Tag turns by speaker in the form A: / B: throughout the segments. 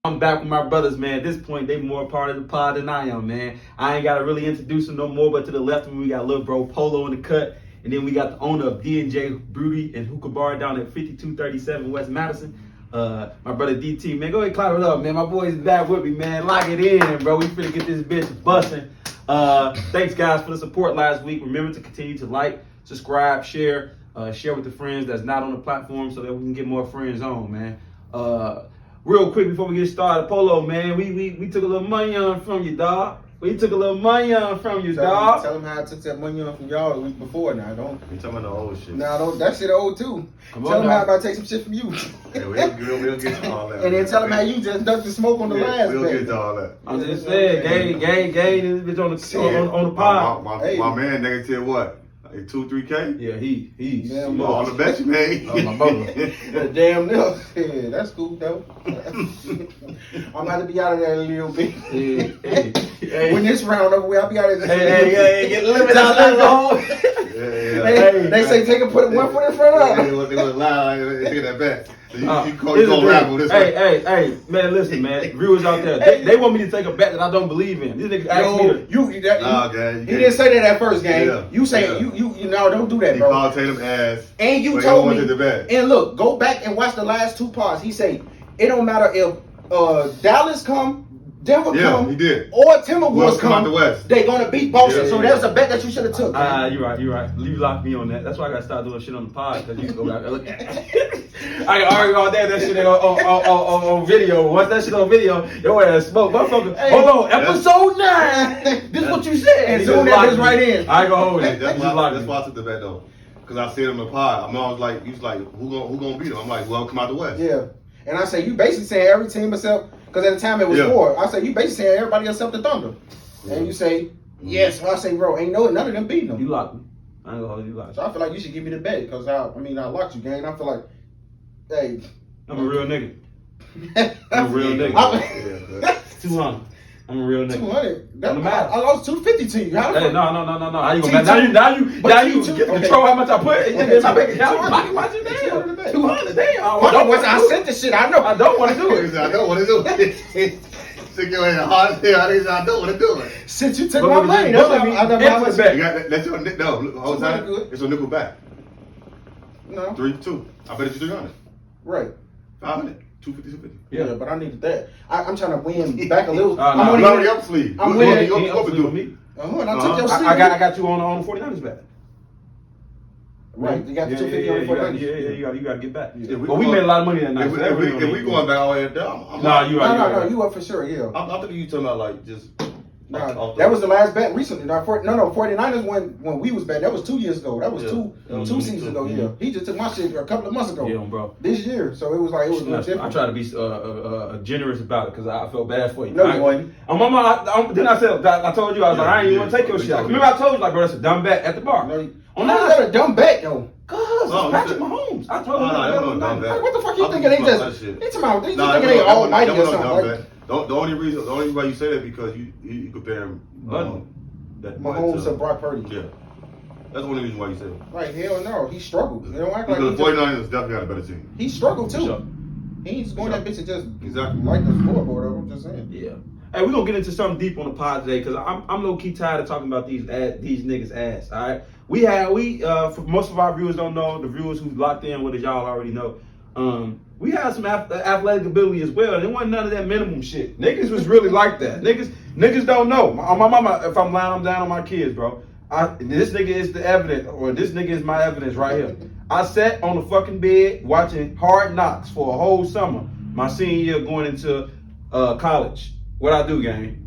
A: I'm back with my brothers, man. At this point, they more a part of the pod than I am, man. I ain't got to really introduce them no more, but to the left of me, we got little bro Polo in the cut. And then we got the owner of D&J Brewery and Hookah Bar down at 5237 West Madison. My brother DT, man, go ahead and clap it up, man. My boy's back with me, man. Lock it in, bro. We finna get this bitch busting. Thanks, guys, for the support last week. Remember to continue to like, subscribe, share with the friends that's not on the platform so that we can get more friends on, man. Real quick before we get started, Polo, man, we took a little money on from you, dog. We took a little money on from you, dog.
B: Tell them how I took that money on from y'all the week before. Now, don't.
C: You talking about the old shit?
B: Now, don't. That shit old too.
A: Come
B: tell
A: on,
B: them
A: dog.
B: how about take some shit from you.
C: Yeah, we'll get to all that.
B: And then tell them how you just ducked the smoke on the last
C: We'll
B: bet.
C: get to all that.
A: I'm just saying, gang, this bitch on the pod.
C: My man, nigga said what? Like 2-3K?
A: Yeah, he's
B: Yeah,
C: All the best you made.
A: Oh, my brother.
B: Damn no. Yeah, that's cool though. I'm about to be out of there a little bit.
A: Hey.
B: When this round over, I'll be out of there.
A: Hey, get limit out there,
B: They say take and put one foot in front of
C: They
B: them.
C: was loud. They take that back. So you
A: Listen,
C: gonna raffle this way.
A: hey, man, listen, man. Viewers out there, they want me to take a bet that I don't believe in. These niggas ask me to.
B: He didn't say that at first, gang.
C: Yeah.
B: You say
C: Yeah.
B: you know, don't do that,
C: He
B: bro.
C: called Tatum ass.
B: And you
C: but he
B: told
C: don't
B: me.
C: want the bet.
B: And look, go back and watch the last two parts. He say it don't matter if Dallas come, Denver
C: Yeah,
B: come,
C: he did.
B: or Timberwolves
C: come out the
B: come.
C: West.
B: They gonna beat Boston.
C: Yeah,
B: So
C: yeah.
B: there's a bet that you should have took.
A: You're right. You locked me on that. That's why I gotta start doing shit on the pod because you can go back and look at it. I can argue all day that shit on video. Once that shit on video, your ass smoke. Motherfucker,
B: Hey.
A: hold on, episode 9. This is what you said.
B: And
A: You
B: soon
A: just
B: as
A: locked
B: this
A: me.
B: right in.
A: I ain't gonna hold it.
C: That's
A: You just locked me.
C: why I took the bet though. Because I said on the pod, I was like, he was like, who gonna beat him? I'm like, well, come out the West.
B: Yeah. And I say you basically saying every team except because at the time it was 4. I say you basically saying everybody except the Thunder.
C: Yeah.
B: And you say yes. So I say, bro, ain't none of them beating them.
A: You locked me. I ain't gonna hold you locked.
B: So I feel like you should give me the bet because I locked you, gang. I feel like, hey,
A: I'm a real nigga. I'm a real nigga. 200. I'm a real nigga.
B: 200.
A: Don't matter.
B: I lost 250 to you. How the
A: Hey,
B: fuck?
A: no. How you gonna now you control how much I put in my bank account? You pocket watching damn. 200, damn.
B: I sent the shit. I know.
A: I don't want to do it.
C: I don't want to do it. Stick your hand hard as hell. I don't want to do it.
B: Since you took
A: But
B: my
A: we
B: money,
A: just
B: that's
A: bullet me
B: how
A: into
B: much.
A: the bet.
C: You got that's your no. Look, hold on.
B: Good.
C: It's a nickel back.
B: No.
C: 3-2. I bet you 300.
B: Right.
C: 500. 250.
B: Yeah, but I needed that. I'm trying to win back a little.
A: No,
B: I'm only
C: Blow your sleeve.
B: I'm
C: What
B: winning.
C: you gonna do?
A: me.
B: and I took your sleeve.
A: I got you on the 49ers bet.
B: Right, you got the
A: Yeah,
B: 250 on the 49ers.
A: you got to get back.
C: Yeah,
A: But we made a lot of money that night.
C: If we going back all the way down, I'm
A: Nah, you right.
B: No, you up for sure, yeah.
C: I'm thinking you talking about like just.
B: No, that was the last bet recently. No, 49ers when we was back. That was 2 years ago. That was two seasons ago. Yeah, he just took my shit a couple of months ago.
A: Yeah, bro.
B: This year, so it was like it was a little different.
A: I try to be generous about it because I felt bad for you.
B: No, you wasn't.
A: Then I said, I told you, I was like, I ain't even want to take your shit. Remember I told you, like, bro, that's a dumb bet at the bar.
B: No,
A: On
B: how is that a dumb bet though?
A: Cause Patrick Mahomes. I told him
C: dumb bet.
B: Like, what the fuck you thinking? They just they thinking they
C: all
B: almighty or something. Like,
C: The only reason why you say that because you compare him that
B: Mahomes to Brock Purdy.
C: Yeah, that's the only reason why you say it.
B: Right? Hell no, he struggled. They don't act like
C: Because the 49ers definitely got a better team.
B: he struggled too.
A: Sure.
B: He ain't just going that bitch and just
C: Exactly.
B: like the scoreboard. I'm just saying.
A: Yeah. Hey, we're gonna get into something deep on the pod today because I'm low key tired of talking about these niggas ass. All right, we for most of our viewers don't know, the viewers who locked in with us, y'all already know. We had some athletic ability as well. There wasn't none of that minimum shit. Niggas was really like that. Niggas don't know. My mama, if I'm lying, I'm down on my kids, bro. This nigga is the evidence, or this nigga is my evidence right here. I sat on the fucking bed watching Hard Knocks for a whole summer, my senior year going into college. What I do, gang?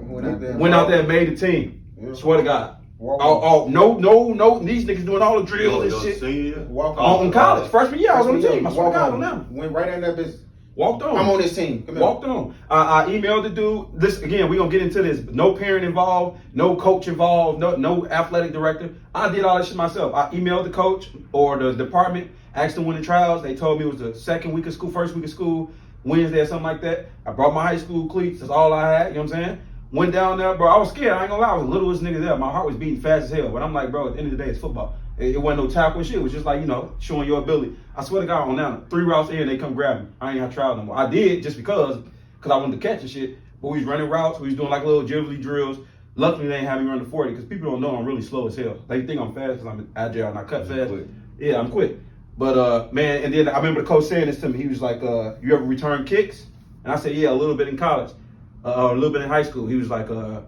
A: Went out there and made the team.
B: Yeah.
A: Swear to God. No. These niggas doing all the drills and shit. On college, freshman year, I was on the team. I swear to God on them.
B: Went right in that bitch.
A: Walked on.
B: I'm on this team. Come here.
A: Walked on. I emailed the dude. This again, we're gonna get into this. No parent involved, no coach involved, no athletic director. I did all this shit myself. I emailed the coach or the department, asked them when the trials. They told me it was the second week of school, first week of school, Wednesday or something like that. I brought my high school cleats. That's all I had. You know what I'm saying? Went down there, bro. I was scared. I ain't gonna lie. I was the littlest nigga there. My heart was beating fast as hell. But I'm like, bro, at the end of the day, it's football. It wasn't no tackle and shit. It was just like, showing your ability. I swear to God, on down 3 routes in, they come grab me. I ain't got trial no more. I did just because because I wanted to catch and shit. But we was running routes, we was doing like little agility drills. Luckily, they ain't have me run the 40 because people don't know I'm really slow as hell. They think I'm fast because I'm agile and I cut fast.
C: Quick.
A: Yeah, I'm quick. But man, and then I remember the coach saying this to me. He was like, "You ever return kicks?" And I said, "Yeah, a little bit in college, a little bit in high school." He was like, "All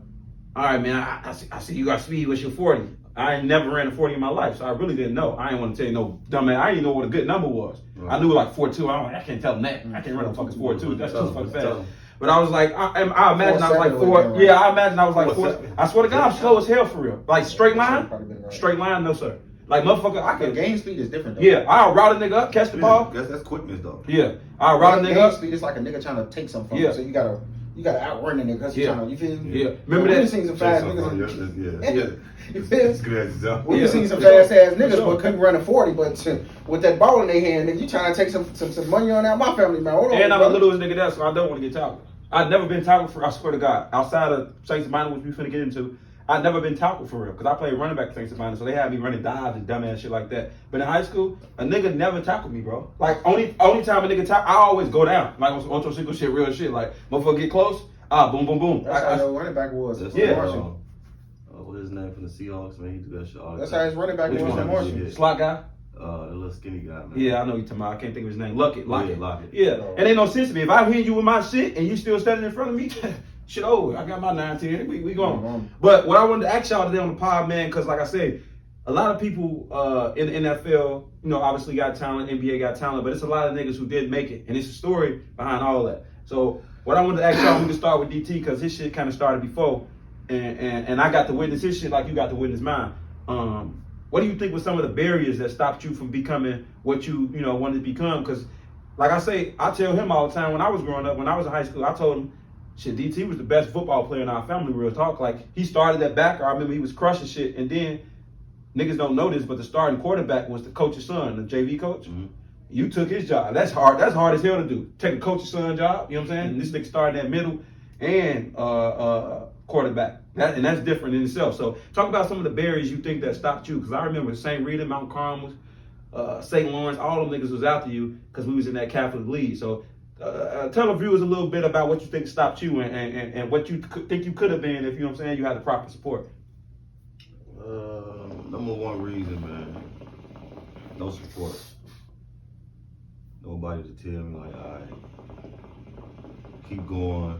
A: right, man. I see you got speed. What's your 40?" I ain't never ran a 40 in my life, so I really didn't know. I ain't want to tell you no dumb man. I didn't know what a good number was.
C: Right.
A: I knew like 4.2. I can't tell them that. I can't run a fucking 4.2. That's too fucking fast.
C: Tell 'em.
A: But I was like, I imagine I was like 4.
B: Right?
A: Yeah, I imagine I was like 4.
C: 4.7.
A: I swear to God, I'm slow as hell for real. Like straight line,
B: Probably been right.
A: straight line, no sir. Like motherfucker, I
B: The
A: can.
B: game speed is different though.
A: Yeah, I'll route a nigga up, catch the ball.
C: That's quickness though.
A: Yeah, I'll route a
B: Game
A: nigga up.
B: speed is like a nigga trying to take something from
A: Yeah.
B: you. So you gotta outrun the nigga because you're
A: Yeah.
B: trying to, you feel me?
A: Yeah, remember
B: We
A: that?
B: seen some fast
C: Yeah.
B: niggas. You feel
C: That's
B: me?
C: good example.
B: We
A: Yeah.
B: seen some fast ass niggas
A: For sure.
B: but couldn't run a 40, but with that ball in their hand, nigga, you trying to take some money on that my family, man. Hold on,
A: And I'm the
B: brother.
A: littlest nigga there, so I don't want to get tackled. I've never been tackled for, I swear to God, outside of Saints Minor, which we finna get into, I've never been tackled for real, because I played running back at Saints Minor, so they had me running dives and dumbass shit like that. But in high school, a nigga never tackled me, bro. Like, only time a nigga tackle, I always go down. Like, on some single shit, real shit. Like, motherfucker get close, boom, boom, boom.
B: That's how your running back was.
C: That's
A: Yeah.
C: Marshall. What his name from the Seahawks, man? He do that shit all the
B: That's
C: time.
B: how his running back
A: Which
B: was
A: one?
B: in Marshall.
C: Yeah.
A: Slot guy?
C: The little skinny guy, man.
A: Yeah, I know you talking about. I can't think of his name. Lockett.
C: Yeah, Lockett.
A: Yeah,
B: Oh.
A: and ain't no sense to me. If I hit you with my shit and you still standing in front of me, shit over. I got my 9-10. We going.
B: Mhm.
A: But what I wanted to ask y'all today on the pod, man, because like I said, a lot of people in the NFL, you know, obviously got talent. NBA got talent, but it's a lot of niggas who did make it, and it's a story behind all that. So what I wanted to ask y'all, we can start with DT because his shit kind of started before, and I got to witness his shit like you got to witness mine. What do you think was some of the barriers that stopped you from becoming what you wanted to become? Because, like I say, I tell him all the time when I was growing up, when I was in high school, I told him, shit, DT was the best football player in our family, real talk. Like, he started at backer. I remember he was crushing shit. And then, niggas don't know this, but the starting quarterback was the coach's son, the JV coach.
C: Mhm.
A: You took his job. That's hard. That's hard as hell to do. Take a coach's son job, you know what I'm saying? And this nigga started at middle and quarterback. That's different in itself. So talk about some of the barriers you think that stopped you. Because I remember St. Rita, Mount Carmel, St. Lawrence, all them niggas was after you because we was in that Catholic league. So tell the viewers a little bit about what you think stopped you and what you think you could have been if, you know what I'm saying, you had the proper support.
C: Number one reason, man, no support. Nobody to tell me like, all right, keep going.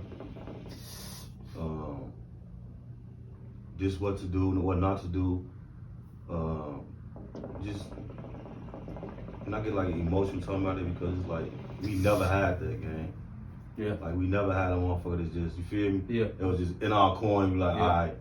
C: Just what to do and what not to do. Just, and I get like emotional talking about it because it's like we never had that game.
A: Yeah.
C: Like we never had a motherfucker that's just, you feel me?
A: Yeah.
C: It was just in our corner. We like,
A: Yeah.
C: all right.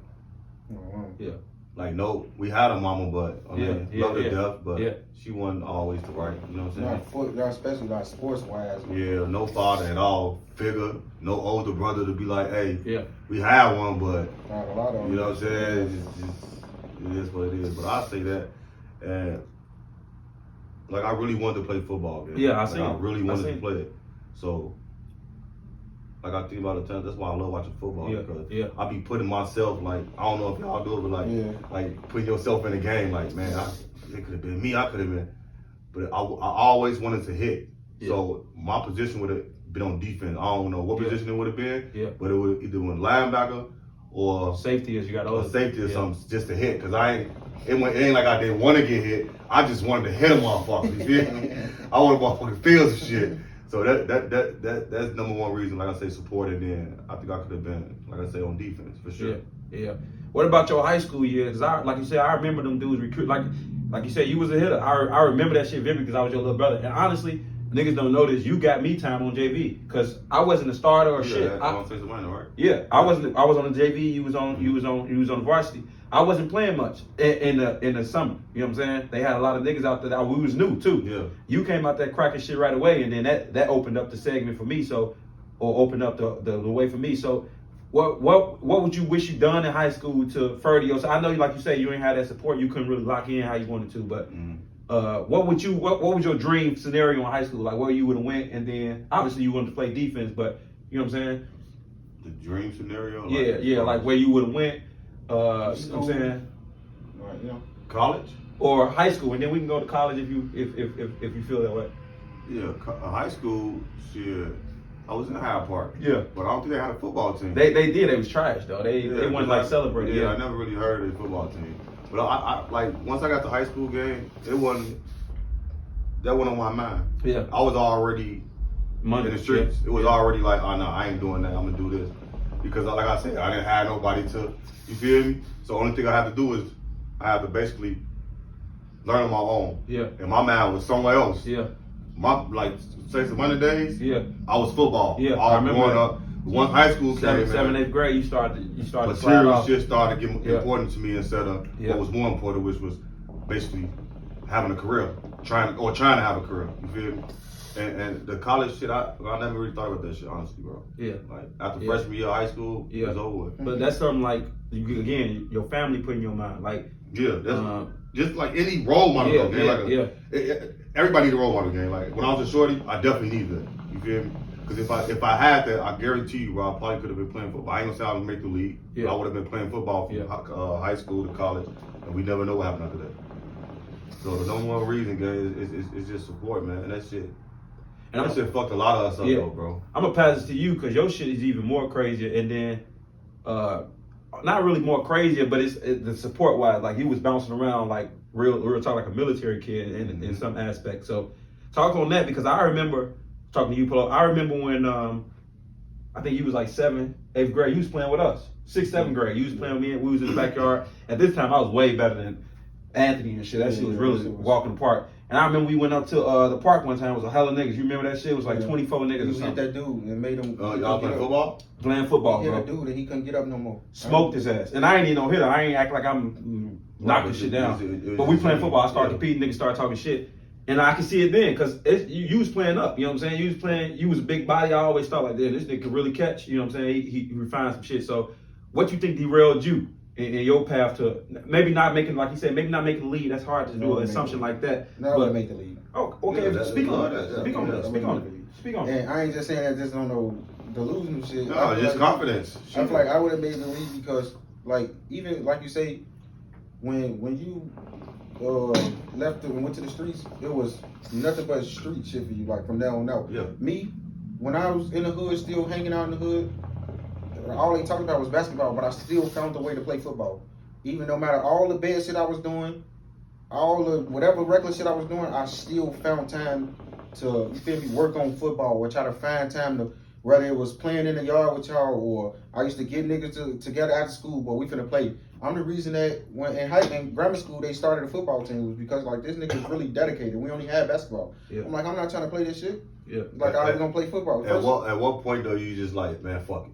B: Mhm.
A: Yeah.
C: Like no, we had a mama, but I mean,
A: Yeah,
C: love her
A: yeah,
C: to death, but
A: yeah.
C: she wasn't always the right. You know what I'm saying?
B: Especially like sports wise.
C: Yeah, no father at all figure, no older brother to be like, hey,
A: Yeah.
C: we had one, but
B: Not a lot of
C: you know what I'm saying? It's just, it is what it is. But I say that, and like I really wanted to play football, man.
A: Yeah, I
C: Like,
A: seen
C: I
A: it.
C: really
A: I
C: wanted
A: seen
C: to play it. So, like I think about it, that's why I love watching football
A: Yeah,
C: because
A: yeah.
C: I be putting myself like I don't know if y'all do it, but like
B: Yeah.
C: like putting yourself in the game. Like man, it could have been me. I could have been, but I always wanted to hit.
A: Yeah.
C: So my position would have been on defense. I don't know what
A: Yeah.
C: position it would have been,
A: Yeah.
C: but it would either went linebacker or
A: Safety as you got
C: or
A: older.
C: safety or
A: Yeah.
C: something just to hit. Cause it ain't like I didn't want to get hit. I just wanted to hit a motherfucker. You feel me? I want to motherfucking feel some shit. So that's number one reason. Like I say, support. And then I think I could have been, like I say, on defense for sure.
A: Yeah. What about your high school years? Like you said, I remember them dudes recruit. Like you said, you was a hitter. I remember that shit vividly because I was your little brother. And honestly, niggas don't know this. You got me time on JV because I wasn't a starter or shit.
C: Yeah, that's Saints Minor, right?
A: Yeah, I was on the JV. You was on the varsity. I wasn't playing much in the summer. You know what I'm saying? They had a lot of niggas out there that we was new too.
C: Yeah.
A: You came out there cracking shit right away, and then that opened up the segment for me. So, or opened up the way for me. So, what would you wish you done in high school to further yourself? I know, like you say, you ain't had that support. You couldn't really lock in how you wanted to, but. What was your dream scenario in high school? Like where you would have went, and then obviously you wanted to play defense, but you know what I'm saying?
C: The dream scenario?
A: Like where you would have went. You know what I'm saying?
B: Right, you know.
C: College?
A: Or high school, and then we can go to college if you feel that way.
C: Yeah, high school, shit. I was in Hyde Park.
A: Yeah.
C: But I don't think they had a football team.
A: They did. It was trash though. They
C: Yeah,
A: weren't like celebrating.
C: Yeah, I never really heard of the football team. But I like once I got to high school game, that wasn't on my mind.
A: Yeah.
C: I was already
A: Monday,
C: in the streets.
A: yeah.
C: It was already like, oh no, I ain't doing that. I'm gonna do this because, like I said, I didn't have nobody to. You feel me? So the only thing I have to do is I have to basically learn on my own.
A: Yeah.
C: And my mind was somewhere else.
A: Yeah.
C: My like say some Monday days.
A: Yeah.
C: I was football.
A: Yeah.
C: All
A: I remember
C: growing
A: that.
C: up. Once high school came,
A: Seventh, 8th grade, you started to slide
C: material
A: off.
C: shit started getting
A: Yeah.
C: important to me instead of what was more important, which was basically having a career, trying to have a career. You feel me? And the college shit, I never really thought about that shit, honestly, bro.
A: Yeah.
C: Like after freshman year of high school, it was over with.
A: But that's something like again, your family put in your mind, like
C: that's just like any role model game. Everybody need a role model game. Like when I was a shorty, I definitely needed that. You feel me? Because if I had that, I guarantee you, bro, I probably could have been playing football. I ain't gonna say I would make the league.
A: Yeah.
C: I would have been playing football from high school to college, and we never know what happened after that. So the number one reason, guys, is just support, man. And that shit. And that shit fucked a lot of us up, though, bro.
A: I'm gonna pass it to you because your shit is even more crazier, and then not really more crazier, but it's the support wise. Like he was bouncing around like real talk like a military kid in some aspect. So talk on that because I remember talking to you, Polo. I remember when I think you was like 7th, 8th grade. You was playing with us. 6th, 7th grade. You was playing with me, and we was in the backyard. At this time, I was way better than Anthony and shit. That shit was really walking the park. And I remember we went up to the park one time. It was a hella niggas. You remember that shit? It was like 24 niggas or
B: He
A: something.
B: hit that dude and made him.
C: Y'all playing football?
A: Playing football,
B: He
A: bro.
B: hit a dude and he couldn't get up no more.
A: Smoked his ass. And I ain't even no hitter. I ain't act like I'm knocking shit down. But we playing football. I started competing. Niggas started talking shit. And I can see it then because you was playing up. You know what I'm saying? You was playing. You was a big body. I always thought like, damn, this nigga could really catch. You know what I'm saying? He refined some shit. So what you think derailed you in your path to maybe not making, like you said, maybe not making the lead? That's hard to do an assumption like that.
B: Never
A: but
B: make the league.
A: Oh, okay.
C: Yeah,
A: Speak on
C: that.
A: it. Speak on it. Speak on it. Speak on it.
B: And I ain't just saying that just on no delusional shit.
C: No, just confidence.
B: I feel like I would have made the league because, like, even like you say, when you left and went to the streets, it was nothing but street shit for you. Like from there on out.
C: Yeah.
B: Me, when I was in the hood, still hanging out in the hood, all they talked about was basketball, but I still found a way to play football. Even no matter all the bad shit I was doing, all the whatever reckless shit I was doing, I still found time to, you feel me, work on football or try to find time to, whether it was playing in the yard with y'all or I used to get niggas together after school, but we finna play. I'm the reason that when in grammar school they started a football team was because like this nigga's really dedicated. We only had basketball.
A: Yeah.
B: I'm like, I'm not trying to play this shit.
A: Yeah.
B: Like I was gonna play football.
C: At what point though you just like, man, fuck it?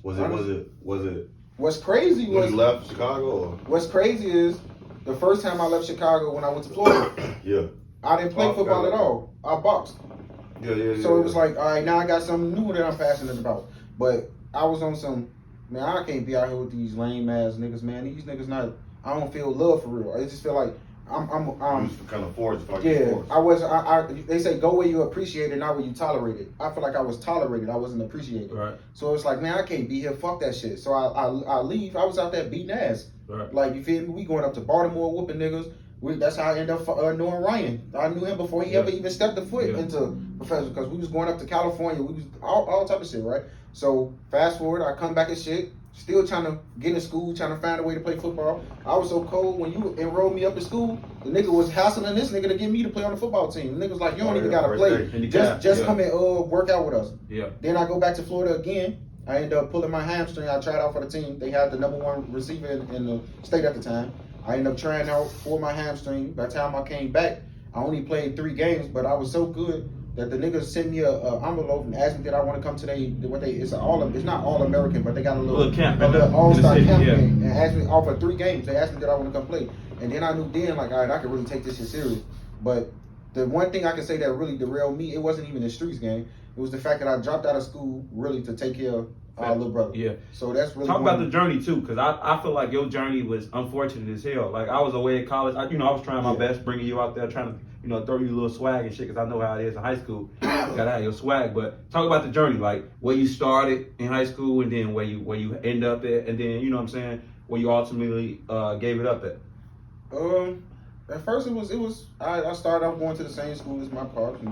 C: Was it
B: What's crazy
C: when
B: was
C: you left Chicago or?
B: What's crazy is the first time I left Chicago when I went to Florida,
C: Yeah.
B: I didn't play football at all. I boxed.
C: Yeah.
B: So it was like, all right, now I got something new that I'm passionate about. But I was on some, man, I can't be out here with these lame ass niggas, man. These niggas not, I don't feel love for real. I just feel like I'm
C: kind of forced.
B: They say go where you appreciate it, not where you tolerate it. I feel like I was tolerated. I wasn't appreciated.
A: Right.
B: So it's like, man, I can't be here. Fuck that shit. So I leave. I was out there beating ass.
A: Right.
B: Like, you feel me? We going up to Baltimore whooping niggas. That's how I ended up knowing Ryan. I knew him before he ever even stepped a foot into professional because we was going up to California. We was all type of shit, right? So fast forward, I come back and shit. Still trying to get in school, trying to find a way to play football. I was so cold when you enrolled me up in school, the nigga was hassling this nigga to get me to play on the football team. The nigga was like, you don't even gotta play. Just come and work out with us.
A: Yeah. Then
B: I go back to Florida again. I end up pulling my hamstring. I tried out for the team. They had the #1 receiver in the state at the time. I ended up trying out for my hamstring. By the time I came back, I only played 3 games, but I was so good that the niggas sent me a envelope and asked me did I want to come to it's not all American, but they got a little
A: camp,
B: all-star camp game, and asked me for 3 games. They asked me did I want to come play, and then I knew then like, all right, I could really take this shit serious. But the one thing I can say that really derailed me, it wasn't even the streets game. It was the fact that I dropped out of school really to take care of our little brother.
A: Yeah.
B: So that's really
A: talk about the journey too, because I feel like your journey was unfortunate as hell. Like I was away at college. I was trying my best, bringing you out there, trying to throw you a little swag and shit, because I know how it is in high school. You gotta have your swag. But talk about the journey, like where you started in high school, and then where you end up at, and then where you ultimately gave it up at.
B: At first it was I started off going to the same school as my pops,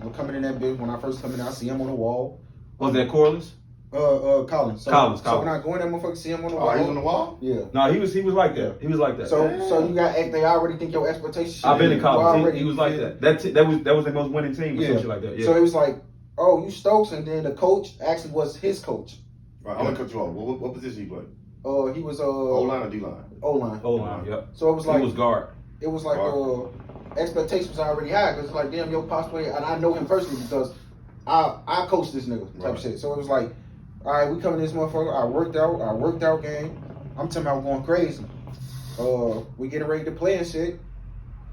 B: I'm coming in that bitch. When I first come in, I see him on the wall.
A: Was that Corliss?
B: Collins. So,
A: Collins.
B: So when I go in there, motherfucker, see him on the wall.
C: Oh, he's on the wall?
B: Yeah.
A: No, he was like that. He was like that.
B: So you got they already think your expectations.
A: I've been in college. He was like
B: yeah.
A: that. That was their most winning team or some shit like that. Yeah.
B: So it was like, oh, you Stokes, and then the coach actually was his coach.
C: Right, I'm gonna cut you off. What position he played?
B: He was
C: O-line or D-line?
B: O-line.
A: O-line, yep.
B: So it was like
A: he was guard.
B: It was like expectations already high because it's like, damn, yo, possibly, and I know him personally because I coached this nigga type shit. So it was like, all right, we coming this motherfucker. I worked out game. I'm telling you, I'm going crazy. We getting ready to play and shit.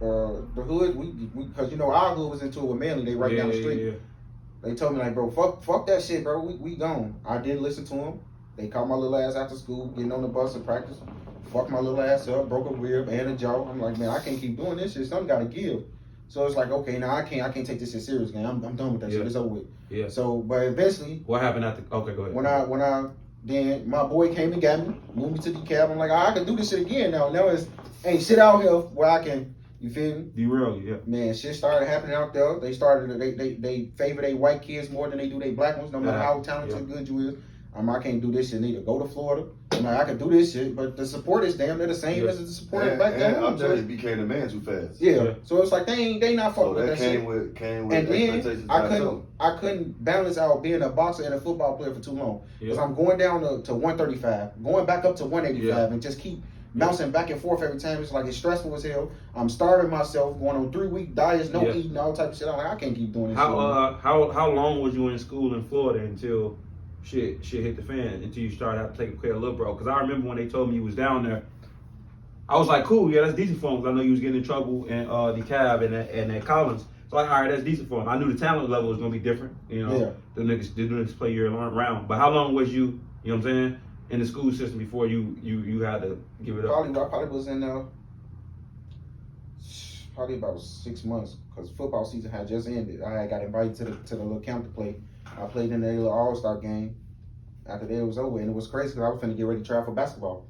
B: The hood, we because you know our hood was into it with Manly. They right down the street.
A: Yeah.
B: They told me like, bro, fuck that shit, bro. We gone. I didn't listen to them. They called my little ass after school, getting on the bus and practice. Fucked my little ass up, broke a rib and a jaw. I'm like, man, I can't keep doing this shit. Something gotta give. So it's like, okay, now I can't take this shit serious, man. I'm done with that shit. It's over with.
A: Yeah.
B: So, but eventually,
A: What happened after? Okay, go ahead.
B: Then my boy came and got me, moved me to the cab. I'm like, I can do this shit again now. Now it's ain't shit out here where I can. You feel me?
A: Be real, yeah.
B: Man, shit started happening out there. They favor they white kids more than they do they black ones, no matter how talented and good you is. I can't do this shit neither. Go to Florida. I'm like, I can do this shit, but the support is damn near the same as the support back then.
C: I'm telling you, became the man too fast.
B: Yeah. So it's like they not fucking with that shit.
C: Came with
B: and
C: expectations.
B: then I couldn't balance out being a boxer and a football player for too long because I'm going down to 135, going back up to 185, and just keep bouncing back and forth every time. It's like it's stressful as hell. I'm starving myself, going on 3-week diets, no eating, all type of shit. I'm like, I can't keep doing this.
A: How long was you in school in Florida until shit hit the fan, until you started out to take care of little bro? Because I remember when they told me you was down there, I was like, cool, yeah, that's decent for him. Because I know you was getting in trouble in DeKalb and at Collins. So like, all right, that's decent for him. I knew the talent level was gonna be different. You know, the niggas play year round. But how long was you know what I'm saying, in the school system before you had to give it up?
B: I probably was in probably about 6 months because football season had just ended. I had got invited to the little camp to play. I played in the little All-Star game. After that, it was over, and it was crazy because I was finna get ready to try for basketball.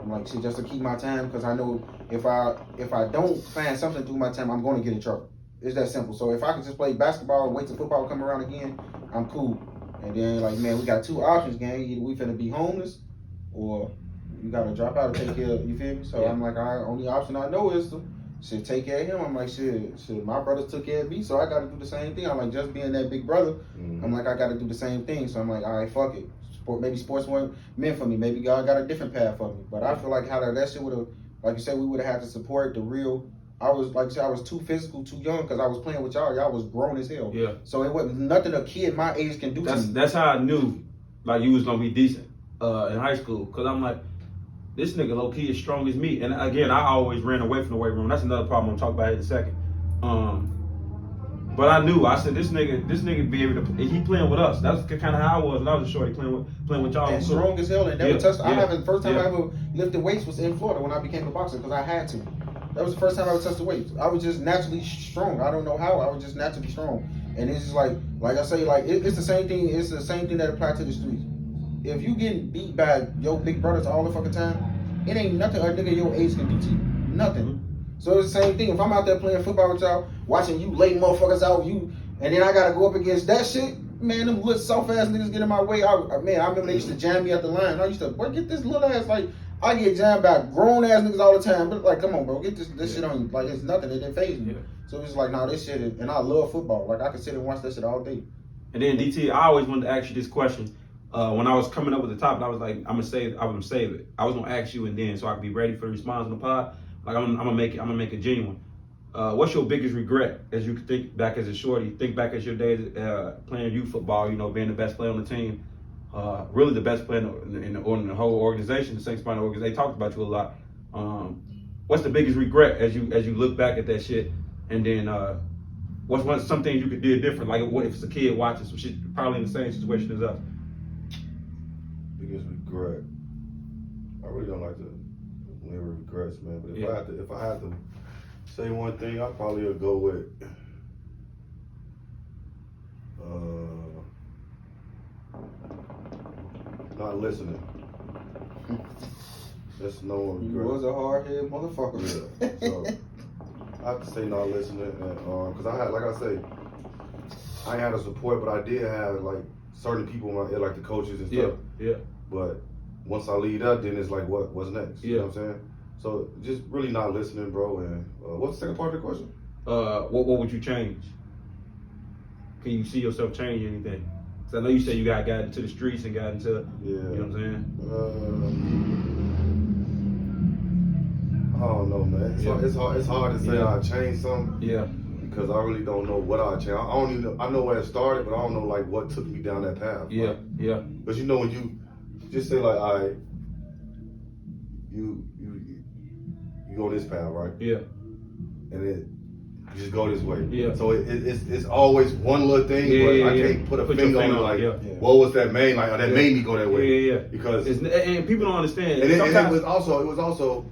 B: I'm like, shit, just to keep my time because I know if I don't find something to do my time, I'm going to get in trouble. It's that simple. So if I can just play basketball and wait till football come around again, I'm cool. And then like, man, we got 2 options, gang. Either we finna be homeless, or you gotta drop out and take care of, you feel me? So I'm like, all right, only option I know is to take care of him. I'm like, shit, my brothers took care of me, so I gotta do the same thing. I'm like, just being that big brother, I'm like, I gotta do the same thing. So I'm like, all right, fuck it. Maybe sports weren't meant for me. Maybe God got a different path for me. But I feel like how that shit would have, like you said, we would have had to support the real. I was too physical, too young because I was playing with y'all. Y'all was grown as hell.
A: Yeah.
B: So it wasn't nothing a kid my age can do to me.
A: That's how I knew like you was gonna be decent in high school. Cause I'm like, this nigga low key is strong as me. And again, I always ran away from the weight room. That's another problem I'm talking about in a second. But I knew. I said this nigga be able to. He playing with us. That's kind of how I was when I was a shorty playing with y'all.
B: And strong as hell and never touched. I haven't. First time I ever lifted weights was in Florida when I became a boxer because I had to. That was the first time I ever touched the weights. I was just naturally strong. I don't know how. I was just naturally strong. And it's just like I say, like it's the same thing. It's the same thing that applies to the streets. If you getting beat by your big brothers all the fucking time, it ain't nothing a nigga your age can do to you. Nothing. So it's the same thing. If I'm out there playing football with y'all, watching you lay motherfuckers out, and then I gotta go up against that shit, man, them little soft ass niggas get in my way. I remember they used to jam me at the line. I used to, boy, get this little ass, like, I get jammed by grown ass niggas all the time. But like, come on, bro, get this shit on you. Like, it's nothing. It didn't faze me.
A: Yeah.
B: So it's like, nah, this shit is, and I love football. Like, I could sit and watch that shit all day.
A: And then DT, I always wanted to ask you this question. When I was coming up with the topic, I was like, I'm gonna save it. I was gonna ask you, and then so I could be ready for the response on the pod. Like I'm gonna make it genuine. What's your biggest regret as you think back as a shorty? Think back as your days playing youth football. You know, being the best player on the team, really the best player in the whole organization. The Saints Spine organization. They talked about you a lot. What's the biggest regret as you look back at that shit? And then what's some things you could do different? Like what if it's a kid watching some shit, probably in the same situation as us?
C: Biggest regret. I really don't like to live with regrets, man. But if I had to say one thing, I probably would go with not listening. That's no one regret.
B: You was a hard-headed motherfucker.
C: Yeah. So I have to say not listening, and because I had, like I say, I ain't had a support, but I did have like certain people in my ear, like the coaches and stuff.
A: Yeah.
C: But once I lead up, then it's like, what's next?
A: Yeah.
C: You know what I'm saying? So just really not listening, bro. And what's the second part of the question?
A: What would you change? Can you see yourself changing anything? Because I know you said you got into the streets and got into, you know what I'm saying?
C: I don't know, man. It's hard to say I changed something.
A: Yeah.
C: Because I really don't know what I changed. I don't even know, I know where it started, but I don't know like what took me down that path.
A: Yeah.
C: Like,
A: Yeah.
C: But you know when you just say like, all right, you go this path, right?
A: Yeah.
C: And you just go this way.
A: Yeah.
C: So it's always one little thing, but I can't put a finger on it like, what was that main like, or that made me go that way?
A: Yeah.
C: Because
A: and people don't understand.
C: And it was also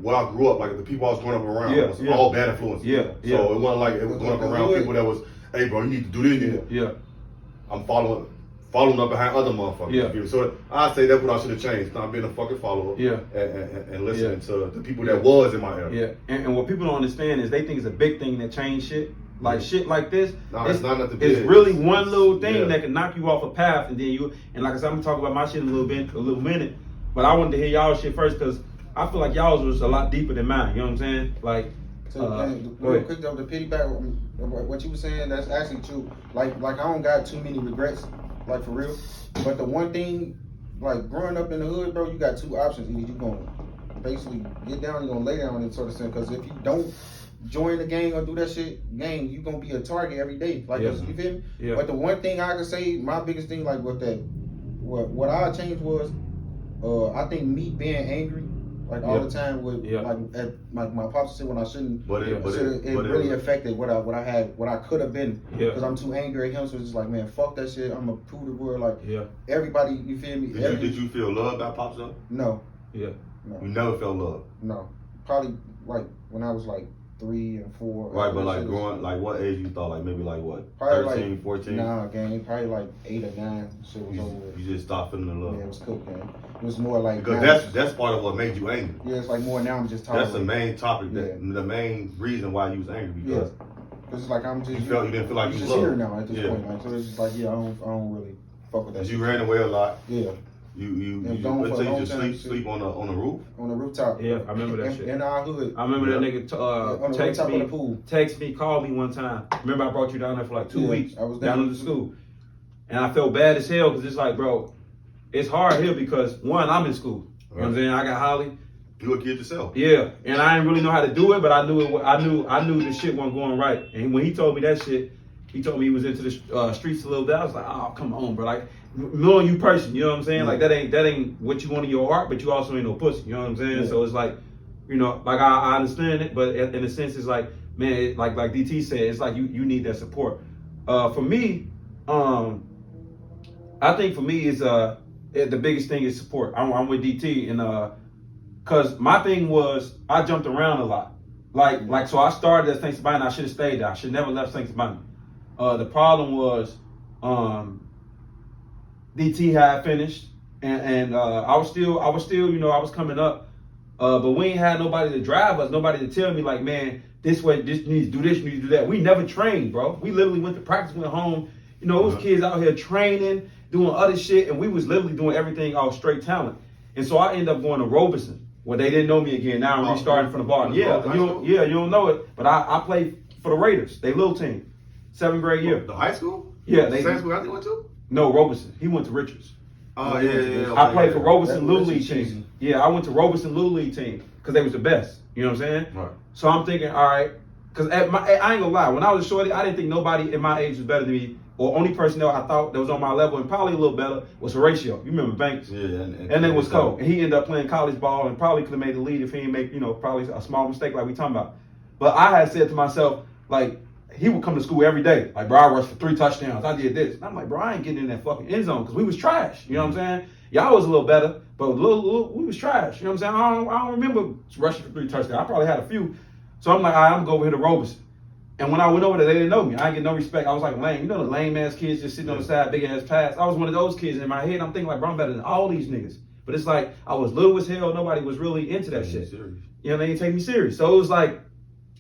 C: where I grew up, like the people I was growing up around, was all bad influences.
A: Yeah.
C: So it wasn't like it was growing up around people that was, hey bro, you need to do this.
A: Yeah.
C: I'm following up behind other motherfuckers.
A: Yeah.
C: So I say that's what I should have changed. Not being a fucking follower.
A: Yeah.
C: And listening to the people that was in my era.
A: Yeah. And what people don't understand is they think it's a big thing that change shit. Like shit like this.
C: No, it's not nothing big.
A: It's really one little thing that can knock you off a path, and then like I said, I'm gonna talk about my shit in a little minute. But I wanted to hear y'all shit first because I feel like y'all's was a lot deeper than mine. You know what I'm saying? Like.
B: So, real quick though, to piggyback what you were saying, that's actually true. Like I don't got too many regrets, like for real. But the one thing, like growing up in the hood, bro, you got two options. Either you gonna basically get down, you gonna lay down and sort of thing. Because if you don't join the gang or do that shit, you gonna be a target every day. Like you feel me?
A: Yeah.
B: But the one thing I can say, my biggest thing, like what I changed was, I think me being angry. Like all the time with like my pops said when I shouldn't. But it really affected what I could have been. Because I'm too angry at him, so it's just like, man, fuck that shit. I'm a prove the world. Like everybody, you feel me?
C: Did you feel love by Pops though?
B: No.
A: Yeah.
B: No.
C: You never felt love?
B: No. Probably like when I was like 3 and 4.
C: Right, but like growing, like what age you thought? Like maybe like what?
B: Probably
C: 13,
B: like,
C: 14?
B: Nah, gang. Probably like 8 or 9. Shit was over with.
C: You just stopped feeling the love.
B: Yeah, it was cool, gang. It was more like
C: because that's part of what made you angry.
B: Yeah, it's like more now I'm just tired.
C: That's the main topic. The main reason why you was angry because
B: it's like I'm just
C: you didn't feel like you
B: just
C: loved.
B: Here now at this point, like so it's just like I don't really fuck with that.
C: You ran away a lot.
B: Yeah.
C: You just sleep on the roof?
B: On the rooftop.
A: Yeah, I remember that shit.
B: In our hood.
A: I remember that nigga text me, called me one time. Remember I brought you down there for like 2 weeks.
B: I was
A: down to the school. And I felt bad as hell because it's like, bro, it's hard here because one, I'm in school. You know what I'm saying? I got Holly.
C: You a kid yourself.
A: Yeah. And I didn't really know how to do it, but I knew the shit wasn't going right. And when he told me that shit, he told me he was into the streets a little bit. I was like, oh, come on, bro. Like, knowing you person, you know what I'm saying? Like that ain't what you want in your heart, but you also ain't no pussy. You know what I'm saying? Yeah. So it's like, you know, like I understand it, but in a sense, it's like, man, like DT said, it's like you need that support. For me, I think for me is the biggest thing is support. I'm with DT, and cause my thing was I jumped around a lot. Like so I started at St. Sabina. I should have stayed there. I should never left St. Sabina. The problem was DT had finished, and I was still, you know, I was coming up, but we ain't had nobody to drive us, nobody to tell me like, man, this way, this you need to do this, you need to do that. We never trained, bro. We literally went to practice, went home. You know, it was kids out here training, doing other shit, and we was literally doing everything off straight talent. And so I ended up going to Robeson, where they didn't know me again. Now I'm restarting from the bottom. You don't know it, but I played for the Raiders, they little team, 7th grade year.
C: The high school?
A: Yeah,
C: the same school I went to?
A: No, Robeson. He went to Richards.
C: Oh, yeah.
A: I played for Robeson Little League team. Yeah, I went to Robeson Little League team because they was the best. You know what I'm saying? Right. So I'm thinking, all right, because I ain't gonna lie. When I was a shorty, I didn't think nobody in my age was better than me. Or only person that I thought that was on my level and probably a little better was Horatio. You remember Banks? Yeah. And it was cold. And he ended up playing college ball and probably could have made the lead if he didn't make, you know, probably a small mistake like we talking about. But I had said to myself, like, he would come to school every day. Like, bro, I rushed for 3 touchdowns. I did this. And I'm like, bro, I ain't getting in that fucking end zone because we was trash. You know what I'm saying? Y'all was a little better, but we was trash. You know what I'm saying? I don't remember rushing for 3 touchdowns. I probably had a few. So I'm like, all right, I'm going to go over here to Robeson. And when I went over there, they didn't know me. I didn't get no respect. I was like lame. You know the lame-ass kids just sitting on the side, big-ass pass. I was one of those kids. In my head, I'm thinking like, bro, I'm better than all these niggas. But it's like, I was little as hell. Nobody was really into that shit. Serious. You know, they didn't take me serious. So it was like,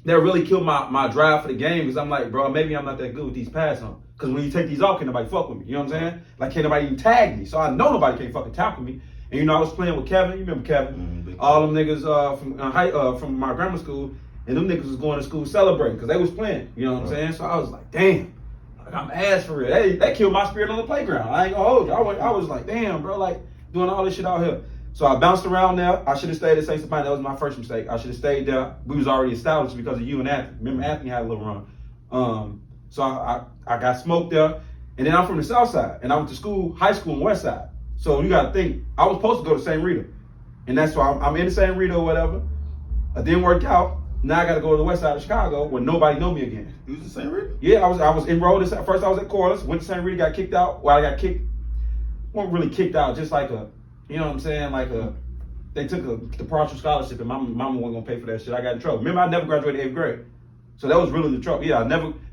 A: that really killed my drive for the game because I'm like, bro, maybe I'm not that good with these pass on. Because when you take these off, can't nobody fuck with me. You know what I'm saying? Like, can't nobody even tag me. So I know nobody can fucking tackle me. And you know, I was playing with Kevin. You remember Kevin? All them niggas from my grammar school, and them niggas was going to school celebrating because they was playing. You know what I'm saying? So I was like, damn, like I'm ass for real. That killed my spirit on the playground. I ain't gonna hold you. I was like, damn, bro, like doing all this shit out here. So I bounced around there. I should have stayed at St. Stefan. That was my first mistake. I should have stayed there. We was already established because of you and Anthony. Remember, Anthony had a little run. So I got smoked there. And then I'm from the South Side, and I went to school, high school in West Side. So you got to think, I was supposed to go to St. Rita. And that's why I'm in St. Rita or whatever. It didn't work out. Now I got to go to the West Side of Chicago where nobody know me again.
C: You was in St. Rita?
A: Yeah, I was enrolled. First I was at Corliss, went to St. Rita, got kicked out. Well, I got kicked, wasn't really kicked out, just like you know what I'm saying, they took the partial scholarship and mama wasn't gonna pay for that shit. I got in trouble. Remember, I never graduated 8th grade. So that was really the trouble. Yeah,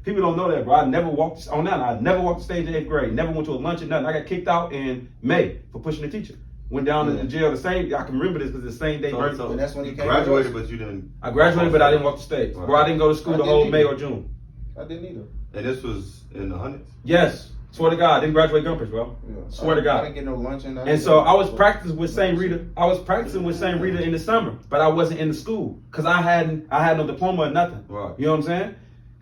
A: people don't know that, bro. I never walked the stage in 8th grade. Never went to a lunch or nothing. I got kicked out in May for pushing the teacher. Went down to the jail the same, I can remember this because the same day.
B: And that's when you came
C: graduated, but you didn't.
A: I graduated, but I didn't walk the stage.
C: Right.
A: Bro, I didn't go to school the whole May or June.
B: I didn't either.
C: And this was in the hundreds?
A: Yes. Swear to God, I didn't graduate Gumpers, bro.
B: Yeah.
A: Swear to God.
B: I didn't get no luncheon.
A: And so I was practicing with St. Rita. I was practicing with St. Rita in the summer, but I wasn't in the school because I had no diploma or nothing.
C: Right.
A: You know what I'm saying?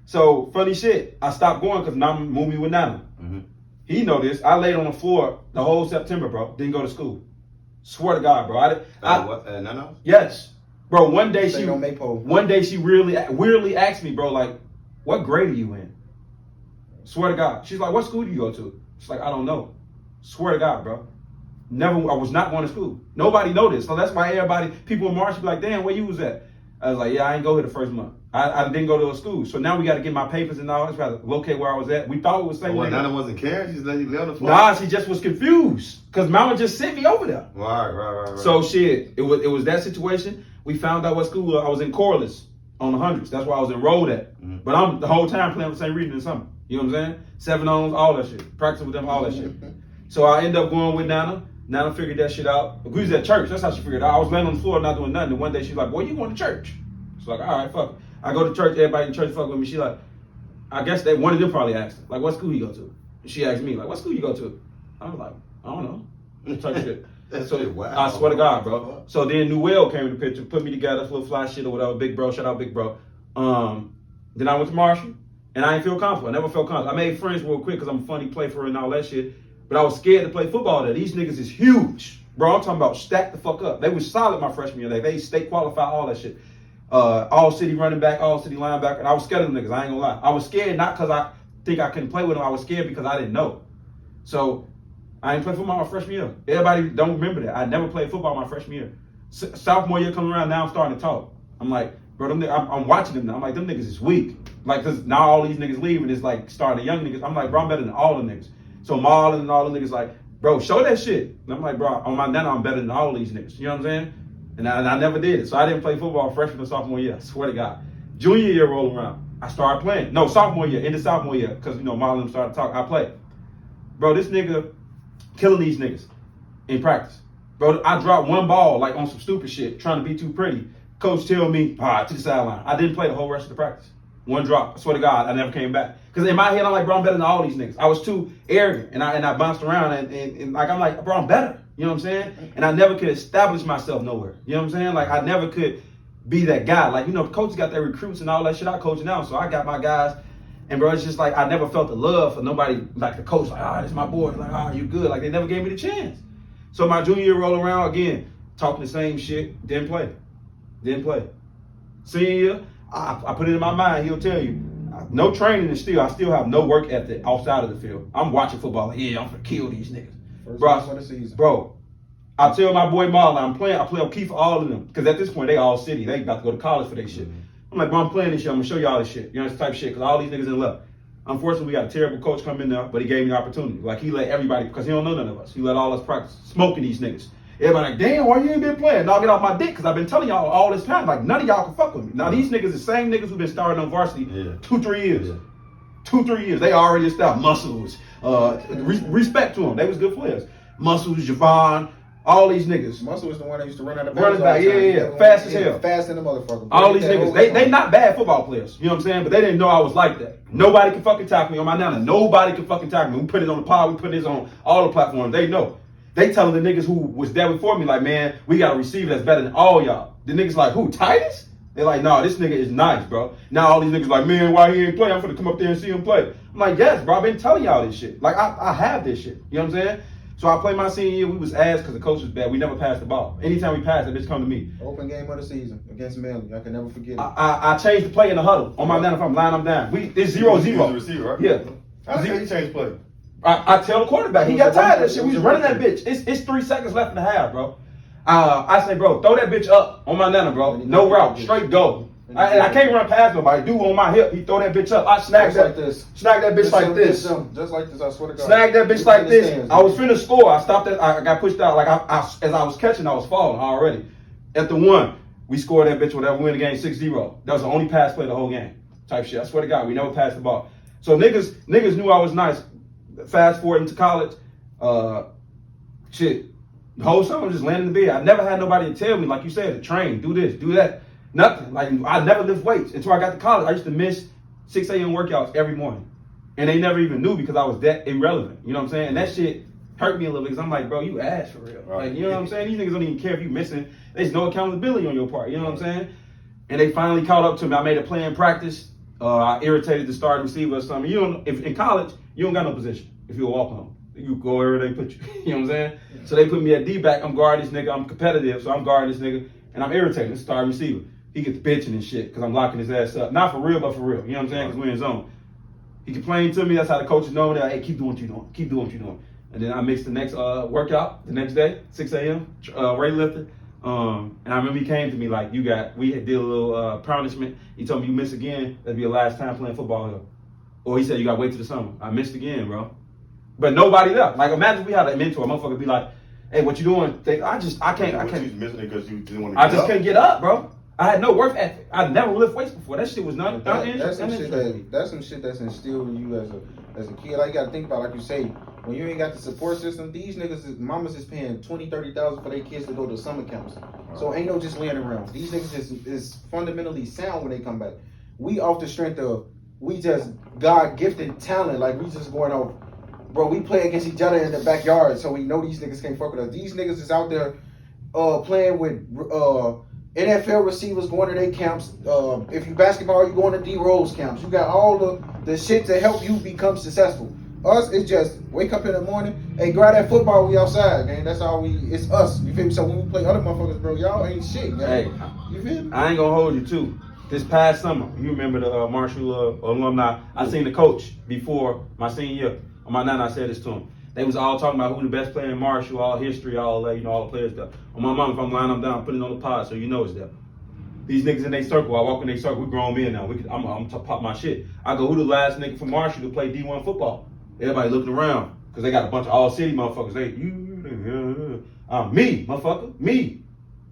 A: So funny shit, I stopped going because Nana moved me with Nana.
C: Mm-hmm.
A: He know this. I laid on the floor the whole September, bro. Didn't go to school. Swear to God, bro.
C: Nana?
A: Yes, bro. One day she weirdly asked me, bro, like, what grade are you in? Swear to God. She's like, what school do you go to? She's like, I don't know. Swear to God, bro. I was not going to school. Nobody know this. So that's why people in March be like, damn, where you was at? I was like, yeah, I ain't go here the first month. I didn't go to a school. So now we got to get my papers and all. We got to locate where I was at. We thought it was the same thing.
C: Nana wasn't caring? She just let you lay on the floor?
A: Nah, she just was confused. Because mama just sent me over there.
C: Right.
A: So shit, it was that situation. We found out what school I was in Corliss on the hundreds. That's where I was enrolled at. Mm-hmm. But I'm the whole time playing with St. Rita in the summer. You know what I'm saying? 7-ons, all that shit. Practicing with them, all that shit. So I ended up going with Nana. Nana figured that shit out. We was at church. That's how she figured it out. I was laying on the floor not doing nothing. And one day she's like, boy, you going to church? She's like, all right, fuck it. I go to church. Everybody in church fuck with me. She like, I guess one of them probably asked her, like, what school you go to? And she asked me, like, what school you go to? I was like, I don't know. Type shit. So
C: wow.
A: I swear to God, bro. So then Newell came in the picture, put me together, little fly shit or whatever. Big bro, shout out Big Bro. Then I went to Marshall. And I didn't feel comfortable. I never felt comfortable. I made friends real quick because I'm a funny play for and all that shit. But I was scared to play football there. These niggas is huge. Bro, I'm talking about stacked the fuck up. They was solid my freshman year. They state qualified, all that shit. All city running back, all city linebacker. And I was scared of them niggas. I ain't gonna lie. I was scared not because I think I couldn't play with them. I was scared because I didn't know. So I didn't play football my freshman year. Everybody don't remember that. I never played football my freshman year. Sophomore year coming around, now I'm starting to talk. I'm like, bro, I'm watching them now. I'm like, them niggas is weak. Like, cause now all these niggas leaving, it's like starting young niggas. I'm like, bro, I'm better than all the niggas. So Marlon and all the niggas like, bro, show that shit. And I'm like, bro, on my nana, I'm better than all these niggas. You know what I'm saying? And I never did it. So I didn't play football freshman and sophomore year. I swear to God. Junior year rolled around. I started playing. No, sophomore year, into sophomore year, because Marlon started to talk. I played. Bro, this nigga killing these niggas in practice. Bro, I dropped one ball like on some stupid shit, trying to be too pretty. Coach tell me, all right, to the sideline. I didn't play the whole rest of the practice. One drop. I swear to God, I never came back. Because in my head, I'm like, bro, I'm better than all these niggas. I was too arrogant, and I bounced around, and like, I'm like, bro, I'm better. You know what I'm saying? And I never could establish myself nowhere. You know what I'm saying? Like, I never could be that guy. Like, coaches got their recruits and all that shit. I coach now, so I got my guys. And, bro, it's just like, I never felt the love for nobody, like the coach, like, this my boy. Like, you good. Like, they never gave me the chance. So my junior year roll around, again, talking the same shit, didn't play. Senior year, I put it in my mind, he'll tell you, no training and I still have no work ethic outside of the field. I'm watching football, like, yeah, I'm gonna kill these niggas. Bro, I tell my boy Marlon, I play O'Keefe for all of them. Because at this point, they all city. They about to go to college for their shit. I'm like, bro, I'm playing this shit. I'm gonna show y'all this shit. You know, this type of shit. Because all these niggas in love. Unfortunately, we got a terrible coach come in there, but he gave me the opportunity. Like, he let everybody, because he don't know none of us. He let all us practice smoking these niggas. Everybody like, damn, why you ain't been playing? Now get off my dick, because I've been telling y'all all this time, like, none of y'all can fuck with me. Now, these niggas, the same niggas who've been starting on varsity 2-3 years. Yeah. 2-3 years. They already established muscles. Respect to them. They was good players. Muscles, Javon, All these niggas.
B: Muscle was the one that used to run out of
A: Running
B: bounds.
A: back,
B: all the time.
A: yeah. Fast as hell.
B: Fast in the motherfucker.
A: All these
B: That
A: niggas,
B: whole
A: they
B: phone.
A: not bad football players. You know what I'm saying? But they didn't know I was like that. Nobody can fucking tackle me on my nana. Nobody can fucking tackle me. We put it on the pod. We put this on all the platforms. They know. They telling the niggas who was there before me, like, man, we got a receiver that's better than all y'all. The niggas like, who, Titus? They're like, nah, this nigga is nice, bro. Now all these niggas like, man, why he ain't play? I'm finna come up there and see him play. I'm like, yes, bro, I've been telling y'all this shit. Like, I have this shit. You know what I'm saying? So I played my senior year. We was ass because the coach was bad. We never passed the ball. Anytime we passed, that bitch come to me.
B: Open game of the season against Melly. I can never forget it.
A: I changed the play in the huddle. On my nana, if I'm lying, I'm down. It's 0-0.
C: He was the receiver, right?
A: Yeah.
C: How did he change play?
A: I tell the quarterback, he got tired of that shit. We was running that bitch. It's 3 seconds left in the half, bro. I say, bro, throw that bitch up on my nana, bro. No route, straight go. And I can't run past nobody. Dude on my hip, he throw that bitch up. I snag that, snag that bitch like this.
B: Just like this, I swear to God.
A: Snag that bitch like this. I was finna score. I stopped it. I got pushed out. Like as I was catching, I was falling already. At the 1, we scored that bitch. Whatever, we win the game 6-0. That was the only pass play the whole game. Type shit. I swear to God, we never passed the ball. So niggas knew I was nice. Fast forward into college, shit. The whole summer just landing in the bed. I never had nobody to tell me, like you said, to train, do this, do that. Nothing. Like I never lift weights until I got to college. I used to miss 6 a.m. workouts every morning, and they never even knew because I was that irrelevant. You know what I'm saying? And that shit hurt me a little because I'm like, bro, you ass for real.
C: Right.
A: Like, you know what I'm saying? These niggas don't even care if you missing. There's no accountability on your part. You know what I'm saying? And they finally caught up to me. I made a play in practice. I irritated the starting receiver or something. You don't. If in college, you don't got no position. If you're a walk-on, you go wherever they put you. You know what I'm saying? Yeah. So they put me at D-back. I'm guarding this nigga. I'm competitive, so I'm guarding this nigga, and I'm irritated. This starting receiver. He gets bitching and shit because I'm locking his ass up. Not for real, but for real. You know what I'm saying? Because we're in zone. He complained to me. That's how the coaches know. They're like, hey, keep doing what you're doing. Keep doing what you're doing. And then I mixed the next workout the next day, 6 a.m., weightlifting. And I remember he came to me like, we did a little punishment. He told me, you miss again, that'd be your last time playing football here. Or he said, you got to wait till the summer. I missed again, bro. But nobody left. Like, imagine if we had a mentor. A motherfucker be like, hey, what you doing? I can't.
C: You was missing it because you didn't want to get
A: I just couldn't get up, bro. I had no work ethic. I'd never lift weights before. That shit was not.
B: That's some shit that's instilled in you as a kid. Like, you gotta think about, like you say, when you ain't got the support system, these niggas, mamas is paying $20,000-$30,000 for their kids to go to summer camps. So ain't no just laying around. These niggas is fundamentally sound when they come back. We off the strength of we just God gifted talent. Like, we just going off, bro. We play against each other in the backyard, so we know these niggas can't fuck with us. These niggas is out there playing with NFL receivers going to their camps. If you basketball, you going to D-Rose camps. You got all the shit to help you become successful. Us, it's just wake up in the morning, hey, grab that football, we outside, man. That's all it's us. You feel me? So when we play other motherfuckers, bro, y'all ain't shit, man.
A: Hey,
B: you feel me?
A: I ain't gonna hold you too. This past summer, you remember the Marshall alumni? I seen the coach before my senior year. On my nana, I said this to him. They was all talking about who the best player in Marshall, all history, all that, all the players stuff. On my mom, if I'm lying, I'm down, putting it on the pod, so you know it's there. These niggas in their circle, I walk in their circle, we grown men now. I'm to pop my shit. I go, who the last nigga from Marshall to play D1 football? Everybody looking around, because they got a bunch of all-city motherfuckers. Me, motherfucker, me.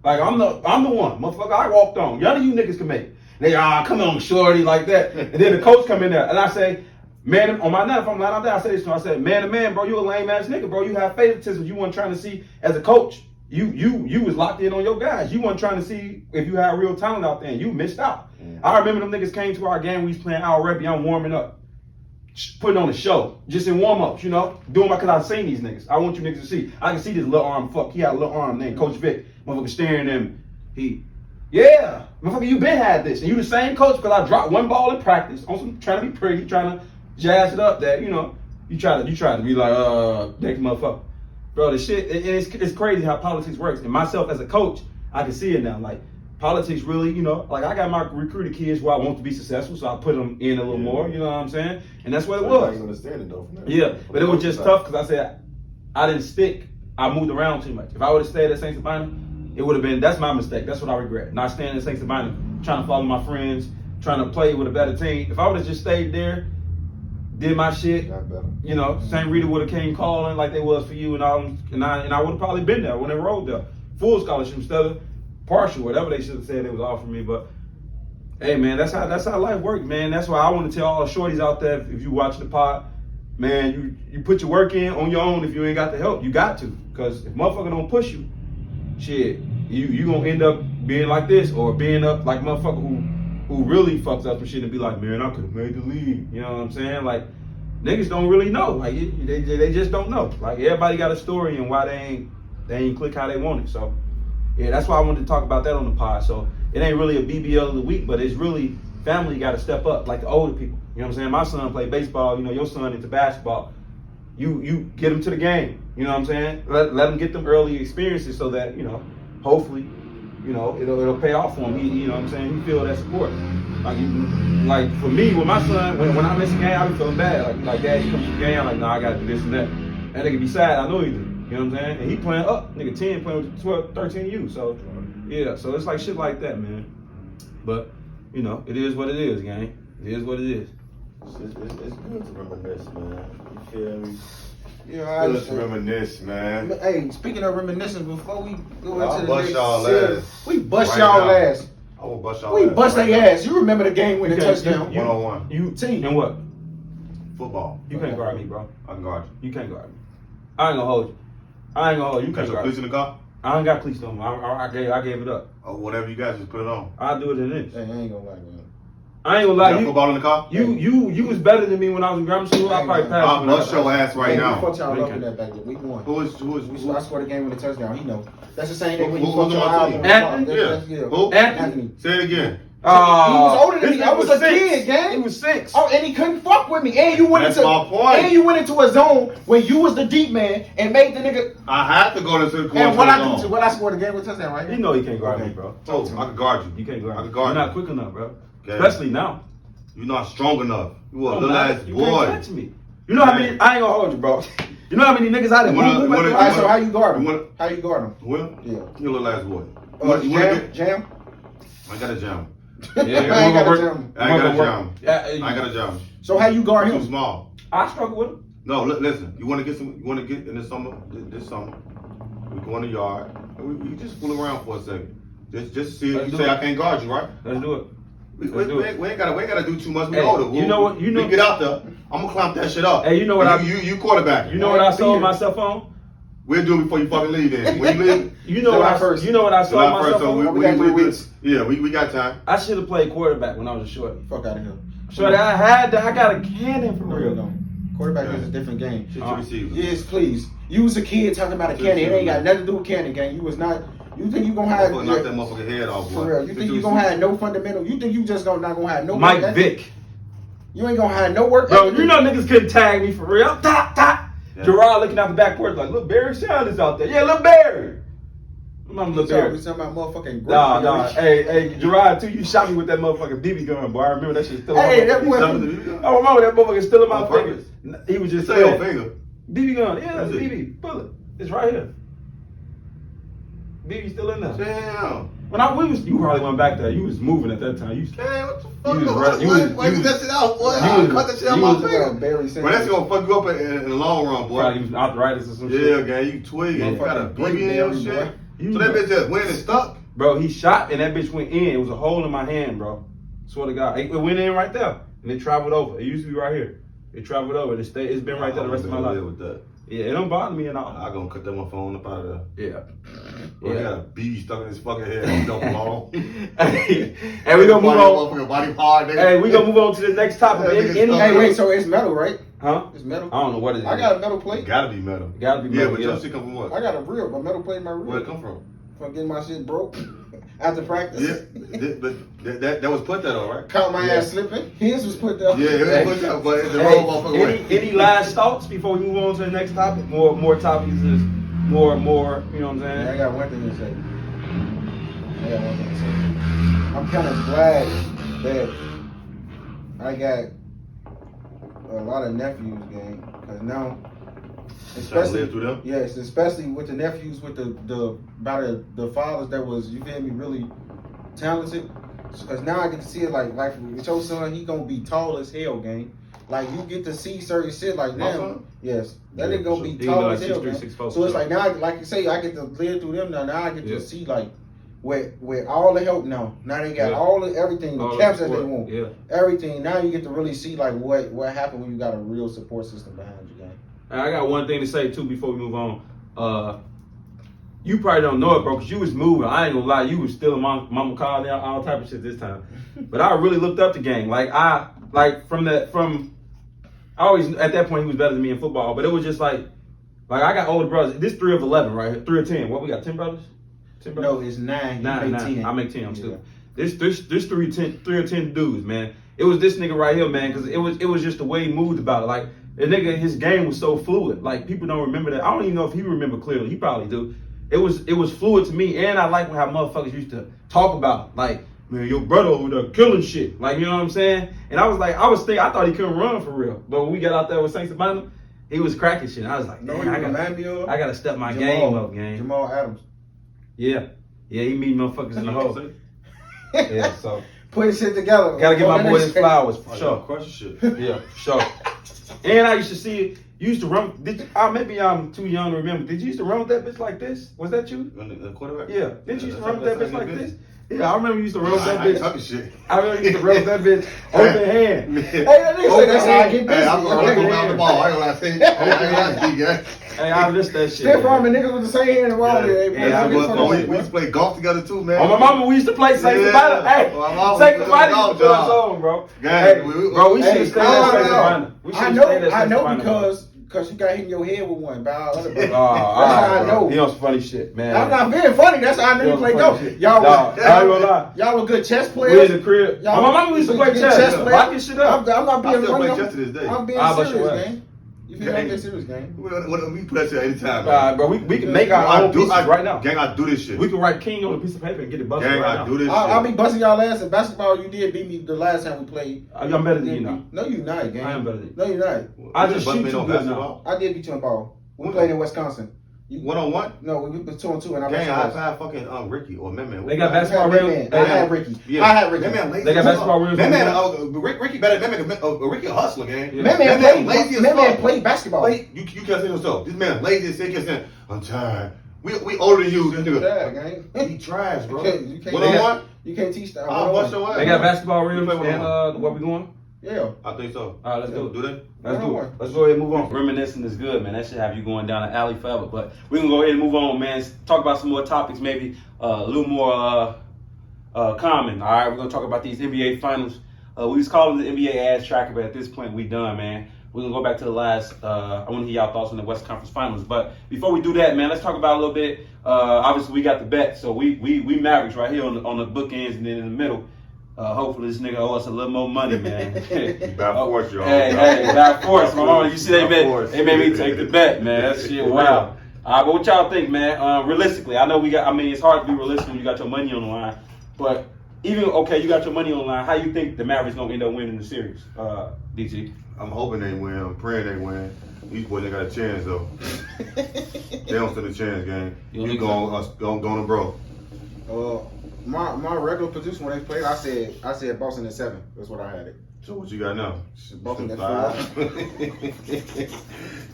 A: Like, I'm the one, motherfucker, I walked on. None of you niggas can make it. They, come on, shorty, like that. And then the coach come in there, and I say, man, on my night, if I'm lying out there, I say this to him. I said, man to man, bro, you a lame ass nigga, bro. You have favoritism. You weren't trying to see as a coach. You was locked in on your guys. You weren't trying to see if you had real talent out there, and you missed out. I remember them niggas came to our game. We was playing Al Rebbe. I'm warming up, putting on a show, just in warm ups, doing my, cause I seen these niggas. I want you niggas to see. I can see this little arm fuck. He had a little arm named Coach Vic. Motherfucker staring at him. Yeah, motherfucker, you been had this, and you the same coach because I dropped one ball in practice on some trying to be pretty, trying to jazz it up. That you try to be like next motherfucker, bro. The shit, and it's crazy how politics works. And myself as a coach, I can see it now. Like politics really, like I got my recruited kids who I want to be successful, so I put them in a little more. You know what I'm saying? And that's what it was.
C: I understand it though.
A: Yeah, but it was just tough because I said I didn't stick. I moved around too much. If I would have stayed at St. Sabina, it would have been, that's my mistake. That's what I regret. Not staying at St. Sabina, trying to follow my friends, trying to play with a better team. If I would have just stayed there, did my shit, St. Rita would have came calling like they was for you and all, and I would have probably been there when they rolled there. Full scholarship instead of partial, whatever they should have said they was offering me. But hey man, that's how life works, man. That's why I want to tell all the shorties out there, if you watch the pod, man, you put your work in on your own. If you ain't got the help, you got to. Because if motherfucker don't push you, shit, you gonna end up being like this or being up like motherfucker who really fucks up some shit and be like, man, I could have made the league. You know what I'm saying? Like, niggas don't really know. Like, they just don't know. Like, everybody got a story and why they ain't click how they want it. So, yeah, that's why I wanted to talk about that on the pod. So, it ain't really a BBL of the week, but it's really family got to step up, like the older people. You know what I'm saying? My son played baseball. You know, your son into basketball. You get him to the game. You know what I'm saying? Let him get them early experiences so that, you know, hopefully, you know, it'll pay off for him. You know what I'm saying? He feel that support. Like for me, with my son, when I miss a game, I be feeling bad. Like Dad, he comes to the game, I'm like, nah, I got to do this and that. That nigga be sad. I know he do. You know what I'm saying? And he playing up. Nigga 10 playing with 12, 13 U. So, yeah. So it's like shit like that, man. But, you know, it is what it is, gang. It is what it is.
C: It's good to reminisce, man. You feel me?
B: Yeah,
C: Good to reminisce, man.
B: Hey, speaking of reminiscing, before we go
C: I'll
B: into the
C: bust
B: next
C: y'all
B: series,
C: ass
B: we bust
C: right
B: y'all
C: now.
B: ass.
C: I will bust y'all
B: We
C: ass.
B: bust
C: right
B: their
C: now.
B: ass. You remember the game winning touchdown?
C: One-on-one.
A: You
B: Team.
A: And what?
C: Football.
A: You can't guard me, bro.
C: I can guard you.
A: You can't guard me. I ain't gonna hold you. I ain't gonna hold you. You
C: Got
A: can't
C: your
A: guard
C: cleats
A: me.
C: in the car?
A: I ain't got cleats no more. I gave it up.
C: Or whatever you got, just put it on.
A: I'll do it in this.
B: Hey, I ain't gonna lie, man.
A: I ain't gonna
C: You
A: lie.
C: got football in the car?
A: You was better than me when I was in grammar school. I probably passed you.
C: I'll
A: when I
C: bust your ass right
B: Hey, we
C: now.
B: fucked y'all
A: Okay.
B: up in that back there. We won. I scored a game with a touchdown. He know. That's the same thing when you
C: Who's
B: fucked
C: on
B: your
C: my
B: eye
C: team?
B: up.
A: Anthony?
C: Yeah. Who?
B: Anthony.
C: Say it again.
B: He was older than me. I was a kid,
A: He
B: gang.
A: was 6.
B: Oh, and he couldn't fuck with me. And you went
C: That's
B: into
C: my point.
B: And you went into a zone when you was the deep man and made the nigga.
C: I have to go to the corner.
B: And what I scored a game with a touchdown right here.
A: You know he can't guard
B: Okay.
A: me, bro.
C: Oh, I can guard you.
A: You can't guard
C: I
A: me.
C: can guard
A: You're
C: you.
A: not quick enough, bro.
C: Okay.
A: Especially now.
C: You're not strong enough. You a
A: Come on,
C: little
A: man.
C: ass
A: You
C: boy.
A: can't touch me. You know how many? I ain't gonna hold you, bro. You know how many niggas I done
C: You wanna-
A: moved
C: you
A: with?
C: wanna-
B: All right, so how you guard him?
C: You wanna-
B: How you guard him?
C: Well,
B: Yeah.
C: you a little ass boy. You wanna get?
B: Jam?
C: I got a jam.
A: Yeah,
B: I ain't got a jam.
C: I ain't got a jam.
A: Yeah,
C: I got a jam.
B: So how you guard
C: Too
B: him?
C: small.
A: I struggle with him.
C: No, listen. You want to get some? You want to get in the summer? This summer, we go in the yard. And we just fool around for a second. Just see if
A: Let's
C: you
A: do
C: say
A: it.
C: I can't guard you, right?
A: Let's do it.
C: We
A: Let's do it.
C: ain't gotta do too much. We
A: Hey,
C: older.
A: you know what- you know-
C: we get out there. I'm gonna clamp that shit up.
A: Hey, you know what
C: And
A: I-
C: you quarterback.
A: You know what I sold myself on?
C: We'll do it before you fucking leave. Then when you leave,
A: You know
B: July
A: what
B: 1st.
A: You know what I sold
C: July 1st.
A: myself
C: So
A: on?
B: We got 3 weeks.
C: Yeah, we got time.
A: I should have played quarterback when I was a shorty.
B: Fuck out of here.
A: Shorty, I had that. I got a cannon for
B: No,
A: real.
B: you don't. Quarterback is a different game.
C: Shit to receive.
B: Yes, please. You was a kid talking about a cannon. It ain't got nothing to do with cannon, gang. You was not. You think you gonna have
C: Knock that motherfucker head off, boy.
B: for real? You think you gonna have no fundamental? You think you just not gonna have no?
A: Mike
B: work ethic?
A: Vick.
B: You ain't gonna have no work.
A: Bro,
B: ethic?
A: you know niggas couldn't tag me for real. Top.
C: Yeah.
A: Gerard looking out the back porch like, look, Barry Shine is out there. Yeah, look, Barry. I'm
B: We
A: little Barry.
B: talking about motherfucking.
A: Nah. Hey, Gerard, too, you shot me with that motherfucking BB gun, boy. I remember that shit still in
B: Hey,
A: my
B: that
A: motherfucking-
B: boy.
A: I remember that motherfucker still in my
C: On
A: finger.
C: purpose?
A: He was just
C: Say your
A: saying.
C: finger.
A: BB gun, yeah, that's
C: That's it.
A: BB. Bullet. It's right here. BB still in there.
C: Damn.
A: When you probably went back there. You was moving at that time. You
C: Damn, what the
A: You
C: fuck?
A: was
C: Why
A: right- you was-
C: you
A: you
C: that shit out, boy?
A: you
C: I
A: was-
C: cut that shit out
A: you
C: my
A: was-
C: finger.
B: Barry
C: But that's gonna fuck you up in the long run, boy.
A: probably was arthritis or some
C: Yeah,
A: shit.
C: gang, you twig.
A: Yeah.
C: You got a
B: Fucking
C: BB in your
B: Barry,
C: shit.
B: boy.
A: You
C: So that
A: know.
C: bitch just went and stuck.
A: Bro, he shot and that bitch went in. It was a hole in my hand, bro. Swear to God. It went in right there. And it traveled over. It used to be right here. It traveled over. It's been right there the rest of my
C: I'm gonna
A: life.
C: live with that.
A: Yeah, it don't bother me at all.
C: I gonna cut that motherfucker up out of there.
A: Yeah.
C: Bro, he got a BB stuck in his fucking head. He don't belong.
A: Hey, we gonna move on.
C: Motherfucking body hard, nigga.
A: Hey, we gonna move on to the next topic.
C: Yeah,
A: Any,
C: niggas
A: any,
C: stuck.
B: Hey, wait. So it's metal, right?
A: huh?
B: It's metal.
A: I don't know what it is.
B: I got a metal
C: It
B: plate.
C: gotta be metal.
A: It gotta be
C: Yeah,
A: metal,
C: but
A: yeah.
C: your shit come from what?
B: I got a metal plate in my
C: Where'd it
B: reel.
C: come from?
B: From getting my shit broke after practice.
C: Yeah, but that was put there though, right?
B: Caught my
A: Yeah.
B: ass slipping. His was put there.
C: Yeah, it
A: Hey.
C: was put there, but it's the
A: Hey,
C: wrong motherfucker way.
A: any last thoughts before we move on to the next topic? More topics is more, you know what I'm
B: Yeah, I
A: saying?
B: got one thing to say. I'm kind of glad that I got a lot of nephews, gang, because now,
C: Trying to
B: especially
C: live through them.
B: yes, especially with the nephews, with the fathers that was, you feel me, really talented. Because now I get to see it like with your son, he gonna be tall as hell, gang. Like you get to see certain shit like
C: My
B: them.
C: son?
B: Yes, that
C: Yeah,
B: nigga gonna
C: for
B: be
A: sure. He
B: tall
A: gonna
B: as
A: be
B: hell,
A: like 6'3",
B: gang.
A: 6'4",
B: So it's
A: sure.
B: like now, like you say, I get to live through them now. Now I get
A: Yeah.
B: to see like with all the help now. Now they got everything, the
A: All
B: camps
A: the
B: that they
A: support,
B: want.
A: yeah.
B: Everything. Now you get to really see like what happened when you got a real support system behind you, gang.
A: And I got one thing to say too before we move on. You probably don't know it, bro, because you was moving. I ain't gonna lie, you was stealing mama car and all type of shit this time. But I really looked up the game. Like I always at that point he was better than me in football. But it was just like I got older brothers. This 3 of 11, right here, 3 of 10. What we got? 10 brothers? 10 brothers?
B: No, it's 9. You
A: Nine.
B: make 10.
A: I make 10. I'm
B: Yeah.
A: stupid. This 3 or 10 dudes, man. It was this nigga right here, man, because it was just the way he moved about it. Like the nigga, his game was so fluid. Like people don't remember that. I don't even know if he remember clearly. He probably do. It was fluid to me, and I like how motherfuckers used to talk about it. Like, man, your brother over there killing shit. Like, you know what I'm saying? And I thought he couldn't run for real. But when we got out there with Saints about him, he was cracking shit. I was like,
B: No,
A: man,
B: you
A: I
B: remind me of
A: gotta step my
B: Jamal-
A: game up, gang.
B: Jamal Adams.
A: Yeah, he meet motherfuckers in the hole. Yeah, so
B: Put his shit together.
A: gotta give my
B: That
A: boy
B: nigga
A: his flowers for
C: Oh,
A: sure.
C: crush your shit.
A: Yeah, for sure. And I used to see it. You used to run. Maybe I'm too young to remember. Did you used to run with that bitch like this? Was that you?
C: The quarterback?
A: Yeah. Didn't you used to run with that bitch like this? Yeah, I remember you used to run with that
C: I ain't
A: bitch.
C: talking shit.
A: I remember you used to run with that bitch open hand.
B: Hey, that nigga say that's how I get busy.
C: Hey, I'm going
A: Okay.
C: around the ball. I ain't gonna lie to you. I ain't gonna lie to you, guys.
A: Hey, I missed that shit.
B: Stiff
A: man.
B: arming niggas with the same hand and wrong.
C: We used to play golf together too, man.
A: Oh, my mama, we used to play Saints
C: Yeah.
A: Savannah. Hey,
C: My mama
A: Saints
C: was
A: Savannah
C: golf
A: used to put us
C: job.
A: on, bro.
C: Gang,
A: Hey,
C: we-
A: bro, we should
B: Hey,
A: have stayed at Saints Savannah. We should
B: I
A: have
B: know,
A: stayed at
B: I
A: Saints
B: know
A: Savannah, bro.
B: because you got hit in your head with one by our other brother.
A: Oh, all
B: That's how
A: right,
B: I
A: bro.
B: know.
A: He on some funny shit, man.
B: I'm not being funny. That's how I knew you play golf. Y'all
A: Nah, I ain't gonna lie.
B: y'all were good chess
A: We in
B: players.
A: the crib.
B: Y'all-
A: My mama used to play
B: good
A: chess.
B: players.
A: Lock your shit up.
B: I'm not
C: I
B: being
C: still
B: funny.
C: play chess to this day.
B: I'm being
A: Ah, but you
B: serious,
A: what?
B: gang. You feel me? I'm being serious, gang.
C: We play that shit anytime,
A: All right,
C: man.
A: bro. We can make our own pieces right now.
C: Gang, I do this shit.
A: We can write King on a piece of paper and get it busted
C: Gang,
A: right
C: I
A: now.
C: do this shit.
B: I'll be busting y'all ass in basketball. You did beat me the last time we played.
A: I'm better than you now.
B: No, you're not, gang.
A: I am better than you.
B: No, you're not.
A: I
C: You
A: just
C: bust
A: shoot
C: me
A: too
C: on
A: good
C: basketball.
B: I did beat you in ball. We played in Wisconsin.
C: One-on-one?
B: No, we were 2-2, and I
C: Gang,
B: beat
C: I
B: you.
C: had fucking Ricky or Man.
A: They got
B: I
A: basketball
B: had
A: real.
B: I had Ricky.
C: Yeah.
B: I had Ricky.
C: Man, lazy
A: They got
C: as fuck.
A: basketball reels
C: Man,
A: on
C: Ricky better. Ricky a hustler, gang.
A: Yeah.
B: Man
C: lazy as
B: man
C: fuck.
B: played basketball.
C: Like, you can't say yourself. This man lazy as shit. He kept saying, I'm tired. We older than you. This
B: Yeah,
C: nigga.
B: gang.
C: He trash, bro.
B: You can't-
C: One-on-one?
B: You can't teach that.
C: I'll bust your ass.
A: They got basketball
C: You
A: reels
C: play
A: and
C: one-on-one.
A: where we going?
B: Yeah.
C: I think so.
A: All right, let's do it.
C: Do they?
A: Let's do it.
B: One-on-one.
A: Let's go ahead and move on. Reminiscing is good, man. That should have you going down an alley forever. But we're going to go ahead and move on, man. Talk about some more topics, maybe a little more common. All right, we're going to talk about these NBA finals. We was calling the NBA ass tracker, but at this point, we done, man. We're going to go back to the last. I want to hear y'all thoughts on the West Conference Finals. But before we do that, man, let's talk about a little bit. Obviously, we got the bet. So we Mavericks right here on the bookends and then in the middle. Hopefully this nigga owe us a little more money, man.
C: Bad force, y'all.
A: Hey, bad force, my mama. You see they made me take the bet, man. That shit, wow. But what y'all think, man? Realistically, I know it's hard to be realistic when you got your money on the line. But even, okay, you got your money on the line. How you think the Mavericks gonna end up winning the series, DG?
C: I'm hoping they win. I'm praying they win. These boys ain't got a chance, though. They don't stand a chance, gang.
A: You don't
C: You
A: think
C: going to bro.
B: My regular position when they played, I said Boston at 7. That's what I had it.
C: So what you got now?
B: Boston at
C: 5.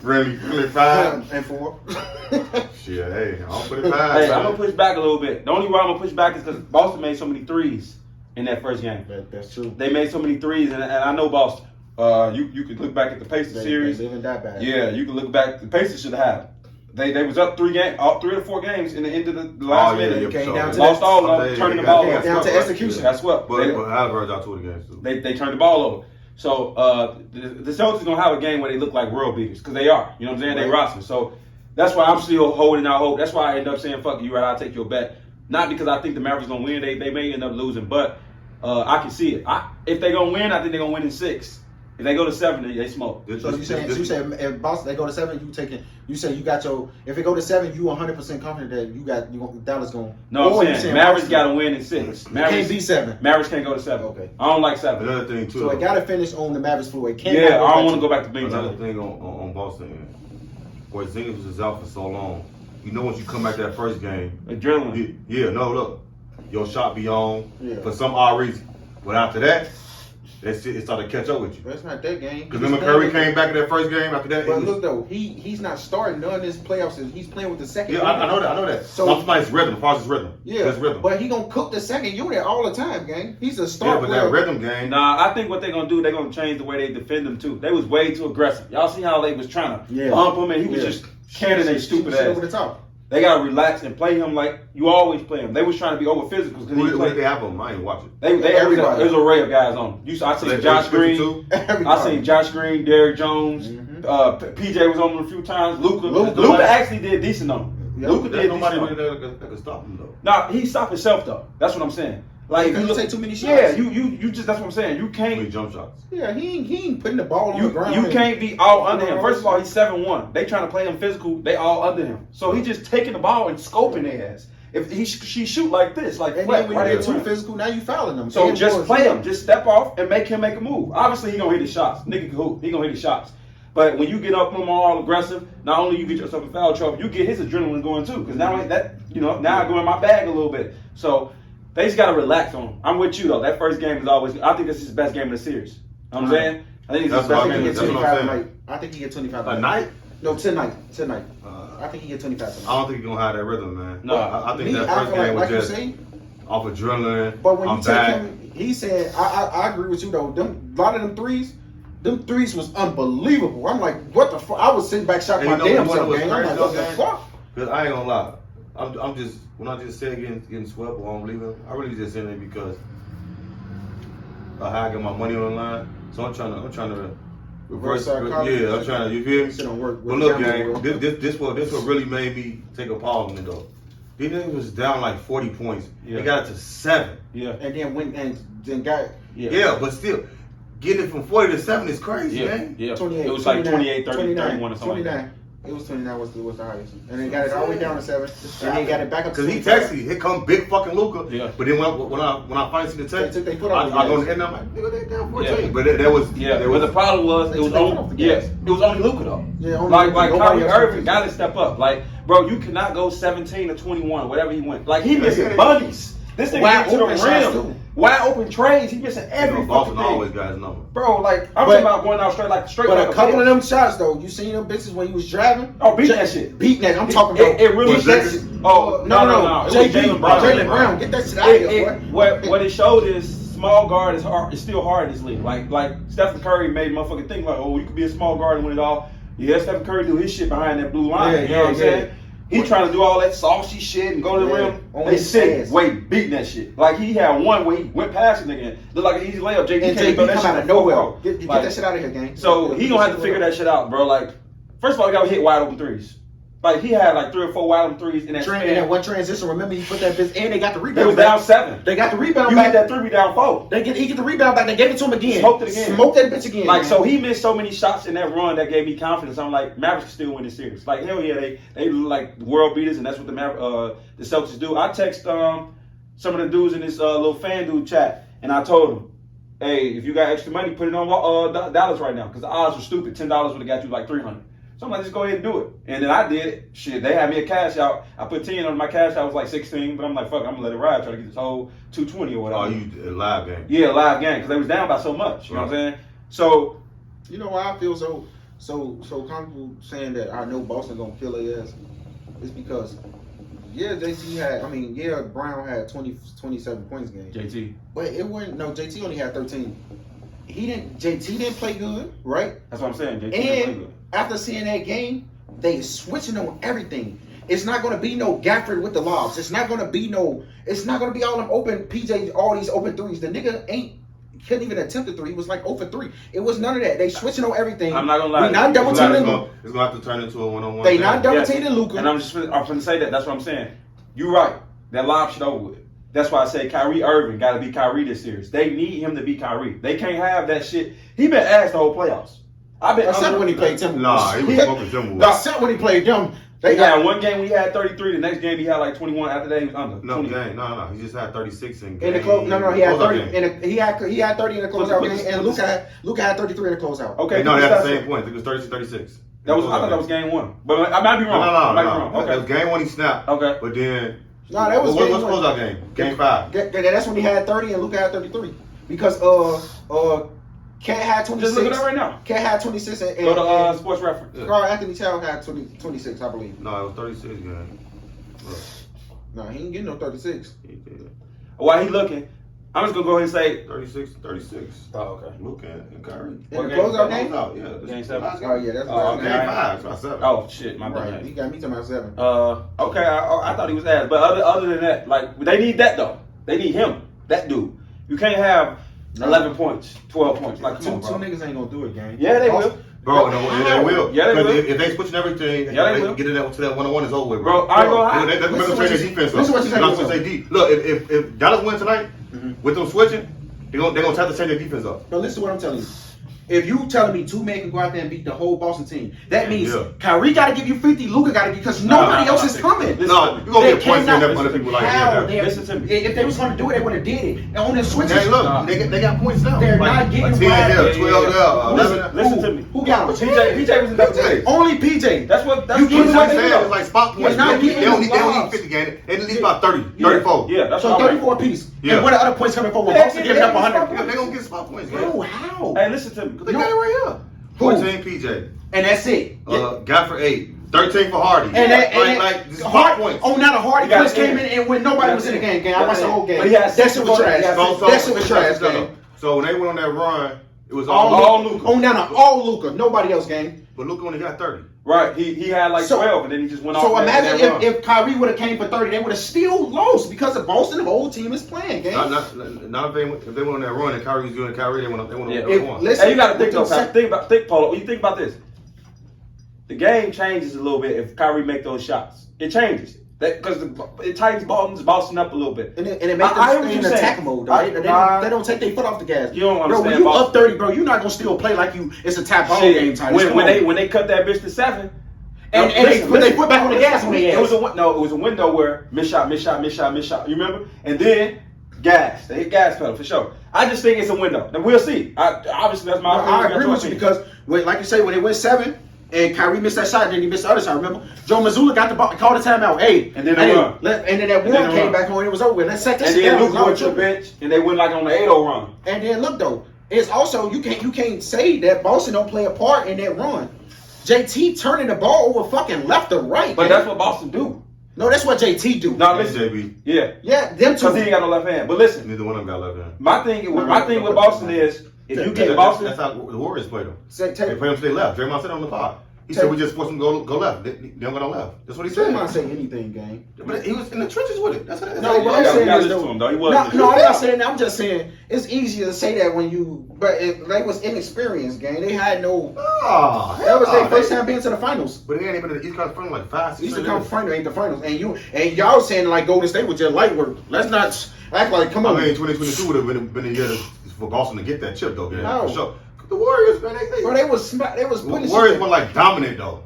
C: really 5?
B: And 4.
C: Shit, hey, I'll put it 5.
A: Hey, I'm gonna push back a little bit. The only way I'm gonna push back is because Boston made so many threes in that first game.
B: That's true.
A: They made so many threes, and I know Boston. You could look back at the Pacers series.
B: They didn't that bad.
A: Yeah, you can look back. The Pacers should have. They was up 3 or 4 games in the end of the last minute.
B: yeah, came down to
A: Lost all of them,
C: They
A: turning the
C: got
A: ball over.
B: down to execution.
A: That's what.
C: But I averaged out 2 of the games, too.
A: They turned the ball over. So the Celtics gonna have a game where they look like world beaters because they are. You know what I'm saying? They
B: Right.
A: roster. So that's why I'm still holding out hope. That's why I end up saying fuck you, right? I'll take your bet. Not because I think the Mavericks gonna win. They may end up losing, but I can see it. If they gonna win, I think they're gonna win in 6. If they go to 7, they smoke.
B: So you say if Boston they go to 7, you say you got your if it go to 7, you 100% confident that Dallas going.
A: No, I'm saying Mavericks got to win in 6. Mavericks
B: can't be 7.
A: Mavericks can't go to 7.
B: Okay.
A: I don't like 7.
C: Another thing, too.
B: So it got to finish on the Mavericks floor. It can't.
A: Yeah, I don't want to go back to Big
C: Another
A: Time.
C: thing on Boston, Porzingis was out for so long. You know, once you come back that first game,
A: Adrenaline.
C: yeah, no, look, your shot be on
B: Yeah.
C: for some odd reason. But after that, it started to catch up with you.
B: But it's not that game.
C: Because remember Curry came back in that first game after that.
B: But look though, he's not starting none of his playoffs. He's playing with the second.
C: Yeah, I know that.
B: So
C: somebody's rhythm, as far as his rhythm.
B: Yeah,
C: his rhythm.
B: but he gonna cook the second unit all the time, gang. He's a star
C: Yeah, but
B: player.
C: that rhythm game.
A: Nah, I think what they're gonna do, they're gonna change the way they defend him too. They was way too aggressive. Y'all see how they was trying to bump him, and he was just canning their stupid
B: Shit
A: ass.
B: over the top.
A: They gotta relax and play him like you always play him. They was trying to be over physical because
C: Who did they have him? I ain't watching.
A: Everybody. There's an array of guys on. I seen Josh Green. I seen Josh Green, Derrick Jones. PJ was on him a few times. Luka actually did decent on him.
B: Yeah,
A: Luka did
C: nobody
A: decent.
C: that could stop him though.
A: Nah, he stopped himself though. That's what I'm saying. Like
B: Because you take too many shots.
A: Yeah, you just that's what I'm saying. You
C: Too many
A: can't.
C: jump shots.
B: Yeah, he ain't putting the ball on the
A: You
B: ground.
A: can't be all under him. First of all, he's 7'1". They trying to play him physical. They all under him. So he just taking the ball and scoping their ass. If she shoot like this, like
B: And
A: flat,
B: then when
A: right
B: you
A: at
B: get
A: the
B: too
A: rim.
B: physical, now you fouling them.
A: So just play him. Just step off and make him make a move. Obviously, he gonna hit his shots. Nigga can hoop. He gonna hit his shots. But when you get up on him all aggressive, not only you get yourself in foul trouble, you get his adrenaline going too. Because now now I go in my bag a little bit. So they just gotta relax on him. I'm with you though. That first game is always. I think this is his best game of the series. You know what I'm saying? I think it's his best game of the
C: That's
A: series.
C: what I'm saying.
B: Tonight. I think he get 25
C: A night?
B: No, tonight. I think he get 25 tonight.
C: I don't think he's gonna have that rhythm, man.
A: No.
C: I think
B: Me,
C: that
B: I
C: first
B: feel
C: game was
B: like you
C: just
B: say,
C: off adrenaline.
B: but when
C: I'm
B: you take
C: back.
B: him, he said, I agree with you though. A lot of them threes was unbelievable. I'm like, what the fuck? I was sitting back shot
C: And
B: my
C: you know
B: damn
C: what
B: self,
C: was
B: gang. I'm
C: crazy
B: like,
C: though,
B: what the
C: gang?
B: fuck?
C: Cause I ain't gonna lie, I'm just when I just said getting swept or I don't believe it, I really just saying it because of how I get my money on the line. So I'm trying to reverse.
B: psychology.
C: Yeah, I'm trying to. You feel me?
B: Sit on work.
C: But look, gang, this what really made me take a pause on it though. These niggas was down like 40 points.
A: Yeah.
C: They got it to 7.
A: Yeah.
B: And then went and then got
C: Yeah, but still, getting it from 40 to 7 is crazy, man.
A: Yeah.
B: 28.
A: It was like
B: 29,
A: 28, 30, 31 or something.
B: 29.
A: Like that.
B: It was 29 was the highest. And then got it all the way down to 7. And then got it back up to
C: Cause he
B: 25.
C: texted, here come big fucking Luka.
A: Yeah.
C: But then when I finally see the
B: They
C: text,
B: took their foot
C: I
B: off the
C: go
B: gas.
C: to the end. I'm like, nigga, they down 14.
A: Yeah.
C: But that was
A: But the problem was it was
B: They took off
A: only
B: the gas.
A: it was only Luka though.
B: Yeah, only
A: like
B: Luka.
A: like
B: Nobody
A: Kyrie
B: else
A: Irving
B: could.
A: got to step up. Like bro, you cannot go 17 or 21, whatever he went. Like he missing
C: Yeah.
A: bunnies. This nigga
B: Wide
A: get to the
B: open shots,
A: rim,
B: too.
A: wide open trades. He missing every
C: Boston
A: fucking
C: always
A: thing.
C: got his number.
A: Bro, like I'm
B: But-
A: talking about going out straight like
B: But
A: like
B: a couple
A: bitch.
B: of them shots though, you seen them bitches when he was driving?
A: Oh, beat that shit.
B: Beating that. I'm talking about.
A: It really
C: Was
A: that
C: that-
A: shit. Oh no.
B: No.
A: It was
B: JB,
A: Jaylen Brown.
B: Jaylen Brown. Get that shit out of here, boy.
A: What it showed is small guard is hard. It's still hard in this league. Like Stephen Curry made motherfucking think like, oh, you could be a small guard and win it all. Yeah, Stephen Curry do his shit behind that blue line.
B: Yeah,
A: you know what I'm
B: yeah,
A: saying? He trying to do all that saucy shit and go to the
B: Yeah,
A: rim.
B: on
A: They
B: his
A: sit,
B: ass.
A: wait, beating that shit. Like he had one where he went past the nigga. Looked like an easy layup. JB
B: And
A: can't
B: JB
A: throw that
B: come
A: shit
B: out of
A: in the
B: nowhere.
A: foul.
B: Get
A: Like,
B: that shit out of here, gang.
A: So he gonna have to figure that shit out, bro. Like, first of all, he got to hit wide open threes. Like he had like 3 or 4 wide open threes in that
B: In that
A: span.
B: one transition, remember he put that bitch and they got the
A: They
B: rebound.
A: was
B: back.
A: down 7.
B: They got the rebound
A: You
B: back.
A: hit that 3, we down 4.
B: He get the rebound back. They gave it to him again.
A: Smoked it again.
B: Smoked that bitch again.
A: Like,
B: man.
A: so he missed so many shots in that run that gave me confidence. I'm like, Mavericks can still win this series. Like, hell yeah, they look like world beaters, and that's what the Celtics do. I text some of the dudes in this little fan dude chat, and I told them, hey, if you got extra money, put it on Dallas right now, because the odds are stupid. $10 would have got you like 300. So I'm like, just go ahead and do it. And then I did it. Shit, they had me a cash out. I put 10 on my cash out. It was like 16, but I'm like, fuck, I'm gonna let it ride. Try to get this whole 220 or whatever.
C: Oh, you a live game?
A: Yeah, live game, because they was down by so much. You know what I'm saying? So.
B: You know why I feel so comfortable saying that I know Boston gonna kill their ass? It's because Brown had 27 points game.
A: JT.
B: But it wasn't JT only had 13. JT didn't play good, right?
A: That's what I'm saying. JT didn't play
B: And
A: good.
B: after seeing that game, they switching on everything. It's not gonna be no Gafford with the lobs. It's not gonna be all them open PJ, all these open threes. The nigga couldn't even attempt a 3. He was like 0 for 3. It was none of that. They switching on everything.
A: I'm not gonna lie.
B: We not double teaming.
C: It's gonna have to turn into a one-on-one.
B: They
C: game.
B: not double
A: Yes.
B: teaming Luka.
A: And I'm finna say that. That's what I'm saying. You're right. That lob shit over with. That's why I say Kyrie Irving got to be Kyrie this series. They need him to be Kyrie. They can't have that shit. He been asked the whole playoffs.
B: Except when he played Timberwolves.
C: Nah, he was smoking Timberwolves.
B: Except when he played them.
A: They got one game when he had 33. The next game he had like 21. After that he was under.
C: No
A: 20.
C: game. No. He just had 36 in
B: In the
C: game.
B: he had
C: Closeout
B: 30.
C: game.
B: He had 30 in the closeout game, and Luka had 33 in the closeout.
A: Okay.
C: No, they had the
A: that's
C: same
A: it.
C: point. I think it was 36.
A: I thought that was game 1. But I might be wrong. I might be wrong.
C: That was
A: Okay.
C: game 1 he snapped.
A: Okay.
C: But then
B: No, that was
C: what's
B: game one.
C: closeout game? Game 5.
B: That's when he had 30 and Luka had 33. Because Cat had 26.
A: Just look it up right now.
B: Cat had 26 and
A: Go to Sports Reference.
B: Carl Anthony Towns had 26, I believe.
C: No, it was 36 game.
B: No, he ain't getting no 36.
C: He did.
A: While he looking, I'm just gonna go ahead and say
C: 36.
A: Oh, okay.
C: Luka and Kyrie.
B: In
A: What
B: the
A: game?
B: closeout game?
C: Close out, yeah.
A: Game 7?
B: Oh, yeah, that's
A: Oh,
B: right.
A: okay.
C: Game 5, so I said.
A: Oh shit, my
B: Right,
A: bad.
B: he got me talking about 7.
A: Okay, I thought he was ass, but other than that, like they need that though. They need him, that dude. You can't have 11 points, 12 points. Like
B: Two
A: come on, bro.
B: niggas ain't gonna do it, gang.
A: Yeah, they will.
C: Bro, no, they will.
A: Yeah, they
C: 'Cause
A: will.
C: If they switching everything,
A: Yeah, they
C: they
A: will.
C: get it to that 1-on-1 is over with,
A: Bro, I ain't gonna lie.
C: They
B: Listen
C: better
B: what
C: change
B: you-
C: their defense
B: listen what you
C: up.
B: say,
C: Not say D. Look, if Dallas win tonight, with them switching, they're gonna have to change their defense up.
B: But listen to what I'm telling you. If you telling me two men can go out there and beat the whole Boston team, that means
C: Yeah.
B: Kyrie got to give you 50, Luka got to because nobody else is coming.
C: No, you gonna
B: They
C: get points in
B: cannot-
C: there from other people like
B: How?
C: that.
B: They-
A: Listen to me.
B: If they was going to do it, they would have did it. And on the switches,
C: Hey, look,
A: Nah.
C: they got points now.
B: They're
C: Like,
B: not getting
C: a 10
B: wide.
C: there, 12 there,
A: Listen,
C: 11.
A: listen to me.
B: Who got him?
A: PJ was in double digits.
B: Only PJ.
A: That's what
B: You
A: what
B: give
C: It's
B: him
C: like
A: they
C: saying,
A: do.
C: it's like spot points.
B: You're not
C: They
B: getting
C: don't need
B: lobs.
C: 50 games. They need about 30, 34.
A: Yeah, that's
B: So
A: what I'm
B: 34 apiece.
C: Yeah.
B: And where the other points coming from? When
A: Yeah,
B: Boston
A: yeah,
B: giving up
A: yeah,
B: 100.
C: Yeah, they gonna get spot points.
B: Bro,
C: Yeah.
B: how?
A: Hey, listen to me.
C: They got it right here.
B: Who?
C: 14 PJ.
B: And that's it.
C: Guy for 8. 13 for Hardy.
B: And that,
C: like just spot
B: Hard,
C: points.
B: oh, now the Hardy
A: You got
B: Chris
A: it.
B: came in and when nobody was in the game. I watched the whole game.
A: But he had
B: That shit was
A: 64.
B: trash.
A: He had
B: That shit was trash, gang.
C: So when they went on that run, it was
A: All
C: all
A: Luka.
C: Luka.
B: Oh, now all Luka. Nobody else, gang.
C: But Luka only got 30.
A: Right, he had like
B: So-
A: 12, and then he just went off.
B: So
A: that
B: imagine
A: run.
B: if Kyrie would have came for 30, they would have still lost because the Boston whole team is playing, gang.
C: Not if they went on that run and Kyrie was doing Kyrie, they went on
A: Yeah.
C: that one.
B: Listen,
A: Hey, you gotta think though,
B: with them
A: Pat. Think, Polo. You think about this. The game changes a little bit if Kyrie make those shots. It changes because it tightens Boston up a little bit.
B: And it makes
A: I hear
B: them
A: what
B: stay in
A: you're
B: attack
A: saying.
B: mode. Though. They don't take their foot off the gas.
A: You don't
B: Bro,
A: understand
B: when you
A: Boston.
B: up 30, bro, you're not gonna still play like it's a tap ball
A: Shit,
B: game, Titus. Come on.
A: when they cut that bitch to 7,
B: And they put their foot back on the gas on their
A: It was
B: ass.
A: it was a window where miss shot. You remember? And then gas. They hit gas pedal for sure. I just think it's a window. And we'll see. Obviously that's my opinion.
B: I agree with you because, like you say, when they went 7 and Kyrie missed that shot, then he missed the other shot. Remember, Joe Mazzulla got the ball, called the timeout. Hey,
A: And then they run.
B: And then that
A: And
B: one
A: then they
B: came
A: run.
B: back on. And it was over. Let's set this
A: and then
B: down.
A: Luka went to the bench and they went like on the 8-0 run.
B: And then look though, it's also you can't say that Boston don't play a part in that run. JT turning the ball over fucking left or right.
A: But
B: man.
A: that's what Boston do.
B: No, that's what JT do.
A: No,
C: It's
A: listen.
C: JB.
A: Yeah.
B: Yeah, them two.
A: Because he ain't got no left hand. But listen,
C: Neither one of them got left hand.
A: my thing with Boston is if you get Boston,
C: That's how the Warriors play them.
B: Say,
C: They play them to their left. Draymond said on the pod. He said we just forced them to go left. They don't go left. That's what he said.
B: Draymond say anything, gang.
C: But he was in the trenches with it. That's what
B: No, but I'm
A: gotta
B: saying
A: listen
B: is
A: to him, though. He
B: no,
A: wasn't-
B: no, I'm not saying that. I'm just saying it's easier to say that when you, but they was inexperienced, gang. They had no.
C: Oh,
B: That was their first time being to the finals.
C: But they ain't even in the East Coast final like 5, 6
B: Eastern
C: years.
B: Conference final ain't the finals, and y'all saying like Golden State was just light work. Let's not act like come
C: I
B: on.
C: mean, 2022 would have been a year for Boston to get that chip though,
B: No.
C: for sure. The Warriors, man,
B: Bro, they was putting
C: the Warriors
B: shit.
C: were like dominant though.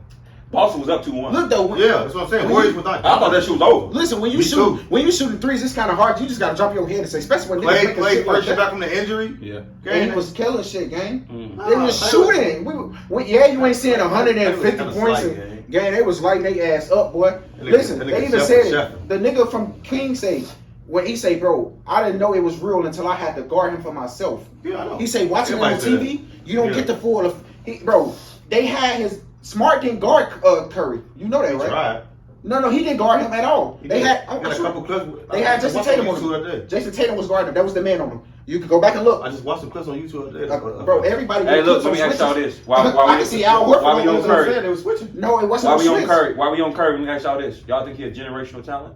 A: Boston was up 2-1.
B: Look though,
C: Yeah, that's what I'm saying.
B: When
C: Warriors
B: you-
C: was like.
A: I thought that shit was over.
B: listen when you
C: Me
B: shoot
C: too.
B: when you shooting threes, it's kind of hard. You just gotta drop your head and say, especially when niggas making
C: Clay
B: shit like
C: first year
B: that.
C: back from the injury.
A: Yeah.
B: And he was killing shit, gang.
A: Mm.
B: They was shooting. Yeah, you ain't seeing 150
C: That was
B: points.
C: slight,
B: In, gang, they was lighting their ass up, boy.
C: That nigga-
B: Listen,
C: that
B: they
C: nigga
B: even
C: Chef
B: said
C: was
B: it.
C: chefing.
B: The nigga from King say, when he say, bro, I didn't know it was real until I had to guard him for myself.
C: Yeah, I know.
B: He say, watching it on
C: Everybody
B: TV,
C: said
B: you don't
C: Yeah.
B: get the full of. Bro, they had his Smart didn't guard Curry. You know that,
C: that.
B: right?
C: Right.
B: No, he didn't guard him at all.
C: He
B: They
C: did.
B: had.
C: He got a couple clips.
B: They had Jason Tatum on
C: YouTube
B: him.
C: that day.
B: Jason Tatum was guarding him. That was the man on him. You can go back and look.
C: I just watched some clips on YouTube that day.
B: Bro, everybody.
A: Hey,
B: get
A: look,
B: clips
A: let me
B: on
A: ask y'all
B: switches.
A: this. Why
B: I can see Al Horford.
A: why we
B: on
A: on
B: the-
A: Curry?
C: They were switching.
B: No, it wasn't.
A: Why
B: no
A: we on
B: switch.
A: Curry? Why we on Curry? Let me ask y'all this. Y'all think he a generational talent?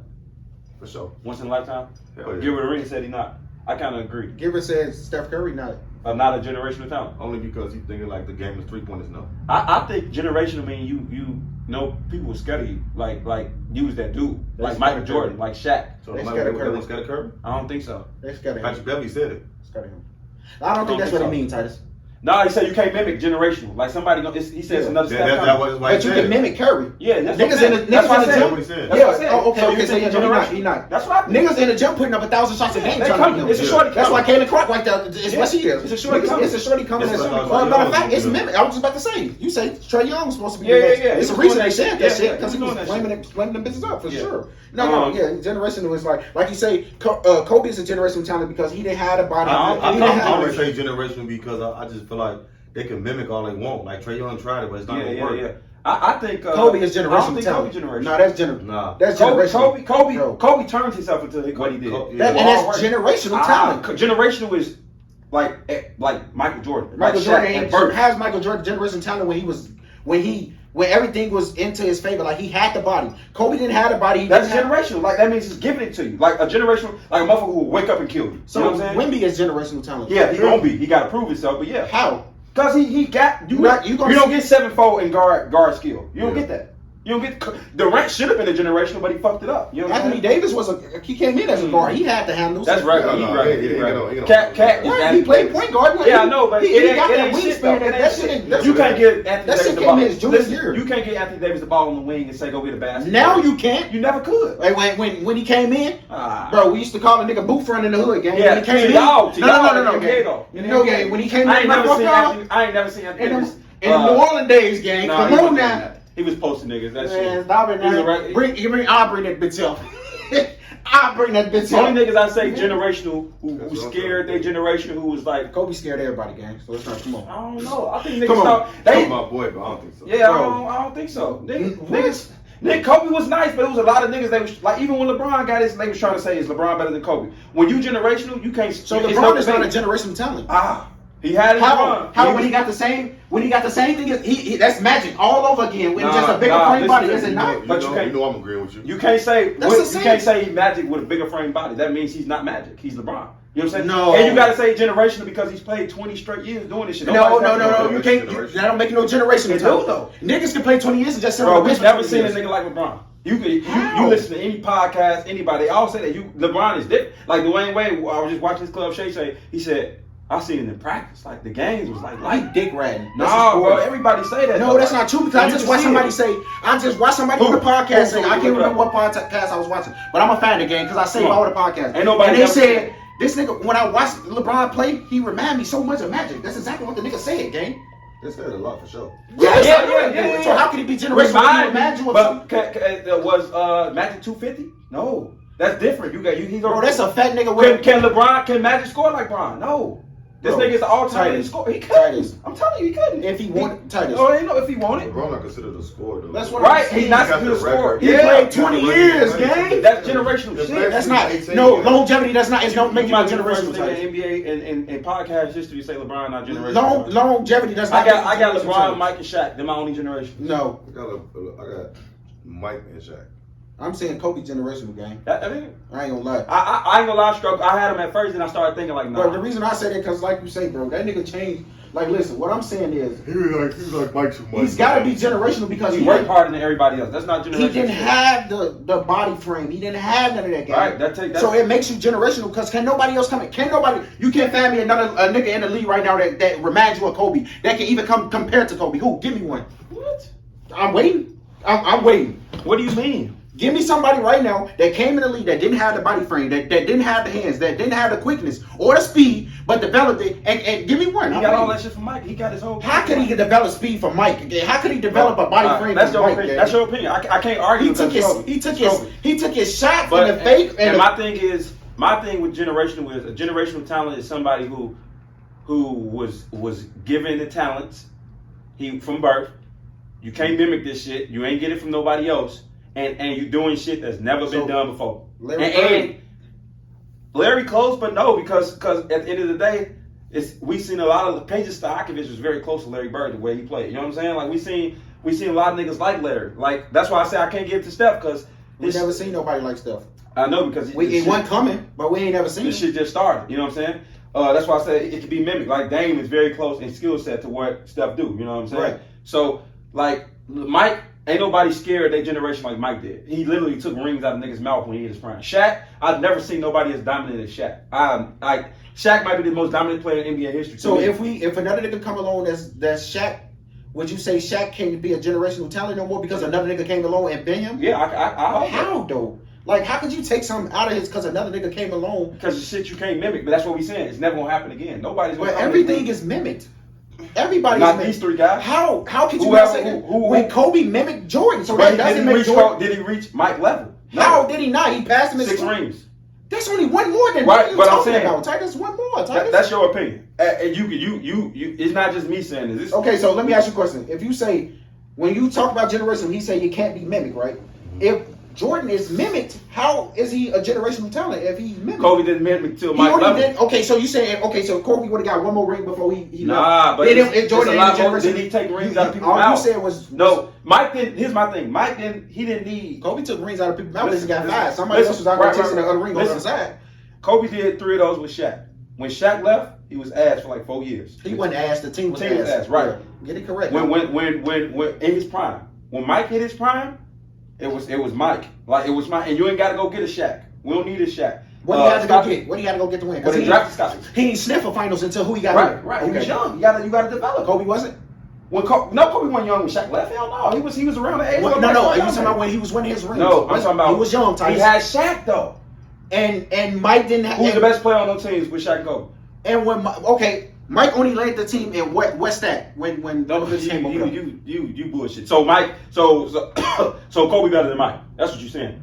C: For sure.
A: Once in a lifetime?
C: Hell yeah.
A: Gilbert Arenas said he not. I kind of agree.
B: Giver said Steph Curry not.
A: Not a generational talent.
C: Only because he's thinking like the game is 3-pointers now.
A: I think generational mean you know people will scatter you like use that dude
B: They
A: like
B: scatter
A: Michael
B: Curry.
A: Jordan like Shaq.
C: So
B: They
C: they
B: scatter
C: might
B: Curry.
C: be scatter Curry.
A: I don't think so.
B: They scattered him.
C: Patrick Beverly said it.
B: Scattered him. I don't think that's what he mean, Titus.
A: No, he said you can't mimic generational. Like somebody, he said it's another step.
C: That was why he
B: But you
C: said
B: can
C: it.
B: mimic Curry.
A: Yeah, that's
B: Niggas in the
A: that's what I
B: niggas in the
A: said.
C: That's what he said.
A: That's what I said.
B: Yeah. Oh, okay.
A: So you
B: Okay. So
A: think
B: yeah, he not.
A: That's what I think.
B: Niggas in the gym putting up 1,000 shots a game.
A: They
B: trying
A: coming.
B: to do
A: It's a
B: it.
A: shorty
B: That's why
A: coming.
B: Kayla Clark like that. It's what she is.
A: It's a shorty
B: Niggas-
A: coming.
B: It's a shorty coming.
C: It's
B: That's
C: like
B: matter of fact,
C: Young,
B: it's
C: you know.
B: mimic. I was just about to say. You say Trey Young was supposed to be.
A: Yeah,
B: the next.
A: yeah, yeah.
B: It's
A: He
B: a
A: was
B: reason
A: doing
B: they
A: that
B: said
A: shit.
B: that shit
A: Yeah,
B: because
A: he
B: he
A: was
B: was
A: doing that
B: flaming them bitches up for
A: Yeah.
B: sure. No, yeah, generational is like you say, Kobe is a generational talent because he didn't have a body.
C: I
B: He didn't have-
C: only say generational because I just feel like they can mimic all they want. Like Trey Young tried it, but it's not gonna work.
A: Yeah. I think
B: Kobe is
A: I don't
B: generational
A: think
B: talent.
A: Kobe generational.
B: No, that's generational.
C: Nah.
B: That's generational. Bro.
A: Kobe turned himself into what he did.
C: And
B: that's generational talent.
A: Generational is like Michael Jordan.
B: Michael
A: like
B: Jordan
A: Shaq and
B: ain't
A: Bird.
B: has Michael Jordan generational talent when everything was into his favor. Like he had the body. Kobe didn't have the body. He
A: That's
B: didn't have-
A: generational. Like that means he's giving it to you. Like a generational, like a motherfucker who will wake up and kill you.
B: So
A: you know what I'm saying?
B: Wemby is generational talent.
A: Yeah, he gonna be. He gotta prove himself. But yeah,
B: How?
A: cause he got you.
B: You
A: don't get 7-4 in guard skill. You don't
C: Yeah.
A: get that. You don't get Durant should have been a generational, but he fucked it up. You know what I'm
B: Anthony
A: saying?
B: Davis he came in as a guard. He had to handle.
A: That's
B: right.
A: right.
C: Yeah,
A: He
C: no,
A: right.
C: he
A: He
C: ain't
A: right.
C: gonna- he gonna-
A: Cat.
B: Yeah, he played point guard.
A: Yeah, I know, but
B: he
A: it
B: got that
A: ain't shit though.
B: wingspan.
A: It
B: That
A: ain't
B: shit
A: shit.
B: ain't.
A: You can't get Anthony
B: that
A: Davis
B: shit
A: the
B: came
A: ball.
B: in his junior
A: Listen,
B: year.
A: you can't get Anthony Davis the ball on the wing and say go get a basket.
B: Now you can't.
A: You never could.
B: Like when he came in,
A: Ah.
B: bro, we used to call a nigga boot front in the hood gang.
A: Yeah,
B: when he came
A: to
B: in,
A: y'all,
B: no,
A: in the
B: gang.
A: NBA though.
B: You know, gang. When he came
A: I
B: in,
A: ain't never seen
B: motherfucker,
A: Anthony. I ain't never seen Anthony
B: in
A: Davis.
B: the New Orleans days, gang.
A: Nah,
B: Come
A: he
B: on
A: wasn't doing
B: now.
A: that. He was posting niggas. That
B: Man,
A: shit.
B: stop it
A: He's a
B: now.
A: reg-
B: I'll bring that bitch up. I'll bring that bitch up.
A: Only niggas I say generational who
C: That's what I'm
A: scared they generation who was like,
B: Kobe scared everybody, gang. So let's not come on.
A: I don't know. I think niggas
B: Come on.
A: thought
C: That's
A: they.
C: my boy, but I don't think so.
A: Yeah,
B: Bro.
A: I don't think so.
B: What?
A: Nigga, Kobe was nice, but it was a lot of niggas. They was like, even when LeBron got his, they was trying to say, is LeBron better than Kobe? When you generational, you can't.
B: So
A: it's
B: LeBron is not a
A: debate.
B: generational talent.
A: He had his run.
B: How when he got the same thing? He that's magic all over again. When it's just a bigger frame body, is it not?
A: But you can't-
C: You know I'm agreeing with you.
A: You can't say
B: That's the
A: you
B: same.
A: can't say Magic with a bigger frame body. That means he's not Magic. He's LeBron. You know what I'm saying?
B: No.
A: And you gotta say generational because he's played 20 straight years doing this shit.
B: No. You can't. That don't make you no generational
A: It do,
B: talent.
A: though.
B: Niggas can play 20 years and just sit
A: Bro,
B: on the
A: we've
B: bench
A: never
B: for
A: seen a
B: 20 years.
A: nigga like LeBron. You
B: How?
A: listen to any podcast, anybody, they all say that LeBron is different. Like Dwayne Wade, I was just watching his club Shay say, he said, I seen it in practice. Like the games was like
B: He
A: light.
B: dick ratting.
A: No, bro, everybody say that.
B: No,
A: though.
B: that's not true because I
A: You
B: just
A: can
B: watched
A: see
B: somebody
A: it.
B: say. I just watched somebody on the podcast say. I can't remember what podcast I was watching, but I'm a fan of the game because I save
A: Come
B: all
A: on.
B: the podcasts.
A: Ain't nobody
B: And they
A: never
B: said
A: said-
B: this nigga when I watched LeBron play, he reminded me so much of Magic. That's exactly what the nigga said, gang.
C: They said a lot for sure.
B: Yes,
A: Yeah,
B: I know
A: yeah,
B: it,
A: yeah,
B: dude.
A: yeah.
B: So how could he be generational?
A: Remind
B: Imagine
A: me,
B: what.
A: but was Magic 250? No, that's different. He's
B: Bro, that's a fat nigga
A: Can
B: with.
A: can Magic score like Bron? No. This
B: Bro,
A: nigga's the all-time
B: Titus.
A: score. He
B: Titus.
A: couldn't. I'm telling you, he couldn't.
B: If he wanted Titus.
A: Oh, ain't no if he wanted.
C: LeBron not considered a scorer though.
B: That's what
A: Right,
B: I'm saying.
A: he's not
C: He got
A: considered a
C: the
A: scorer.
C: record.
B: He
A: Yeah,
B: played 20 years, gang.
A: that's generational
C: That's
A: shit.
B: That's not.
C: 18
B: No,
C: years.
B: longevity. That's not. It's don't make
A: You
B: you a
A: might be the first
B: generational
A: nigga
B: type.
A: in NBA and podcast history to say LeBron not generational.
B: Longevity. That's not.
A: I got
B: generational
A: LeBron,
B: type.
A: Mike, and Shaq. They're my only generation.
B: No,
C: I got Mike and Shaq.
B: I'm saying Kobe generational, gang.
A: I mean,
B: I ain't gonna lie.
A: I ain't gonna lie, stroke. I had him at first, and I started thinking like,
B: But the
A: nah.
B: reason I say that because, like you say, bro, that nigga changed. Like, listen, what I'm saying is,
C: He was like Mike too much.
B: he's got to be generational because
A: He
B: he
A: worked harder than everybody else. That's not generational.
B: He didn't
A: shit.
B: have the body frame. He didn't have none of that, gang.
A: Right.
B: So it makes you generational because can nobody else come in? Can nobody? You can't find me another nigga in the league right now that reminds you of Kobe that can even come compared to Kobe. Who? Give me one.
A: What?
B: I'm waiting. I'm waiting.
A: What do you mean?
B: Give me somebody right now that came in the league that didn't have the body frame, that didn't have the hands, that didn't have the quickness or the speed, but developed it. And give me one.
A: He
B: I'm
A: got all
B: waiting.
A: that shit from Mike. He got his whole.
B: How could he develop speed from Mike? How could he develop a body frame
A: That's
B: from
A: your
B: Mike?
A: opinion.
B: gang?
A: That's your opinion. I can't argue.
B: He took his shot
A: But
B: in the fake.
A: and my thing with generational is a generational talent is somebody who was given the talents from birth. You can't mimic this shit. You ain't get it from nobody else. And you doing shit that's never been done before. Larry close, but no, because at the end of the day, we seen a lot of Paige Stojakovic was very close to Larry Bird the way he played. You know what I'm saying? Like we seen a lot of niggas like Larry. Like that's why I say I can't give it to Steph because
B: we never seen nobody like Steph.
A: I know because
B: It wasn't coming, but we ain't never seen
A: this
B: it.
A: shit just started. You know what I'm saying? That's why I said it could be mimicked. Like Dame is very close in skill set to what Steph do. You know what I'm saying?
B: Right.
A: So like Mike Ain't nobody scared their generation like Mike did. He literally took rings out of niggas' mouth when he hit his prime. Shaq, I've never seen nobody as dominant as Shaq. Shaq might be the most dominant player in NBA history.
B: So if another nigga come along that's Shaq, would you say Shaq can't be a generational talent no more because another nigga came along and been him?
A: Yeah, I
B: How though? Like, how could you take something out of his because another nigga came along?
A: Because the shit you can't mimic. But that's what we saying. It's never gonna happen again. Nobody's gonna.
B: But everything is mimicked. Everybody's
A: not
B: mimicked.
A: these three guys.
B: How could you
A: Whoever-
B: not say that?
A: who-
B: When Kobe mimicked Jordan, so
A: But
B: that doesn't
A: did
B: make Jordan.
A: did he reach Mike level?
B: How did he not? He passed him his
A: 6
B: school.
A: rings.
B: That's only one more than
A: Right,
B: what you
A: but I'm
B: talking
A: saying-
B: about. Titus, one more. Titus.
A: That's your opinion. And you. It's not just me saying this.
B: Okay, so let me ask you a question. If you say, when you talk about generation, he say you can't be mimicked, right? If Jordan is mimicked, how is he a generational talent if he's mimicked?
A: Kobe didn't mimic till
B: He
A: Mike
B: already
A: level.
B: did. Okay, so you saying so Kobe would have got one more ring before he
A: Nah,
B: left.
A: but
B: Then
A: it's
B: Jordan
A: a lot
B: ain't a
A: more.
B: generation.
A: Did he take rings out of people's
B: All
A: mouth?
B: you said was
A: No, Mike didn't. Here's my thing. Mike didn't. He didn't need.
B: Kobe took rings out of people's mouth. He
A: Listen,
B: got
A: listen,
B: five. Somebody else was out there chasing the other ring on the other
A: listen.
B: side.
A: Kobe did 3 of those with Shaq. When Shaq left, he was ass for like 4 years.
B: He wasn't ass. The team was
A: Team was
B: ass.
A: ass, right.
B: Yeah. Get it correct.
A: When in his prime. When Mike hit his prime, it was Mike. Like it was Mike, and you ain't got to go get a Shaq. We don't need a Shaq.
B: What he had to go get? What he had to go get to win?
A: But
B: Because
A: they drafted Scotty.
B: he ain't sniff a finals until who he got.
A: Right.
B: Okay.
A: He was young. You gotta develop.
B: Kobe wasn't.
A: Kobe wasn't young when Shaq left. Hell no. He was around the age.
B: No,
A: of
B: no.
A: Mike
B: You
A: young,
B: talking
A: man.
B: about when he was winning his rings?
A: No, I'm talking about
B: he was young. Titus.
A: He had Shaq though.
B: And Mike didn't have.
A: Who's the best player on those teams with Shaq and Kobe?
B: And when Mike only led the team in what's that? When Donovan came over.
A: You bullshit. So Mike, so Kobe better than Mike. That's what you're saying.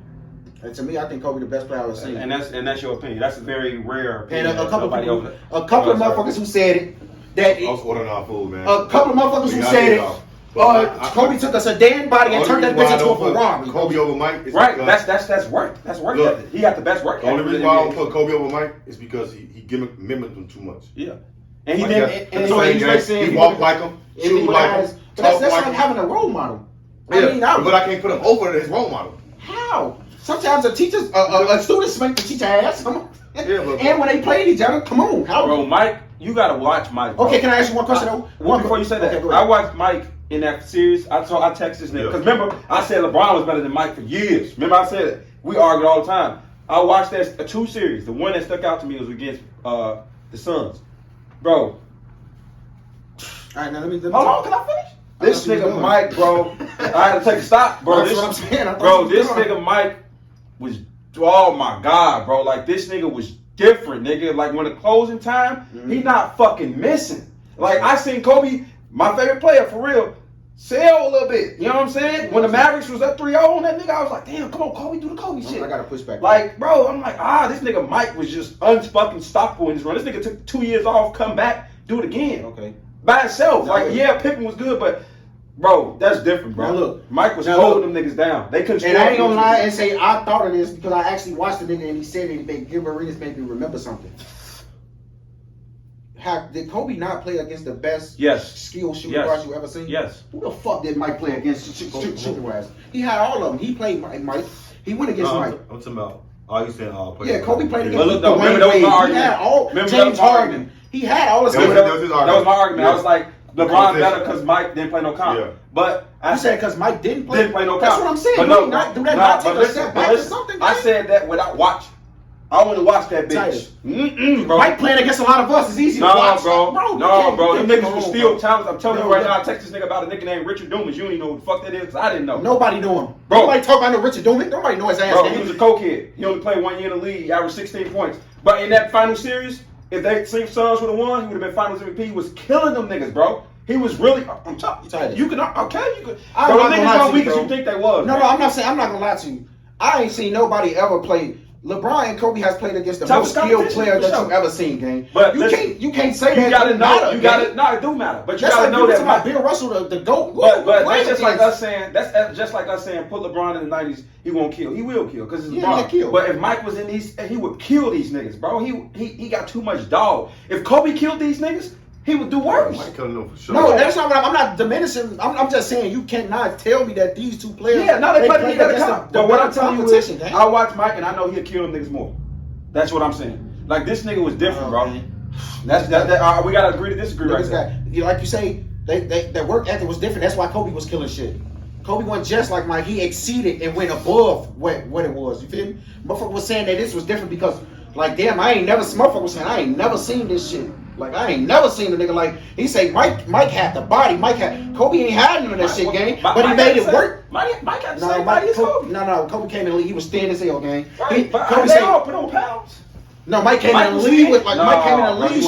B: And to me, I think Kobe the best player I've ever seen.
A: And that's your opinion. That's a very rare
B: And
A: opinion.
B: a couple
A: Nobody
B: of
A: over-
B: motherfuckers who said it. That
C: I was ordering our food, man.
B: a couple of motherfuckers who
C: Yeah, I
B: said
C: did,
B: it.
C: dog. But
B: Kobe took a sedan body and
C: Only
B: turned that
C: reason why
B: bitch
C: I
B: into a
C: don't put
B: Ferrari.
C: Kobe over Mike is
A: Right.
C: because
A: That's work. That's work
C: Look,
A: ethic. He got the best work
C: the only
A: ethic
C: reason
A: in
C: why I
A: the
C: don't
A: NBA.
C: put Kobe over Mike is because he mimicked him too much.
A: Yeah. And he
C: Like,
A: didn't.
C: yeah,
A: And
C: so
A: he's like saying
C: he walked like him,
B: If
C: shoot
B: he
C: like
B: has,
C: him,
B: but that's
C: talk like
B: like
C: him.
B: having a role model.
C: Yeah,
B: I mean,
C: but I can't put him over his role model.
B: how? Sometimes a teacher, a student smack the teacher ass. Come on.
C: Yeah, but-
B: And when they played each other, come on, how?
A: Bro, Mike, you gotta watch Mike. Bro.
B: Okay, can I ask you one question though?
A: Before you say that,
B: Okay, go ahead.
A: I watched Mike in that series. I texted this nigga
C: Yeah.
A: because remember I said LeBron was better than Mike for years. Remember I said it. We argued all the time. I watched that 2 series. The one that stuck out to me was against the Suns, bro.
B: All right, now let me
A: Hold on, can I finish? This
B: thought you was
A: nigga
B: done.
A: Mike, bro. I had to take a stop, bro.
B: That's
A: This,
B: what I'm saying. I thought
A: bro,
B: you was
A: this
B: done.
A: nigga Mike was. Oh my god, bro. Like this nigga was different, nigga. Like when the closing time, he not fucking missing. Like I seen Kobe, my favorite player for real, sell a little bit. You know what I'm saying? When the Mavericks was up 3-0 on that nigga, I was like, damn, come on, Kobe, do the Kobe shit.
B: I gotta push back.
A: Like, bro, I'm like, this nigga Mike was just unfucking stoppable in this run. This nigga took 2 years off, come back, do it again.
B: Okay.
A: By himself.
B: Now
A: Like,
B: look.
A: yeah, Pippen was good, but bro, that's different, bro.
B: Now look.
A: Mike was
B: Now
A: holding them niggas down. They couldn't
B: And I ain't gonna
A: score.
B: lie and say I thought of this because I actually watched the nigga and he said it. Gilbert Arenas made me remember something. Did Kobe not play against the best
A: Yes.
B: skill shooting
A: Yes.
B: guards you ever seen?
A: Yes.
B: Who the fuck did Mike play against shooting guards? He had all of them. He played Mike. He went against Mike.
C: I'm talking about. Oh, you saying
B: Yeah, Kobe played against
A: But look, though,
B: Dwayne
A: remember that was
B: Wade.
A: my
B: He
A: argument.
B: had all
A: Remember that
B: James
A: was my
B: Harden.
A: argument.
B: He had all the
C: That was-
B: skill.
C: that was his
A: That was my argument. I
C: Yeah.
A: was like, LeBron
C: Conversation.
A: better because Mike didn't play no comp.
C: Yeah.
A: But
B: I said because Mike didn't play.
A: didn't play no
B: That's
A: comp.
B: what I'm saying.
A: But
B: Do
A: no,
B: not do that.
A: nah,
B: Not take
A: but
B: a
A: listen,
B: step
A: but
B: back or
A: listen,
B: something.
A: I
B: man.
A: said that without watch. I want to watch that bitch.
B: Titus.
A: Bro.
B: Mike playing against a lot of us is easy to
A: No,
B: watch.
A: bro. No, bro. Them
B: you
A: niggas
B: can't
A: was
B: come
A: still
B: on,
A: talented. I'm telling
B: No,
A: you right
B: no.
A: now, I text this nigga about a nigga named Richard Dumas. You don't even know who the fuck that is because I didn't know.
B: Nobody knew him.
A: Bro.
B: Nobody talk about no Richard Dumas. Nobody know his ass.
A: Bro,
B: name.
A: he was a cokehead. He only played 1 year in the league. He averaged 16 points. But in that final series, if they Suns would have won, he would have been Finals MVP. He was killing them niggas, bro. He was really. I'm telling
B: Titus.
A: you. You can okay. You can.
B: I'm
A: Bro,
B: not
A: the
B: gonna
A: niggas
B: lie
A: not
B: to
A: weak
B: you,
A: as
B: bro.
A: you think they was.
B: No,
A: man.
B: no, I'm not saying. I'm not gonna lie to you. I ain't seen nobody ever play. LeBron and Kobe has played against the
A: Toughest
B: most skilled
A: competition,
B: player
A: for
B: that
A: sure.
B: you've ever seen, gang.
A: But
B: you
A: listen,
B: can't say that.
A: You gotta
B: it
A: know.
B: matter,
A: You gotta.
B: gang.
A: No, it do matter. But you
B: That's
A: gotta
B: like
A: know that.
B: about Bill Russell, the GOAT.
A: But
B: What
A: that's just like
B: is-
A: us saying. That's just like us saying. Put LeBron in the '90s. He won't kill. He will kill because it's
B: Yeah,
A: LeBron.
B: he'll kill.
A: But if Mike was in these, he would kill these niggas, bro. He got too much dog. If Kobe killed these niggas, he would do worse.
C: Mike killing them for sure.
B: No, that's not what I'm not diminishing. I'm just saying you cannot tell me that these two players.
A: Yeah, no, they played together.
B: against the
A: But what I'm
B: better
A: telling you is,
B: competition, gang.
A: I watch Mike and I know he'll kill them niggas more. That's what I'm saying. Like this nigga was different, bro.
B: man.
A: That we gotta agree to disagree right
B: Niggas
A: there.
B: got, like you say, their work ethic was different. That's why Kobe was killing shit. Kobe wasn't just like Mike. He exceeded and went above what it was. You feel me? Motherfucker was saying that this was different because, like, damn, motherfucker was saying, I ain't never seen this shit. Like, I ain't never seen a nigga like, he say Mike had the body. Kobe ain't had none of that shit, gang. But he made it work.
A: Mike had the same body as Kobe.
B: No, Kobe came in the league. He was thin as hell, gang.
A: Right, but
B: Kobe
A: they all put on pounds.
B: No, Mike came in the league with, like, Mike came in the league.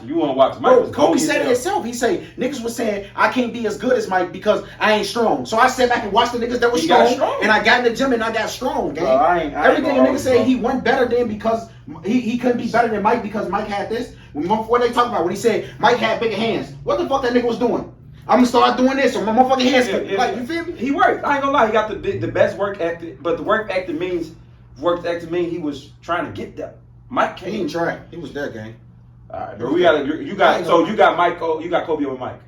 A: You want to watch.
B: Bro, Kobe said it himself. He say niggas was saying I can't be as good as Mike because I ain't strong. So I sat back and watched the niggas that was strong, and I got in the gym and I got strong, gang. Everything a nigga say he wasn't better than because he couldn't be better than Mike because Mike had this. What they talk about when he said Mike had bigger hands? What the fuck that nigga was doing? I'm gonna start doing this, or my motherfucking hands. Like, you feel me?
A: He worked. I ain't gonna lie. He got the best work ethic, but the work ethic means he was trying to get there. Mike
B: He didn't try. He was there, gang.
A: All right, bro. You got Mike. You got Kobe over Mike.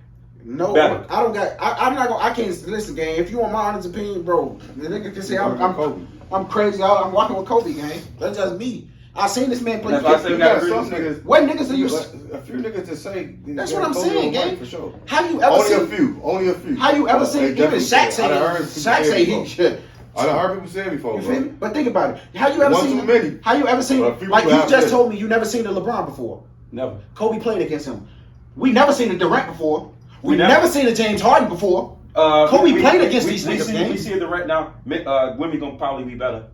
B: No,
A: better.
B: I don't got. I'm not gonna. I can't listen, gang. If you want my honest opinion, bro, the nigga can say I'm crazy. I'm walking with Kobe, gang. That's just me. I seen this man play.
C: That's why I say we got some niggas.
B: What niggas do you?
C: A few niggas to say.
B: That's what I'm saying, gang.
C: For sure.
B: Have you ever seen?
C: Only a few.
B: Have you ever seen? Even Shaq say. Shaq say he should.
C: I done heard people say it before,
B: you feel me? But think about it. How you ever seen? Like you just told me, you never seen the LeBron before.
A: Never.
B: Kobe played against him. We never seen a Durant before. We never seen a James Harden before. Kobe played against these niggas.
A: We see it Durant now. Women gonna probably be better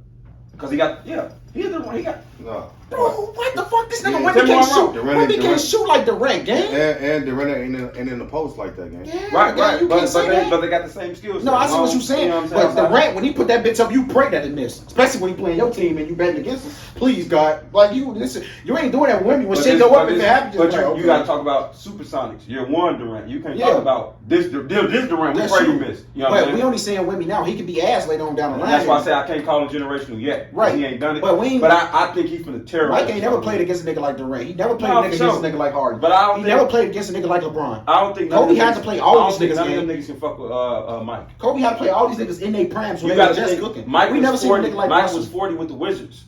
A: because he got
C: No.
B: Bro, what the fuck? This nigga women can't shoot. Women can't shoot like Durant, gang.
C: And Durant ain't in the post like that, gang.
B: Yeah,
A: right.
B: But
A: they got the same skills.
B: No, I see what you're saying.
A: You know what I'm saying?
B: But Durant, when he put that bitch up, you pray that it missed. Especially when you playing your team and you betting against him. Please, God, like you ain't doing that with women. When shit go up, if it happens,
A: but you gotta talk about supersonics. You're one Durant. You can't talk about this Durant. We pray you miss. You know what I'm saying?
B: We only saying women now. He could be ass later on down the line.
A: That's why I say I can't call him generational yet.
B: Right.
A: He ain't done it.
B: But
A: I think he's finna terrorize.
B: Mike ain't never played against a nigga like Durant. He never played against a nigga like Harden.
A: But
B: he never played against a nigga like LeBron.
A: I don't think
B: Kobe had to play all these niggas.
A: None of them niggas can fuck with Mike.
B: Kobe had to play all these niggas in their primes when they were just cooking.
A: Mike
B: we never seen a nigga like
A: Mike was 40 with the Wizards.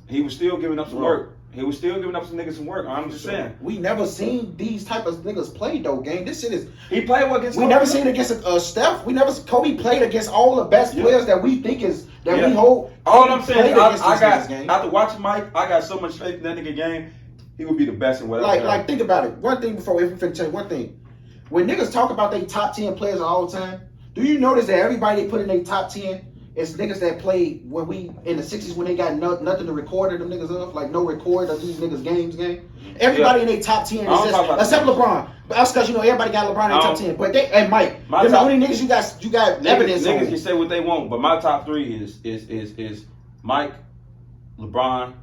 A: He was still giving up some work. He was still giving up some niggas some work. I'm just saying.
B: We never seen these type of niggas play though, gang. This shit is.
A: He played against.
B: We never seen against Steph. Kobe played against all the best players that we think is we hold.
A: All I'm saying is after watching Mike, I got so much faith in that nigga game. He would be the best in whatever.
B: Like think about it. One thing before we finna tell you one thing. When niggas talk about they top 10 players all the time, do you notice that everybody they put in their top 10 is niggas that played when we in the 60s when they got nothing to record them niggas of, like no record of these niggas games game. Everybody in their top 10 is just except LeBron. But that's because everybody got LeBron in their top 10. But and Mike, they're the only niggas you got evidence on.
A: Niggas can say what they want, but my top 3 is Mike, LeBron,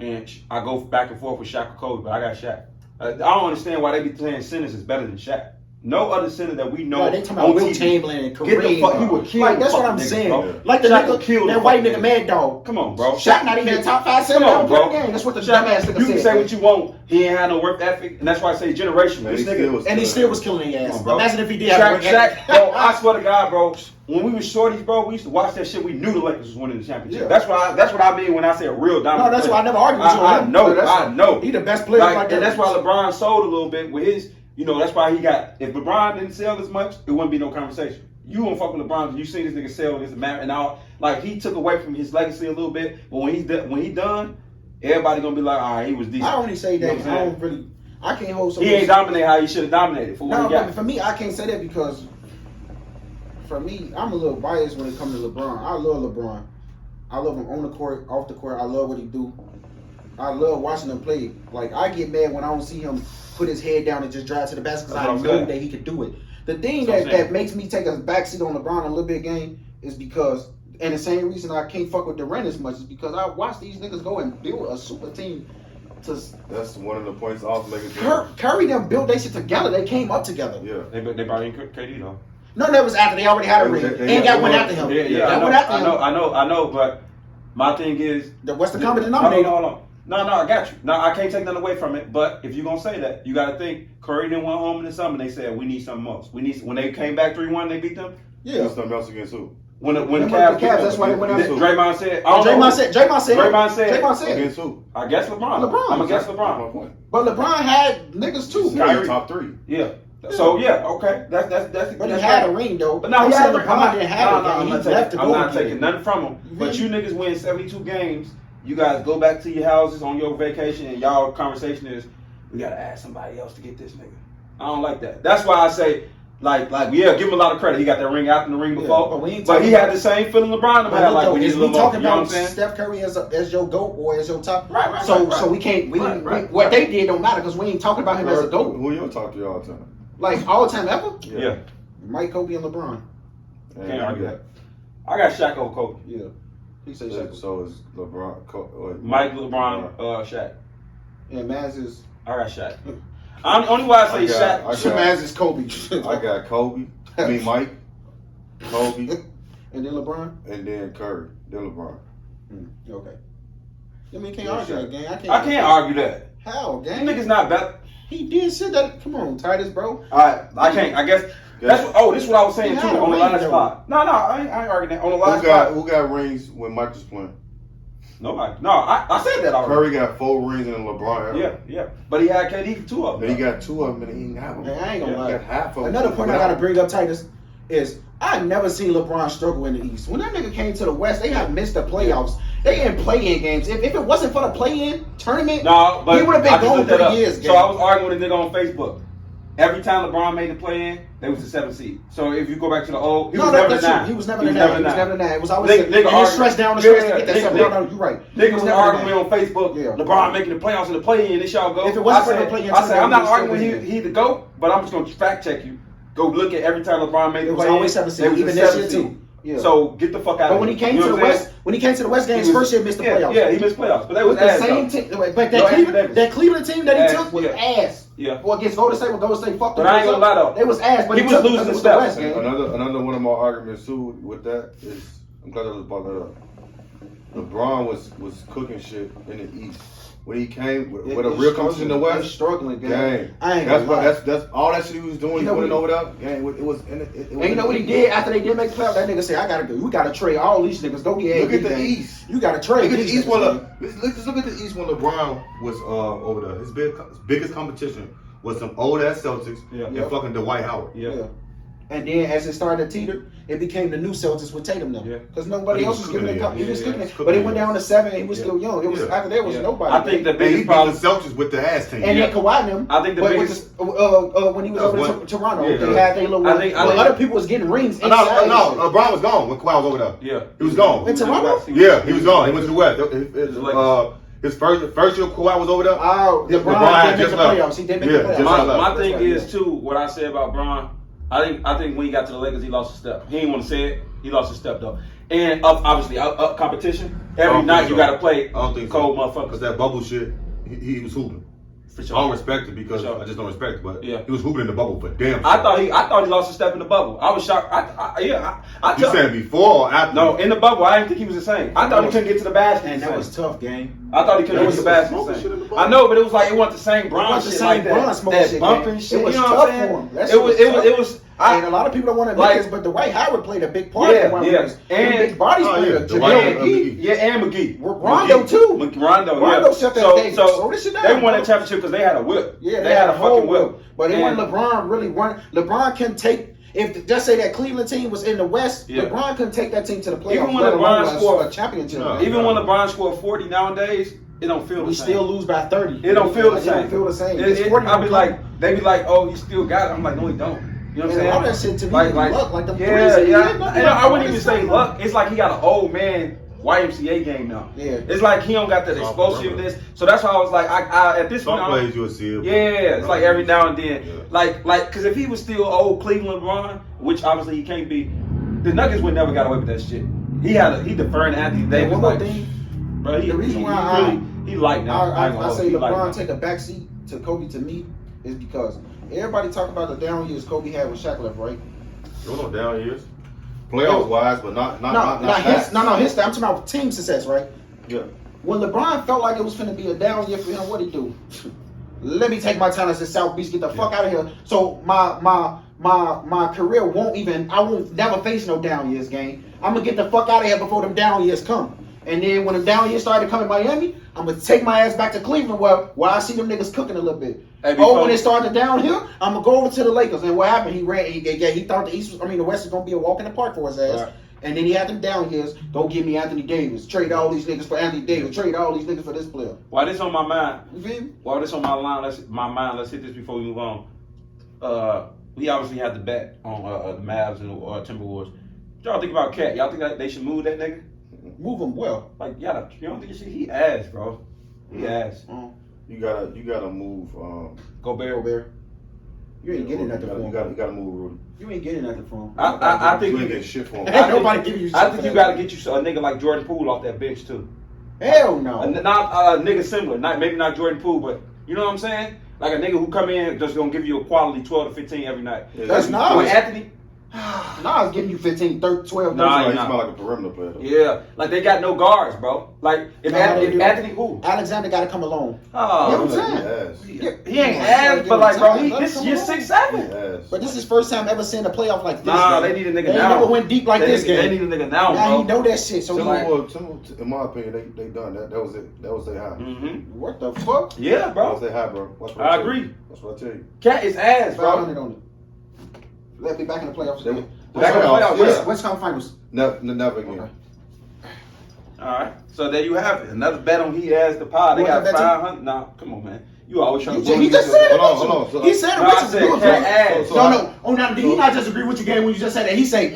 A: and I go back and forth with Shaq or Kobe, but I got Shaq. I don't understand why they be saying centers is better than Shaq. No other center that we know.
B: They talking about Will Chamberlain and Kareem.
A: Get the fuck, he would kill.
B: Like that's what I'm saying. Bro. Like the nigga, that white nigga Mad Dog.
A: Come on, bro.
B: Shaq not even in the top 5 center.
A: Come on, bro.
B: Game. That's what the dumbass nigga said.
A: You can say what you want. He ain't had no work ethic, and that's why I say generational.
C: This
B: nigga, and he still was killing their ass. Imagine if he did
A: have work ethic. Bro, I swear to God, bro. When we was shorties, bro, we used to watch that shit. We knew the Lakers was winning the championship. Yeah. That's what I mean when I say a real dominant.
B: No, that's why I never argued with you.
A: I know.
B: He the best player.
A: And that's why LeBron sold a little bit with his. You know, that's why he got. If LeBron didn't sell as much, it wouldn't be no conversation. You won't fuck with LeBron. You see this nigga sell against the map and all. Like he took away from his legacy a little bit, but when he done, everybody gonna be like, all right, he was decent.
B: I only say that. I can't hold.
A: He ain't dominate how he should have dominated for what he got.
B: But for me, I can't say that because for me, I'm a little biased when it comes to LeBron. I love LeBron. I love him on the court, off the court. I love what he do. I love watching him play. Like I get mad when I don't see him put his head down and just drive to the basket because I know that he could do it. The thing that makes me take a backseat on LeBron a little bit, game, is because, and the same reason I can't fuck with Durant as much is because I watch these niggas go and build a super team.
C: That's one of the points I was making.
B: Curry them built they shit together. They came up together.
C: Yeah,
A: they brought in KD though.
B: No, that was after they already had a ring. They got one after him.
A: Yeah, I know. But my thing is,
B: what's the common denominator?
A: Hold on. No, I got you. No, I can't take nothing away from it. But if you're gonna say that, you got to think Curry then went home in the summer. And they said we need something else. When they came back 3-1, they beat them.
C: Yeah, something else against who?
A: When the Cavs,
B: that's why they went out.
A: Draymond said.
B: Draymond said.
C: Against who?
A: I guess LeBron. I'm gonna guess LeBron.
B: But LeBron had niggas too.
C: Kyrie top 3.
A: Yeah. So yeah, okay, that's
B: But he
A: that's
B: had
A: right.
B: a ring though.
A: But no,
B: I'm
A: he had
B: saying
A: a
B: LeBron didn't have it.
A: I'm
B: He
A: not
B: left to
A: taking, I'm
B: go
A: not
B: get
A: taking
B: it.
A: nothing from him. But you niggas win 72 games. You guys go back to your houses on your vacation, and y'all conversation is, we gotta ask somebody else to get this nigga. I don't like that. That's why I say, like, yeah, give him a lot of credit. He got that ring after the ring before,
B: but we ain't
A: but
B: talking
A: he had
B: about-
A: the same feeling LeBron
B: But
A: had.
B: look,
A: Like, we need
B: is
A: a
B: we
A: little more.
B: talking
A: You know what I'm
B: about
A: saying?
B: Steph Curry as your GOAT or as your top?
A: Right,
B: So we can't.
A: Right.
B: What they did don't matter because we ain't talking about him as a GOAT.
C: Who you talk to all the time?
B: Like all the time ever.
A: Yeah.
B: Mike, Kobe, and LeBron.
A: Can't argue that. I got Shaq over Kobe.
B: Yeah. He said
C: So,
B: Shaq.
C: so is LeBron,
A: Mike, LeBron, Shaq.
B: Yeah, Maz is.
A: I got Shaq. Only why I say Shaq.
B: Maz is Kobe.
C: I got Kobe. I mean Mike, Kobe,
B: and then LeBron.
C: and then Curry, then LeBron.
B: Okay. I mean, can't
C: Yeah,
B: argue
C: Shaq.
B: that, gang.
A: I can't argue that.
B: How,
A: These
B: gang?
A: niggas not better.
B: He did say that. Come on, Titus, bro.
A: Alright, I can't. I guess that's what, this is what I was saying
B: He
A: too
B: had a
A: on the
B: ring,
A: last
B: though.
A: spot. No, I ain't arguing that. On the last
C: Who got
A: spot.
C: who got rings when Mike was playing?
A: Nobody. No, I said that already.
C: Curry got 4 rings in LeBron era.
A: Yeah. But he had KD for 2 of them.
C: Then he got 2 of them and he didn't have them.
B: Man, I ain't gonna
A: Yeah,
B: lie.
C: He got half of them.
B: Another point I gotta bring up, Titus, is I never seen LeBron struggle in the East. When that nigga came to the West, they have missed the playoffs. They in play-in games. If it wasn't for the play-in tournament,
A: No, but
B: he would have
A: I
B: been
A: just
B: gone
A: looked that
B: 3
A: up.
B: years.
A: So
B: gang.
A: I was arguing with a nigga on Facebook. Every time LeBron made the play-in, they was the 7th seed. So if you go back to the old, he was never
B: that's
A: the 9.
B: true. He was never the 9. He was never the 9. It was always
A: Nigga
B: and he
A: arguing.
B: stretched down the stretch to get that
A: Yeah,
B: stuff.
A: nigga-
B: No, you're right.
A: Niggas
B: He
A: was
B: never the
A: arguing
B: 9.
A: on Facebook.
B: Yeah.
A: LeBron making the playoffs in the play-in. This y'all go.
B: If it wasn't for
A: I
B: the
A: said,
B: play-in
A: I said I'm not
B: tournament,
A: arguing
B: he was
A: he the GOAT, but I'm just gonna fact check you. Go look at every time LeBron made the
B: It was
A: play-in.
B: always 7th seed,
A: they was
B: even
A: the
B: this
A: 7th
B: year,
A: seed.
B: too. Yeah.
A: So get the fuck out
B: But
A: of
B: when
A: here.
B: he came
A: You
B: to
A: know
B: the
A: what I'm
B: West,
A: saying?
B: when he came to the West games, first year missed the playoffs.
A: Yeah, he missed playoffs, but they was
B: With the
A: ass.
B: same
A: though.
B: team, but
A: No, Anthony Davis.
B: that Cleveland team that he
A: Ass,
B: took was
A: yeah.
B: ass.
A: Yeah.
B: Well, against Golden State, when Golden State fucked
A: But
B: them
A: I ain't gonna lie, though.
B: They was ass, but
A: He
B: he
A: was
B: took
A: losing
B: because it
A: the
B: was the
A: steps.
B: West game.
C: Another one of my arguments too with that is I'm glad I just brought that up. LeBron was cooking shit in the East when he came with a real competition in the
B: They're
C: West.
B: struggling, gang.
C: Gang,
B: I ain't
C: that's
B: gonna lie.
C: that's all that shit he was doing.
B: You
C: He
B: know
C: winning
B: what
C: over that. Gang, it was.
B: And you know what he did after they did make the playoffs? That nigga said, "I gotta go. We gotta trade all these niggas. Go get
C: Look at the
B: gang.
C: East.
B: You gotta trade
C: Look at the
B: these
C: East
B: niggas,
C: when
B: man."
C: let's look at the East when LeBron was over there. His biggest competition was some old ass Celtics and fucking Dwight Howard.
A: Yeah.
B: And then as it started to teeter, it became the new Celtics with Tatum now.
A: Yeah.
B: Because nobody
C: He
B: else
C: was
B: was giving it.
C: cooking it,
B: He was
C: yeah,
B: cooking
C: yeah,
B: it.
C: cooking
B: But it
C: it.
B: went down to 7 and he was
A: Yeah.
B: still young. It was
C: Yeah.
B: after that was
A: Yeah.
B: nobody.
A: I think the
C: And he
A: biggest
C: beat
A: problem.
C: the Celtics with the ass team.
B: and then Kawhi and them.
A: I think the
B: but
A: biggest-
B: when he was
C: That's
B: over
C: what-
B: to Toronto,
C: yeah.
B: they had their little.
A: I think-
B: but other people was getting rings
C: No,
B: inside.
C: LeBron was gone when Kawhi was over there.
A: Yeah.
C: He was gone.
B: In Toronto?
C: Yeah, he was gone. He went to the West. His first year Kawhi was over there.
B: Oh,
C: LeBron
B: LeBron didn't make
C: just
B: the
C: left.
B: playoffs. He didn't make
C: Yeah,
B: the playoffs.
C: just
A: My
C: left.
A: thing
B: That's right,
A: is too what I said about Bron. I think when he got to the Lakers, he lost a step. He didn't want to say it. He lost a step though. And obviously up competition. Every
C: don't
A: night
C: think
A: you
C: so.
A: got to play
C: I don't think
A: cold
C: so.
A: motherfuckers.
C: Because that bubble shit, he was hooping.
A: For
C: I
A: sure.
C: don't respect it because
A: For sure.
C: I just don't respect it. But
A: Yeah.
C: he was hooping in the bubble for damn.
A: I
C: sure.
A: thought he lost a step in the bubble. I was shocked. I
C: You said before or after?
A: no, in the bubble, I didn't think he was the same. I thought he couldn't get to the basket.
B: And
A: the
B: that
A: same.
B: was tough, gang.
A: I thought he couldn't get to the basket.
C: smoking
A: the
C: shit in the
A: same.
C: bubble.
A: I know, but it was like it wasn't the same Bron
B: wasn't
A: shit
B: the
A: like
B: same Bron
A: that.
B: smoking
A: That
B: shit,
A: bumping
B: man.
A: shit.
B: It was
A: you know
B: tough
A: what I'm
B: for
A: saying?
B: him. That
A: It
B: shit
A: was.
B: was
A: It was.
B: tough.
A: It was.
B: And a lot of people don't want to admit
A: like-
B: this, but Dwight Howard played a big part
A: Yeah,
B: in Dwight
A: yeah.
B: Howard's.
A: And-
B: big bodies
C: Oh,
B: played
C: yeah.
B: a
C: Dwight
B: Jamel
C: and
B: McGee.
A: Yeah, and McGee.
B: Rondo,
A: McGee.
B: too.
A: Rondo,
B: Rondo
A: yeah.
B: shut that
A: So,
B: thing.
A: so
B: Slow this shit down,
A: they won
B: bro.
A: that championship because they had a whip.
B: Yeah,
A: they had a
B: whole
A: fucking whip.
B: But it
A: And-
B: wasn't LeBron really won. LeBron can take. If just say that Cleveland team was in the West,
A: Yeah.
B: LeBron couldn't take that team to the playoffs.
A: Even when
B: let alone
A: LeBron
B: a
A: scored-
B: championship.
C: No.
A: Even when LeBron scored 40 nowadays, it don't feel
B: we
A: the same.
B: still lose by 30.
A: It don't feel the
B: It
A: same.
B: don't feel the same.
A: It,
B: It's 40
A: I be
B: on
A: like, they be like, oh, he still got it. I'm like, no, he don't. You know what I'm
B: And
A: saying?
B: all that shit to me is luck, like them threes
A: yeah,
B: he hit,
A: yeah.
B: nothing
A: And
B: like
A: I wouldn't even
B: that.
A: say luck. It's like he got an old man YMCA game now.
B: Yeah.
A: It's like he don't got that
C: Soft
A: explosiveness. So that's why I was like, I at this
C: Some
A: point,
C: plays you'll see it. but-
A: yeah, it's like every now and then,
C: Yeah.
A: like, because if he was still old Cleveland LeBron, which obviously he can't be, the Nuggets would never got away with that shit. He deferring Anthony
B: And
A: Davis.
B: one more
A: Like,
B: thing,
A: bro,
B: the reason why
A: he light now. ain't gonna
B: I
A: hold
B: say
A: you. He light
B: LeBron
A: now.
B: take a backseat to Kobe to me is because everybody talk about the down years Kobe had with Shaq left, right?
C: There was no down years. Playoffs wise, but not
B: No,
C: stats.
B: his. I'm talking about team success, right?
C: Yeah.
B: When LeBron felt like it was going to be a down year for him, what he do? Let me take my talents to South Beach, get the fuck out of here. So my career won't never face no down years, gang. I'm gonna get the fuck out of here before them down years come. And then when the down year started to come in Miami, I'm gonna take my ass back to Cleveland where I see them niggas cooking a little bit.
A: Hey,
B: When it started downhill, I'm gonna go over to the Lakers. And what happened? He thought the West was gonna be a walk in the park for his ass.
A: Right.
B: And then he had them down years. Don't give me Anthony Davis. Trade all these niggas for Anthony Davis. Trade all these niggas for this player.
A: While this on my mind,
B: You feel me?
A: while this on my mind, let's hit this before we move on. We obviously had the bet on the Mavs and Timberwolves. What y'all think about Cat? Y'all think that they should move that nigga?
B: Move him well.
A: Like, yeah, you don't think he ass, bro? He ass.
C: You gotta move.
B: Gobert. You ain't getting nothing from
C: You
B: him.
C: gotta move Rudy.
B: You ain't getting nothing from him.
A: I think
C: You
A: you
C: ain't getting shit for him.
B: Ain't nobody giving you shit.
A: I think
B: for
A: you
B: that.
A: gotta get you a nigga like Jordan Poole off that bench too.
B: Hell no.
A: Not a nigga similar, maybe not Jordan Poole, but you know what I'm saying? Like a nigga who come in just gonna give you a quality 12 to 15 every night.
C: Yeah,
B: That's
C: he's-
B: not-
A: With Anthony,
B: Nas giving you 15, 13, 12,
A: Nah,
B: 13.
C: He's not like a perimeter player though.
A: yeah, like they got no guards, bro. Like if
B: No,
A: Anthony,
B: they do.
A: who?
B: Alexander got to come along.
A: Oh,
B: You know what I'm
C: He
B: saying?
C: ass.
A: he ain't ass, but like, bro, this is year
C: He
A: 6-7.
C: ass.
B: But this is first time ever seeing a playoff like this.
A: Nah,
B: game.
A: they need a nigga
B: They
A: now.
B: never went deep like this
A: They
B: game.
A: need a nigga now,
B: Now
A: bro.
B: he know that shit. So he
C: Timberwolves, in my opinion, they done that. That was it. That was their high.
A: Mm-hmm.
B: what the fuck?
A: Yeah,
C: That was
A: bro.
C: their high, bro. That's what
A: I
C: tell you.
A: agree.
C: That's what I tell you.
A: Cat is ass, bro.
B: 500 on it. Let me back in the playoffs again.
A: Back in the playoffs, yeah.
B: West Conference Finals.
C: Never again.
B: Okay.
A: All right, so there you have it. Another bet on he has the pod. They
B: What
A: got
B: that bet
A: 500. Nah, come on, man. You always trying to.
B: He just said it.
C: Hold on.
B: He said it.
A: No, I
B: Richard's
A: said
B: good,
A: cat
B: bro.
A: ass.
B: No. Oh, now did he not just agree with you, game when you just said that? He say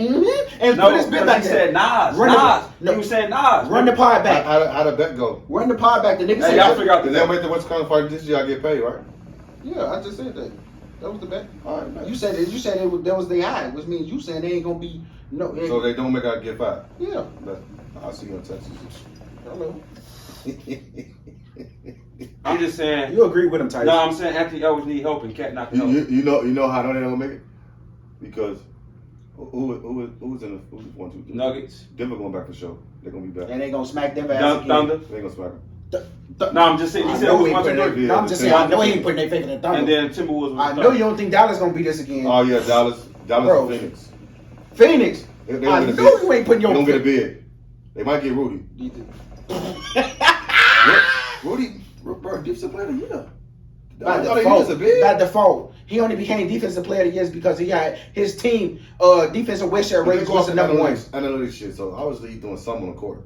B: and
A: No,
B: put his bit
A: because
B: back
A: he
B: there.
A: said Nas.
B: Run
A: Nas.
B: the- no.
A: He was saying Nas.
B: Run the pod back.
C: How'd the bet go?
B: Run the pod back. The nigga
A: Hey,
B: said.
A: y'all figure out the
C: If they
A: bet.
C: make the West Conference Finals this year, I get paid, right?
B: Yeah, I just said that. That was the bet.
C: All right, bet.
B: You said that was the high, which means you saying they ain't gonna be no.
C: So they don't make out get five.
B: Yeah.
C: But I'll see you in Texas.
B: Hello.
A: I'm just saying.
B: You agree with him, Titus?
A: No, I'm saying Anthony always need help and Cat not can help.
C: You know how I know they're gonna make it? Because who's in the who's 1, 2, 3?
A: Nuggets.
C: Denver going back for sure. They're gonna be back.
B: And they gonna smack them ass again.
A: Thunder.
C: They ain't gonna smack them.
A: No, I'm just saying. He
B: I
A: said
B: know
A: it was
B: he
A: 1,
B: putting
A: 2,
B: their-
A: 3.
B: no, I'm just saying. I know he ain't putting their faith in the Thunder.
A: And then Timberwolves was
B: I know you don't think Dallas gonna beat us again.
C: Oh yeah, Dallas
B: Bro.
C: and Phoenix.
B: Phoenix.
C: They
B: I
C: don't get a
B: know
C: bid.
B: you ain't putting
C: They
B: your.
C: don't get a bid. They might get Rudy. Rudy, bro, defensive player of the year.
B: By
C: I thought he was a bid.
B: By default, he only became defensive player of the year because he had his team defensive win share rating was the number one
C: Analytics shit. So obviously he's doing something on the court.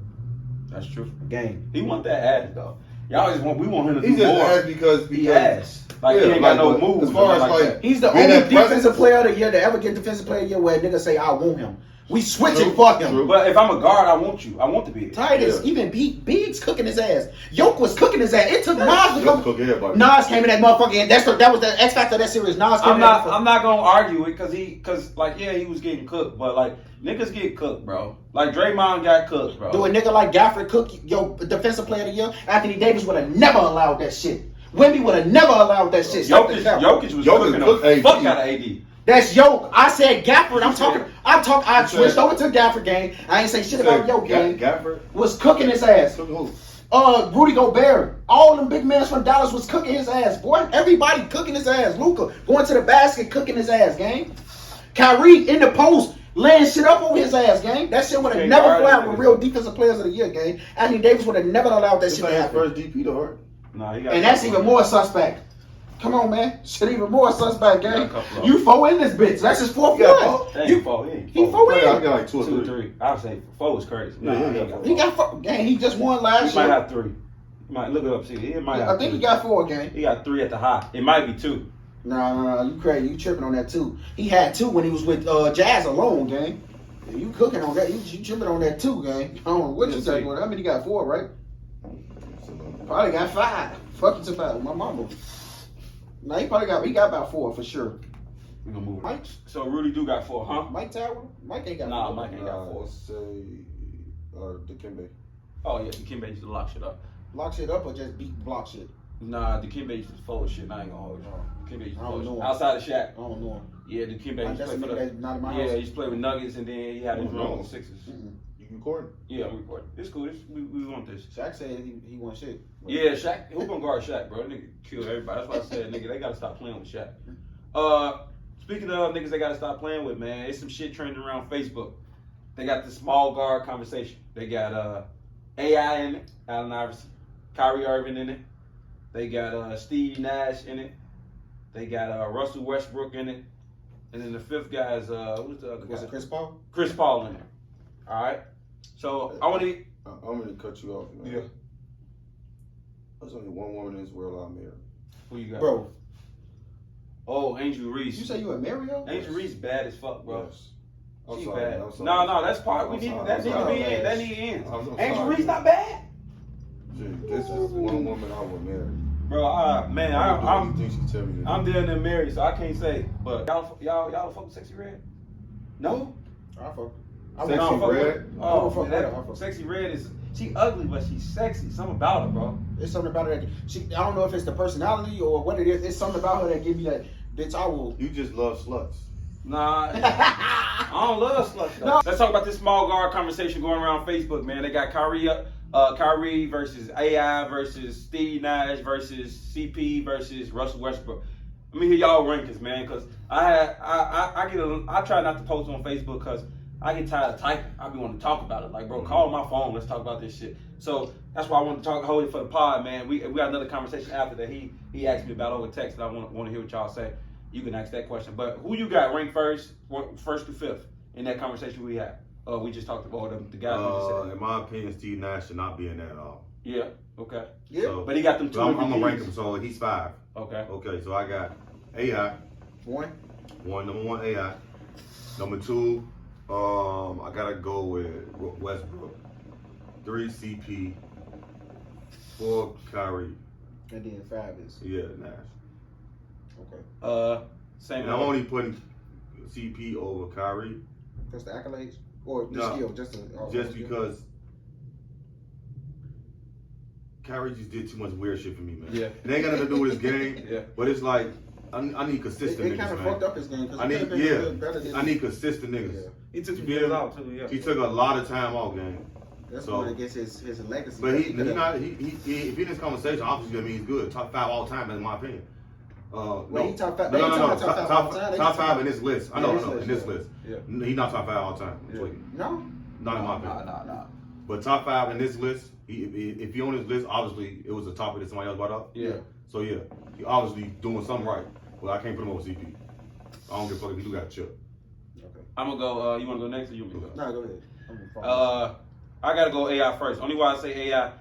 A: That's true.
B: game.
A: He want that ass though. Y'all just we want him to do
C: He's just
A: more.
C: ass because
A: He ass. Like he
C: Yeah,
A: ain't got no
C: but
A: moves.
C: As far as
A: like
C: like
A: that.
B: He's the
C: being
B: only
C: that presence-
B: defensive player of the year to ever get defensive player of the year where a nigga say I want him. We switching
C: True,
B: for him.
C: true.
A: But if I'm a guard, I want you. I want to be.
B: Titus,
C: Yeah.
B: even Biggs cooking his ass. Yoke was cooking his ass. It took Nas to
C: He'll
B: come.
C: cook everybody.
B: Nas came in that motherfucker, and that was the X factor of that series. Nas came
A: I'm
B: in
A: not.
B: that
A: I'm not gonna argue it because like yeah, he was getting cooked, but like niggas get cooked, bro. Like Draymond got cooked, bro.
B: Do a nigga like Gafford cook your defensive player of the year? Anthony Davis would have never allowed that shit. Wemby would have never allowed that shit. Stop the cap.
A: Jokic was
C: Jokic
A: cooking
C: cooked
A: the
C: AD.
A: fuck out of AD.
B: That's Yoke. I said Gafford. I
C: You
B: switched
C: said-
B: over to Gafford game. I ain't say shit about Yoke game.
C: Gafford.
B: Was cooking his ass.
C: Took who?
B: Rudy Gobert. All them big men from Dallas was cooking his ass, boy. Everybody cooking his ass. Luka going to the basket, cooking his ass, gang. Kyrie in the post, laying shit up over his ass, gang. That shit would have
A: Can't
B: never
A: guard
B: fly
A: that
B: with
A: nigga.
B: real defensive players of the year, gang. Anthony Davis would have never allowed that
C: This
B: shit
C: ain't
B: to
C: his
B: happen.
C: first DP though, right?
A: Nah, he got.
B: And that's even more suspect. Come on, man. Shit even more suspect,
A: He got a
B: gang.
A: couple of
B: You 4 in this bitch. That's his 4th
C: He got
B: one.
C: four?
A: That
B: You-
A: ain't four. He ain't
B: He
A: four.
B: 4
C: I
B: in.
C: got like 2 or
A: 2 or
C: 3.
A: 3. I would say 4 is crazy.
C: Yeah,
A: Nah,
C: he
A: he
C: got
A: ain't
C: four.
A: got
B: He
A: 4.
B: got 4. Gang, he just won
A: He
B: last
A: might
B: year.
A: have 3. He might look it up. See, he might have.
B: I think
A: 3.
B: he got 4, gang.
A: He got 3 at the high. It might be 2.
B: No, you crazy. You tripping on that too. He had 2 when he was with Jazz alone, gang. You cooking on that. You tripping on that too, gang. I don't know what you
A: Yes,
B: talking
A: sir.
B: about. I mean, he got 4, right? Probably got 5. Fuck you about my mama. No, he got about 4 for sure.
A: We gonna move it.
B: Mike?
A: So Rudy do got 4, huh?
B: Mike Tower? Mike ain't got
A: Nah,
B: 4.
A: Mike ain't got 4.
C: Let's say Dikembe.
A: Oh yeah, Dikembe used to lock shit up.
B: Block shit up or just beat block shit?
A: Nah, Dikembe used to fold shit. I ain't gonna hold you. Dikembe used to
B: I don't
A: fold
B: know
A: shit.
B: him.
A: Outside of Shaq.
B: I don't know him.
A: Yeah, Dikembe
B: Like,
A: used to
B: that's
A: play
B: a
A: for
B: nigga
A: the.
B: that's not in my
A: Yeah,
B: house.
A: he used to play with Nuggets, and then he had his
C: Oh,
A: run
C: no.
A: with the Sixers.
B: Mm-mm.
C: You recording?
A: Yeah, I'm recording. It's cool. We want this.
B: Shaq said he won shit.
A: Yeah, Shaq. Who gonna guard Shaq, bro? That nigga killed everybody. That's why I said, nigga, they gotta stop playing with Shaq. Speaking of niggas, they gotta stop playing with, man. It's some shit trending around Facebook. They got the small guard conversation. They got AI in it, Allen Iverson. Kyrie Irving in it. They got Steve Nash in it. They got Russell Westbrook in it. And then the fifth guy is who's the other guy?
B: Was it Chris Paul?
A: Chris Paul in it. All right. So I want to.
D: I'm gonna cut you off, man.
A: Yeah.
D: There's only one woman in this world I'm married.
A: Who you got?
B: Bro,
A: Oh, Angel Reese.
B: you say you a Mario?
A: Angel Reese bad as fuck, bro.
D: Yes.
A: She
D: sorry,
A: bad.
D: I'm sorry.
A: No, that's part. We
D: I'm
A: need
D: sorry,
A: that.
D: I'm
A: Need to
D: sorry.
A: be in. That need to end.
D: I'm
A: Angel
D: sorry.
A: Reese not bad,
D: Gee, this is one woman I would marry.
A: bro. Man,
D: I would
A: I'm
D: do anything she tell me to do.
A: I'm down there married, so I can't say. But y'all fuck with Sexy Red? No.
B: I fuck.
D: Sexy
A: No, fuck with-
D: Red?
A: Oh,
B: I fuck
A: man,
B: with
A: that-
B: her. I fuck.
A: Sexy Red is she ugly, but she's sexy. Something about her, bro.
B: It's something about her that I don't know if it's the personality or what it is. It's something about her that give me that bitch. I will.
D: You just love sluts.
A: Nah, I don't love sluts though.
B: No.
A: Let's talk about this small guard conversation going around Facebook, man. They got Kyrie versus AI versus Steve Nash versus CP versus Russell Westbrook. Let me hear y'all rankings, man, because I try not to post on Facebook because I get tired of typing. I be wanting to talk about it. Like, bro, call my phone. Let's talk about this shit. So that's why I want to hold it for the pod, man. We got another conversation after that. He asked me about over text, and I want to hear what y'all say. You can ask that question. But who you got ranked first to fifth in that conversation we had? We just talked about the guys we just said.
C: In my opinion, Steve Nash should not be in that at all.
A: Yeah. Okay.
B: Yeah.
C: So,
A: But he got them two.
C: so I'm gonna
A: MVPs.
C: rank him. So he's 5.
A: Okay.
C: Okay, so I got AI.
B: One.
C: Number one AI. Number 2, I gotta go with Westbrook. 3 CP. 4 Kyrie.
B: And then 5 is
C: Yeah, Nash.
B: okay.
A: Same.
C: And I'm only putting CP over Kyrie
B: Just the accolades or the
C: No,
B: skill, just the
C: just because Kyrie just did too much weird shit for me, man.
A: Yeah.
C: It ain't got nothing to do with his game.
A: Yeah.
C: But it's like I need consistent
B: It kind
C: niggas,
B: of
C: man.
B: fucked up his game because
C: I need
B: better than
C: I need consistent niggas.
B: Yeah.
A: He took
C: You
A: some
C: feel
A: years
C: me?
A: out too. Yeah.
C: He took a lot of time off, game.
B: That's
C: So-
B: going against his legacy.
C: But he
B: could've-
C: not he if he in this conversation, obviously I mean he's good. Top 5 all time, in my opinion.
B: he top 5.
C: No,
B: They
C: no,
B: talking
C: no.
B: about top 5 all time. They
C: Top
B: just-
C: 5 in this list. I know,
B: Yeah,
C: I know, in this list.
A: Yeah.
C: He's not top 5 all time.
A: Yeah.
B: No.
C: Not in my opinion.
A: Nah.
C: But top 5 in this list, if he on this list, obviously it was a topic that somebody else brought up.
A: Yeah.
C: So yeah, he obviously doing something right. But I can't put him over CP. I don't give a fuck if he do got chip.
B: Okay.
A: I'm gonna go. You wanna go next or you want me to go?
B: No, go ahead. I'm gonna follow.
A: I gotta go AI first. Only why I say AI,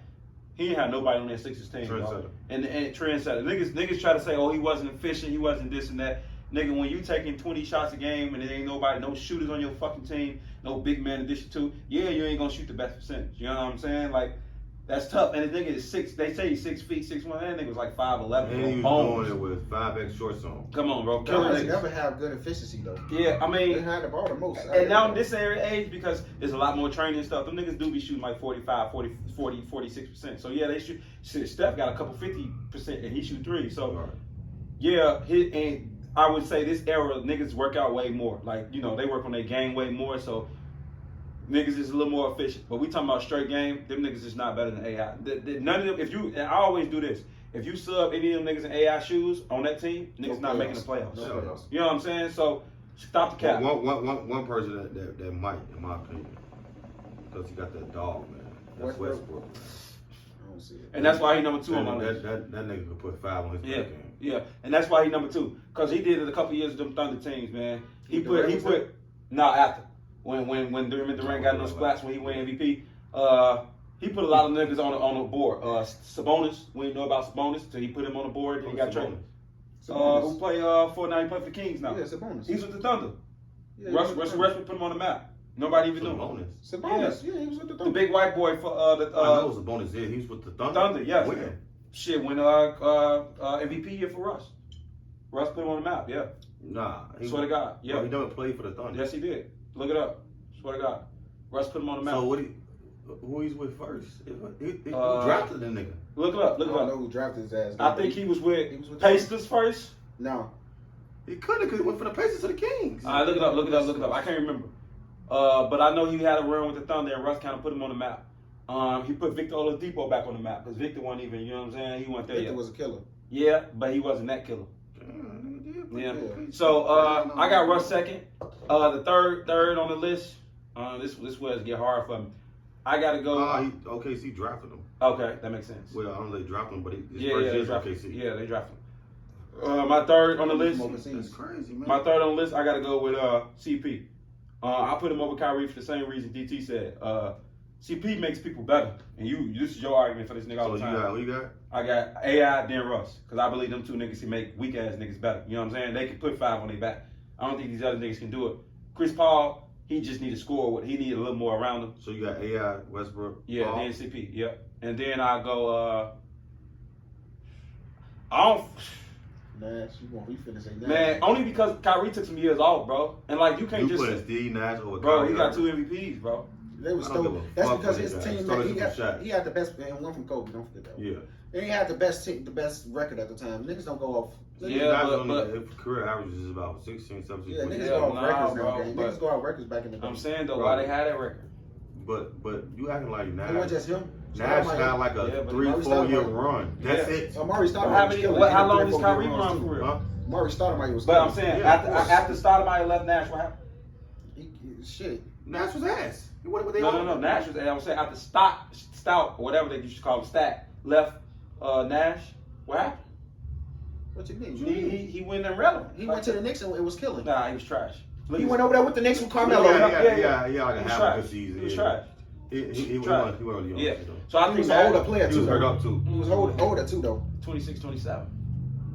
A: he ain't had nobody on that Sixers team, bro.
C: Trendsetter.
A: And trendsetter. Niggas try to say, oh, he wasn't efficient, he wasn't this and that. Nigga, when you taking 20 shots a game and there ain't nobody, no shooters on your fucking team, no big man addition to, yeah, you ain't gonna shoot the best percentage. You know what I'm saying? Like, that's tough. And the nigga is 6. They say he's 6 feet, 6'1". That nigga was like 5'11".
C: And he was
A: bones.
C: doing it with 5X shorts on.
A: Come on, bro. Killer
B: Guys
A: niggas.
B: never have good efficiency though.
A: Yeah, I
B: They
A: mean.
B: had the ball the most.
A: And now in this age, because there's a lot more training and stuff, them niggas do be shooting like 45, 40, 46%. So yeah, they shoot. Shit, Steph got a couple 50% and he shoot 3. So
C: Right.
A: yeah, and I would say this era niggas work out way more. Like, you know, they work on their game way more. So niggas is a little more efficient. But we talking about straight game, them niggas is not better than AI. None of them. I always do this. If you sub any of them niggas in AI shoes on that team, niggas not making the playoffs.
B: No playoffs.
A: You know what I'm saying? So stop the cap.
C: One person that might, in my opinion, because he got that dog, man. That's
B: Westbrook.
C: Westbrook.
B: I don't see it.
A: And that's why he number 2 on my list.
C: That nigga could put 5 on his
A: Yeah,
C: back game.
A: yeah, and that's why he number 2, cause he did it a couple years with them Thunder teams, man. He put after when Durant got no splats when he won MVP. He put a lot of niggas on the board. Sabonis, we didn't know about Sabonis, so he put him on the board. Then he got traded. Who play Fortnite? He play for the Kings now.
B: Yeah, Sabonis.
A: He's with the Thunder.
B: Yeah,
A: Russell Westbrook put him on the map. Nobody even knew him.
C: Sabonis.
B: Sabonis. Yeah, he was with the
A: The
B: Thunder.
A: big white boy for the
C: I know Sabonis did. He was with the Thunder.
A: Thunder. Yes.
C: When?
A: Shit, when MVP year for Russ. Russ put him on the map. Yeah.
C: Nah.
A: Swear to God. Yeah.
C: Bro, he never played for the Thunder.
A: Yes, he did. Look it up. Swear to God. Russ put him on the map.
C: So who he's with first? Who drafted the nigga?
A: Look it up.
B: I
A: Look it
B: don't know
A: up.
B: who drafted his ass.
A: I think he was with
B: He was with
A: Pacers first.
B: No.
C: He couldn't because he went from the Pacers to the Kings.
A: All right, look it up. Look it up. Look it up. I can't remember. But I know he had a run with the Thunder, and Russ kind of put him on the map. He put Victor Oladipo back on the map because Victor wasn't even. You know what I'm saying? He wasn't there
B: Victor
A: yet.
B: was a killer.
A: Yeah, but he wasn't that killer. Yeah.
B: Yeah.
A: So I got Russ second. The third on the list. This was get hard for me. I gotta go.
C: OKC drafted him.
A: Okay, that makes sense.
C: Well, I don't know they drafted him, but his
A: Yeah,
C: first
A: they
C: year is
A: drafted.
C: OKC.
A: Yeah, they drafted him. My third on the list.
C: That's crazy, man.
A: My third on the list, I gotta go with CP. I put him over Kyrie for the same reason DT said. CP makes people better, and this is your argument for this nigga all the time.
C: Who you got?
A: I got AI, then Russ, because I believe them two niggas can make weak ass niggas better. You know what I'm saying? They can put 5 on their back. I don't think these other niggas can do it. Chris Paul, he just need to score. He need a little more around him.
C: So you got AI, Westbrook.
A: Yeah,
C: Paul.
A: then CP. Yep. And then I go. I don't.
B: Nash, you want me finna say Nash?
A: Man, only because Kyrie took some years off, bro. And like you can't
C: You
A: just.
C: put Steve Nash over
A: Bro,
C: Kyrie
A: he got
C: Irving.
A: 2 MVPs, bro.
B: They was
C: I don't
B: still,
C: give a
B: that's
C: fuck
B: because
C: what
B: his
C: they got.
B: team,
C: Stole it
B: he
C: from
B: had,
C: Shaq.
B: he had the best, and one from Kobe, don't forget that one.
C: Yeah.
B: And he had the best team, the best record at the time. Niggas don't go off.
A: Yeah,
C: Nash
A: but-
C: only, his career average is about 16, 17
B: Yeah,
C: points.
B: niggas
A: Yeah,
B: go off
A: nah,
B: records
A: bro,
B: now, gang.
A: but-
B: Niggas go off records back in the day.
A: I'm saying though,
C: Bro.
A: why they had that record?
C: But you acting like
B: It
C: Nash.
B: wasn't just him.
C: Nash had like a
A: Yeah, but
C: 3-4 year
B: Stoudemire-
C: run. That's
A: Yeah.
C: it.
B: Amari
A: How
B: Stoudemire was
A: many?
B: killing.
A: How
B: He
A: long
B: had
A: does
B: 3-4
A: Kyrie
B: year
A: run
B: runs,
A: for
B: too.
A: real?
C: Huh?
B: Amari Stoudemire was
A: But I'm
B: killing.
A: saying
C: Yeah, of course.
A: after Stoudemire left Nash, what happened?
B: Shit.
C: Nash was ass. He went with they
A: No. Nash was. I was saying after Stout or whatever they used to call him, Stat left Nash. What happened?
B: What you mean?
A: He went irrelevant.
B: He went to the Knicks and it was killing.
A: Nah, he was trash.
B: He went over there with the Knicks with Carmelo.
C: Yeah,
A: Yeah,
C: like
A: He
C: a
A: was
C: half
A: trash.
C: a good season.
A: He was
C: yeah.
A: trash.
C: He
A: Trash.
C: went on the
A: Yeah.
C: though.
A: So I
B: He
A: think
B: was
A: Nash,
B: an older player
C: He
B: too.
C: was hurt
B: though.
C: up too.
B: He was older too though.
A: 26, 27.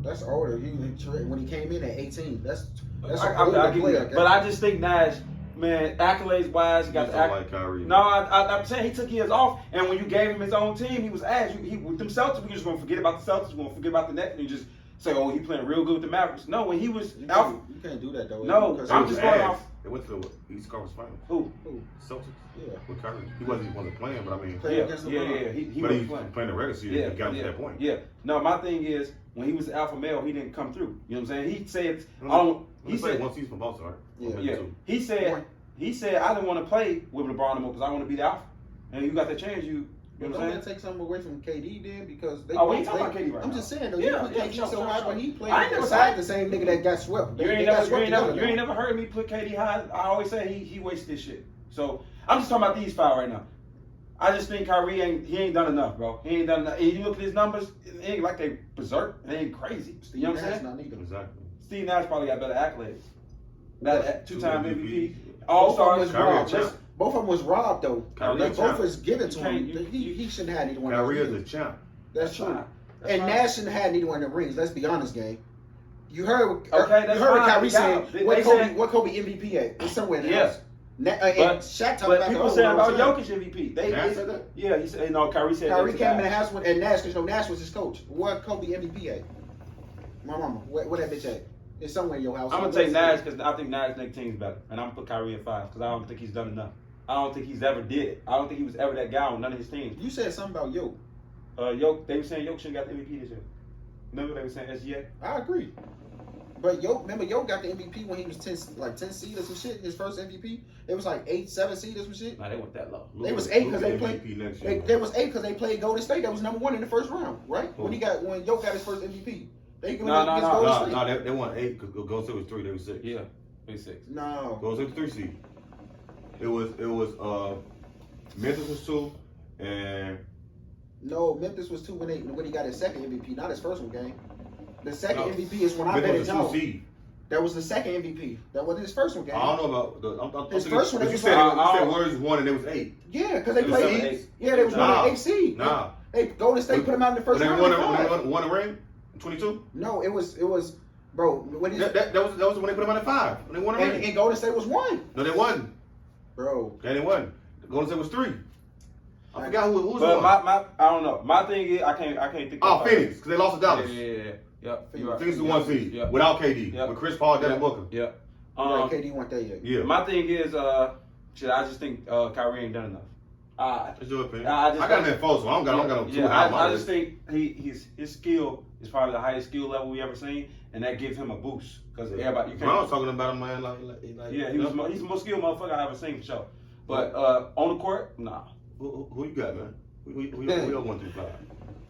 B: That's older. When he came in at 18. That's an
A: I
B: older
A: give you
B: player.
A: that. But I just think Nash, man, accolades wise, he got
C: Just
A: the
C: don't
A: accolades.
C: like Kyrie.
A: No, I'm saying he took years off, and when you gave him his own team, he was ass. He with them Celtics, we just gonna forget about the Celtics, we're gonna forget about the Nets, and just say, oh, he playing real good with the Mavericks. No, when he was
B: You
A: out,
B: can't do that though.
A: No,
B: Because
A: I'm
C: He was
A: just going
C: ass.
A: off-
C: They went to the East Conference Finals.
A: who?
C: Celtics
B: yeah.
C: with Kyrie. He wasn't playing, but I mean,
B: Play
A: Yeah,
B: against
A: yeah,
B: LeBron.
A: yeah. He
C: but
A: was
C: he
A: playing.
C: playing the regular season.
A: Yeah,
C: He got him
A: yeah,
C: to that point.
A: Yeah. No, my thing is when he was the alpha male, he didn't come through. You know what I'm saying? He said,
C: He
A: he
C: played
A: said,
C: one season for Boston, right?
B: Yeah.
C: Or maybe
A: yeah,
C: two.
A: he said, I didn't want to play with LeBron anymore because I want to be the alpha. And you got that chance, you know
B: Don't
A: what I'm
B: that
A: saying?
B: take something away from KD then? Because they.
A: Oh, we ain't talking about KD right
B: I'm
A: now.
B: just saying though.
A: Yeah,
B: You put
A: yeah,
B: KD
A: sure,
B: so
A: sure,
B: high,
A: sure.
B: but he played
A: I ain't never
B: beside
A: said-
B: the same nigga that got swept.
A: You
B: They
A: ain't
B: got
A: never,
B: swept together
A: you ain't
B: now.
A: never heard me put KD high. I always say he wasted this shit. So I'm just talking about these 5 right now. I just think Kyrie ain't done enough, bro. He ain't done enough. And you look at his numbers, it ain't like they berserk. It ain't crazy. You know what I'm
B: Nash
A: saying?
B: not neither.
C: Exactly.
A: Steve Nash probably got better accolades. That 2-time MVP,
B: Both
A: All
B: of them
A: Stars.
B: was
C: Kyrie
B: robbed.
C: a champ.
B: Both of them was robbed though.
C: Kyrie
B: They
C: a
B: both
C: champ.
B: was given to
A: You
B: him.
A: can't-
B: He shouldn't have neither one.
C: Kyrie
B: of
C: is
B: those
C: the champ.
B: That's true.
A: fine. That's
B: And
A: fine.
B: Nash shouldn't have neither one of the rings. Let's be honest, gang. You heard.
A: Okay, that's
B: you heard
A: fine.
B: Kyrie
A: They got
B: saying
A: him.
B: what
A: They
B: Kobe,
A: said-
B: what Kobe MVP at? It's somewhere in the
A: Yeah.
B: house. And
A: But-
B: Shaq talked
A: But
B: about
A: people
B: the
A: saying
B: whole
A: about
B: time.
A: Jokic MVP. They
C: Nash said that?
A: Yeah, he said no. Kyrie said
B: Kyrie
A: that
B: came in the
A: Nash.
B: house with and Nash, because Nash was his coach. What Kobe MVP at? My mama, where that bitch at? It's somewhere in your house.
A: I'm gonna take Nash because I think Nash next team's better, and I'm gonna put Kyrie at 5 because I don't think he's done enough. I don't think he's ever did it. I don't think he was ever that guy on none of his teams.
B: You said something about Yo.
A: Yoke, they were saying Yoke shouldn't got the MVP this year. Remember they were saying SGA?
B: I agree. But remember Yo got the MVP when he was 10 seed or some shit. His first MVP. It was like 8, 7 seed or some shit.
A: Nah, they went that low.
B: They was
C: Luka-
B: 8 because
C: Luka
B: they played.
C: MVP next year.
B: They was 8 because they played Golden State. That was number 1 in the first round, right?
C: Who?
B: When Yo got his first MVP. They
A: No,
B: went against Golden State.
C: No, they won 8 because Golden State was 3. They were 6.
A: Yeah, big 6.
B: No.
C: Golden State was 3 seed. It was Memphis was 2 and
B: No, Memphis was 2 when he got his second MVP, not his first one, game. The second
C: No.
B: MVP is when I bet
C: Memphis
B: it
C: was a
B: y'all.
C: 2 seed.
B: That was the second MVP. That wasn't his first one, game.
C: I don't know about the. I'm
B: His
C: thinking-
B: first one,
C: but
B: they
C: you
B: was
C: said
B: like-
C: you said Warriors won and it was 8.
B: Yeah, because they
C: It was
B: played.
C: 7, 8.
B: Yeah, they was
C: Nah.
B: winning 8 seed.
C: Nah.
B: They Golden State put him out in the first
C: But they
B: round.
C: won a ring. 22.
B: No, it was, bro. When
C: That was when they put them on at 5. When they won a ring.
B: and Golden State was 1,
C: No, they won.
B: bro.
C: They won. Golden State was 3. I forgot who was
A: But
C: one.
A: my I don't know. My thing is I can't think.
C: Oh,
A: about
C: Phoenix, because they lost to
A: Yeah,
C: Dallas.
A: yeah. Yep. You're right.
C: Phoenix is the 1 seed
A: Yeah.
C: without KD,
A: Yeah.
C: with Chris Paul, Devin
A: Yeah.
C: Booker.
A: Yep.
B: Right, KD went there yet.
C: Yeah.
A: My thing is shit. I just think Kyrie ain't done enough.
C: That's your opinion.
A: I
C: I,
A: just
C: got him at 4, so I don't got him too
A: Yeah,
C: high. on my
A: I just
C: list.
A: think his skill is probably the highest skill level we ever seen, and that gives him a boost because everybody you
C: I was
A: can't.
C: talking about him, man. Like
A: Yeah, he's the most skilled motherfucker I ever seen for sure. But on the court, nah.
C: Who you got, man? Who else 1 through 5?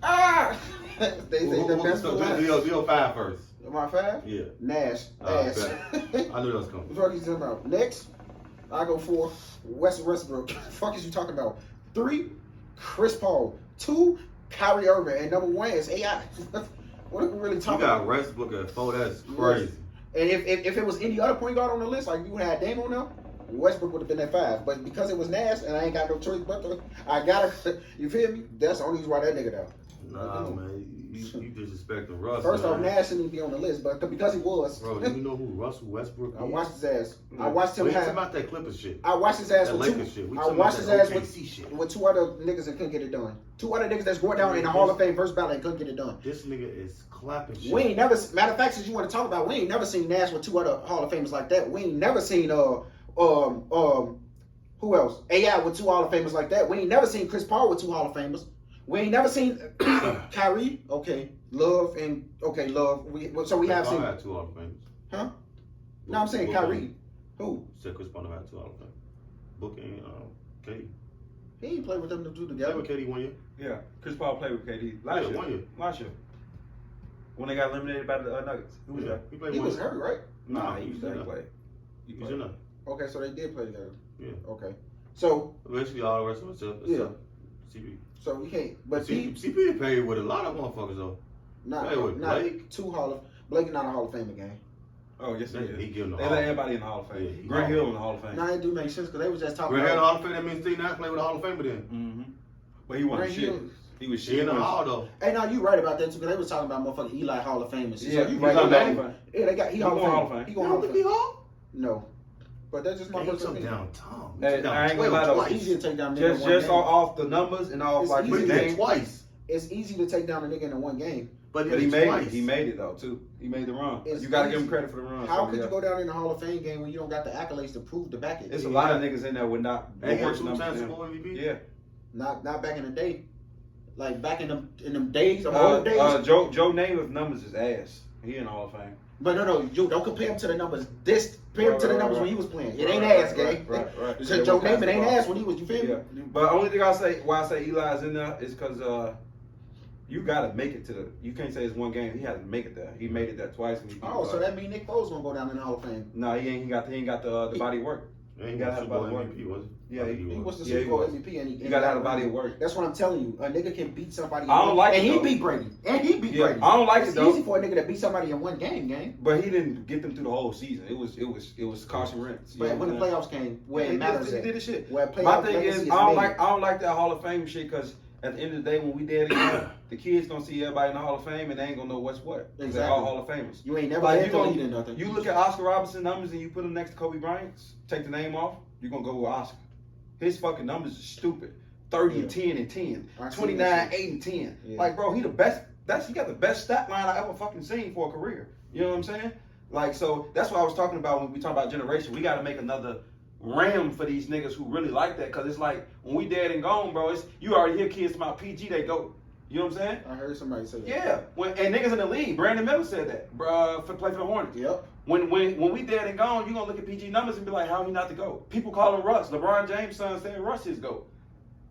B: Ah! They say the best
C: So
B: for last.
C: do 5 first.
B: Am I 5?
C: Yeah.
B: Nash.
C: Oh,
B: Ass.
C: I knew that was coming.
B: The fuck you talking about? Next, I go for Westbrook. The fuck is you talking about? 3, Chris Paul. 2, Kyrie Irving. And number 1 is AI. What are we really
C: You
B: talking
C: got
B: about?
C: Westbrook at 4. That's crazy.
B: And if it was any other point guard on the list, like you had Dame on there, Westbrook would have been at 5. But because it was Nash and I ain't got no choice but to, I gotta, you feel me? That's the only reason why that nigga down.
C: Nah, man. You disrespecting Russ.
B: First off,
C: man.
B: Nash shouldn't even be on the list, but because he was.
C: Bro, do you know who Russell Westbrook is?
B: I watched his ass. I watched him
C: We ain't
B: have.
C: talking about that Clippers shit.
B: I watched his ass
C: That
B: with
C: Lakers
B: two.
C: shit. We
B: I
C: talking
B: watched
C: about
B: his
C: that
B: ass
C: OKC shit.
B: with 2 other niggas that couldn't get it done. 2 other niggas that's going down in the Hall of Fame first ballot and couldn't get it done.
C: This nigga is clapping shit.
B: We ain't never. Matter of fact, since you want to talk about, we ain't never seen Nash with 2 other Hall of Famers like that. We ain't never seen who else? AI with 2 Hall of Famers like that. We ain't never seen Chris Paul with 2 Hall of Famers. We ain't never seen Kyrie. Okay, Love. So we have
C: Chris Paul
B: seen.
C: had 2 Hall of Famers.
B: Huh? No, I'm saying
C: Book
B: Kyrie.
C: and-
B: Who?
C: Said Chris Paul had 2 Hall of Famers. Book and KD.
B: He ain't played with them two
C: Played
B: together.
C: with KD 1 year.
A: Yeah, Chris Paul played with KD
C: Yeah, 1 year.
A: Last year. When they got eliminated by the Nuggets. Who was
C: Yeah,
A: that?
C: he played
B: He
C: 1
B: was
C: year.
B: hurt, right?
A: Nah,
C: he
A: he
C: was
A: was
C: in
A: there.
C: there.
A: Played.
C: He was in there.
B: Okay, so they did play together.
C: Yeah.
B: Okay. So
C: Basically, all the rest of us except
B: Yeah.
C: CP.
B: so we can't. But
C: CP played with a lot of motherfuckers though. Hey, with
B: not
C: Blake?
B: 2 Blake is not a Hall of Famer game.
A: Oh, yes,
C: He
A: he
C: give him the
A: They
C: Hall.
A: let everybody in the Hall of Fame.
C: Yeah, he
A: Grant
C: Hall.
A: Hill in the Hall of Fame.
B: Nah, it do make sense because they was just talking
C: Grant Hill in the
B: about.
C: Hall of Fame. That means Steve Nash played with the Hall of Famer then.
A: Mm-hmm. But he wasn't
B: Grant
A: shit.
B: Hill.
A: He was
C: She
A: shit.
C: in the
A: He
C: Hall though.
B: Hey, no, you right about that too because they was talking about motherfucking Eli Hall of Famers.
A: Yeah,
B: so you
A: he's
B: right
A: on
B: about
A: the
B: that.
A: Hall of Fame.
B: Yeah, they got he
A: He
B: Hall
A: going Hall
B: of
A: of
B: Fame.
A: Fame.
B: He
C: You
B: going
C: don't
B: Hall of
C: think he
B: Fame.
C: Hall?
B: No, but that's just my
C: Man, he
B: personal
C: took
B: opinion.
C: down Tom. He
A: Hey,
C: took down
A: I ain't gonna lie
C: Tatum
A: though.
B: It's
C: twice.
B: easy to take down a nigga in
A: Just
B: one game.
A: off the numbers and off
B: It's
A: like
B: easy
C: But
A: his
C: he
B: to
C: did
A: game.
C: twice.
B: It's easy to take down a nigga in one game.
C: But
A: But
C: he
A: he
C: did
A: made
C: twice.
A: it. He made it though too. He made the run.
B: It's
A: You gotta give him
B: easy.
A: credit for the run.
B: How
A: so,
B: could
A: yeah.
B: you go down in the Hall of Fame game when you don't got the accolades to prove to back it?
A: It's a lot of niggas in there with not
C: And he had
A: worse
C: 2
A: numbers
C: times
A: than
C: Super
A: him.
C: Bowl MVP.
A: Yeah.
B: Not back in the day. Like back in them days, them old days.
A: Joe Namath's numbers is ass. He in the Hall of Fame.
B: But no, you don't compare him to the numbers. Compare him to the numbers when he was playing. It ain't ass, gang.
A: Right.
B: So Joe Namath ain't ass when he was. You feel
A: Yeah.
B: me?
A: But only thing why I say Eli's in there is because you gotta make it to the. You can't say it's one game. He had to make it there. He made it there twice. And he beat
B: Oh, so
A: Bud.
B: that mean Nick Foles gonna go down in the Hall of Fame?
A: No, he ain't got the body of work.
C: And he
A: gotta
C: got
A: have
C: Super Bowl
A: about
C: MVP, was he?
A: Yeah,
C: I think
B: He was the
A: Yeah,
B: Super
A: he
B: Bowl
A: was.
B: MVP, and
A: You gotta have a body of work.
B: That's what I'm telling you. A nigga can beat somebody.
A: I don't like
B: and
A: it,
B: he
A: though.
B: beat Brady. And he beat
A: Yeah,
B: Brady.
A: I don't like
B: It's
A: it, though.
B: easy for a nigga to beat somebody in one game.
A: But he didn't get them through the whole season. It was caution rinse.
B: But when the playoffs came, where it matters,
A: he
B: at.
A: did his shit.
B: Where
A: My
B: playoff
A: thing
B: legacy
A: is,
B: is
A: I
B: made.
A: don't like that Hall of Fame shit because at the end of the day, when we dead again, the kids gonna see everybody in the Hall of Fame and they ain't gonna know what's what. 'Cause They're all
B: Exactly.
A: Hall of Famers.
B: You ain't never
A: Like,
B: had
A: you
B: to
A: gonna-
B: lead in nothing.
A: You look at Oscar Robertson numbers and you put him next to Kobe Bryant's, take the name off, you're gonna go with Oscar. His fucking numbers are stupid. 30 and 10 and 10.
B: I seen
A: 29,
B: that shit.
A: 8 and 10.
B: Yeah.
A: Like, bro, he the best. He got the best stat line I ever fucking seen for a career. You know what I'm saying? Like, so that's what I was talking about when we talk about generation. We gotta make another ram for these niggas who really like that. Cause it's like when we dead and gone, bro, you already hear kids about PG, they go. You know what I'm saying?
B: I heard somebody say that.
A: Yeah. And niggas in the league, Brandon Miller said that, play for the Hornets.
B: Yep.
A: When we dead and gone, you gonna look at PG numbers and be like, how he not the GOAT? People call him Russ. LeBron James' son said Russ his GOAT.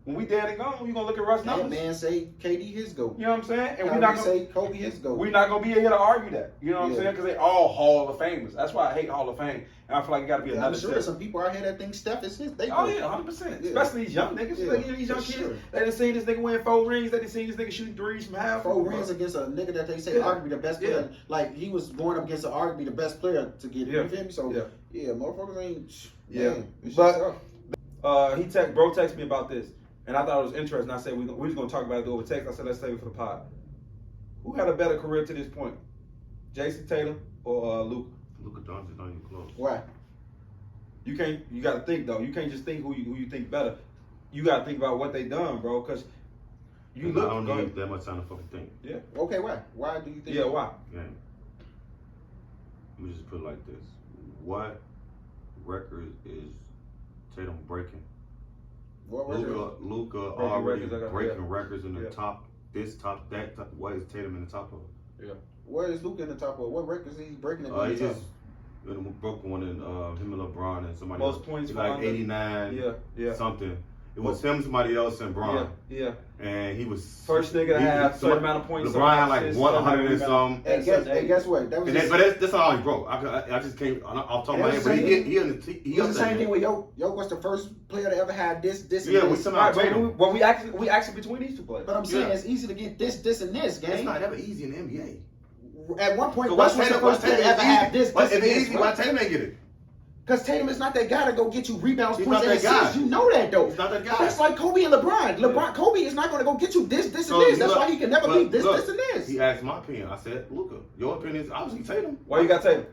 A: When we dead and gone, you gonna look at Russ
B: That
A: numbers.
B: man say KD his GOAT.
A: You know what I'm saying? And
B: Kyrie say Kobe his GOAT.
A: we're not gonna be here to argue that. You know what I'm
B: Yeah.
A: saying? Because they all Hall of Famers. That's why I hate Hall of Fame. And I feel like it gotta be
B: I'm
A: another
B: sure
A: step.
B: there's some people out here that think Steph is his. They
A: Oh
B: GOAT.
A: yeah, 100%.
B: Yeah.
A: Especially these young niggas.
B: Yeah,
A: Like, these young
B: for
A: kids.
B: sure.
A: They done seen this nigga win 4 rings. They done seen this nigga shooting threes from half.
B: 4 rings against a nigga that they say
A: Yeah.
B: arguably the best player. Like he was going up against arguably the best player to get it.
A: Yeah.
B: You feel me? So
A: Yeah.
B: yeah, motherfuckers ain't.
A: Yeah.
B: Man, it's
A: But-
B: just tough.
A: Bro texted me about this, and I thought it was interesting. I said we was gonna talk about it over text. I said let's save it for the pod. Who had a better career to this point, Jason Tatum or Luka?
C: Luka Doncic not even close.
B: Why?
A: You got to think though. You can't just think who you think better. You got to think about what they done, bro. Cause you
C: I
A: look.
C: don't
A: Go
C: need
A: ahead.
C: that much time to fucking think.
B: Okay, why? Why do you think?
A: Yeah, why?
C: Game. Let me just put it like this: what record is Tatum breaking?
B: What record?
C: Luka
A: Breaking
C: already
A: records, I got-
C: breaking
A: yeah.
C: records in the
A: Yeah.
C: top. This top, that top. Why is Tatum in the top of?
B: Where is Luka in the top of? What records is he breaking in
C: He
B: the top?
C: just broke one in him and LeBron and somebody
A: Most
C: else.
A: points
C: It's
A: for
C: like
A: under-
C: 89.
A: Yeah.
C: Something. It was him, somebody else, and Bron.
A: Yeah.
C: And he was
A: First nigga to have certain amount of points.
C: LeBron had like 100 and something.
B: And guess what? That was
C: But that's all he broke. I just can't. I'll talk about him. But he
B: was the same thing with Yo was the first player to ever have this, and
C: Yeah,
B: this.
C: we somehow Tatum.
A: Well, we actually between these two players.
B: But I'm saying it's easy to get this, and this, gang.
C: It's not ever easy in the NBA.
B: At one point,
C: So
B: West was the first player to ever have this,
C: But if
B: and
C: it's
B: this.
C: easy, why Tatum ain't get it?
B: Because Tatum is not that guy to go get you rebounds,
C: He's
B: points,
C: not
B: and
C: that guy.
B: assists. You know that, though.
C: He's not that guy.
B: That's like Kobe and LeBron. Kobe is not going to go get you this, and
C: So
B: this. That's
C: look,
B: why he can never
C: but
B: be this,
C: look,
B: and this.
C: He asked my opinion. I said, Luka, your opinion is obviously Tatum.
A: Why you got Tatum?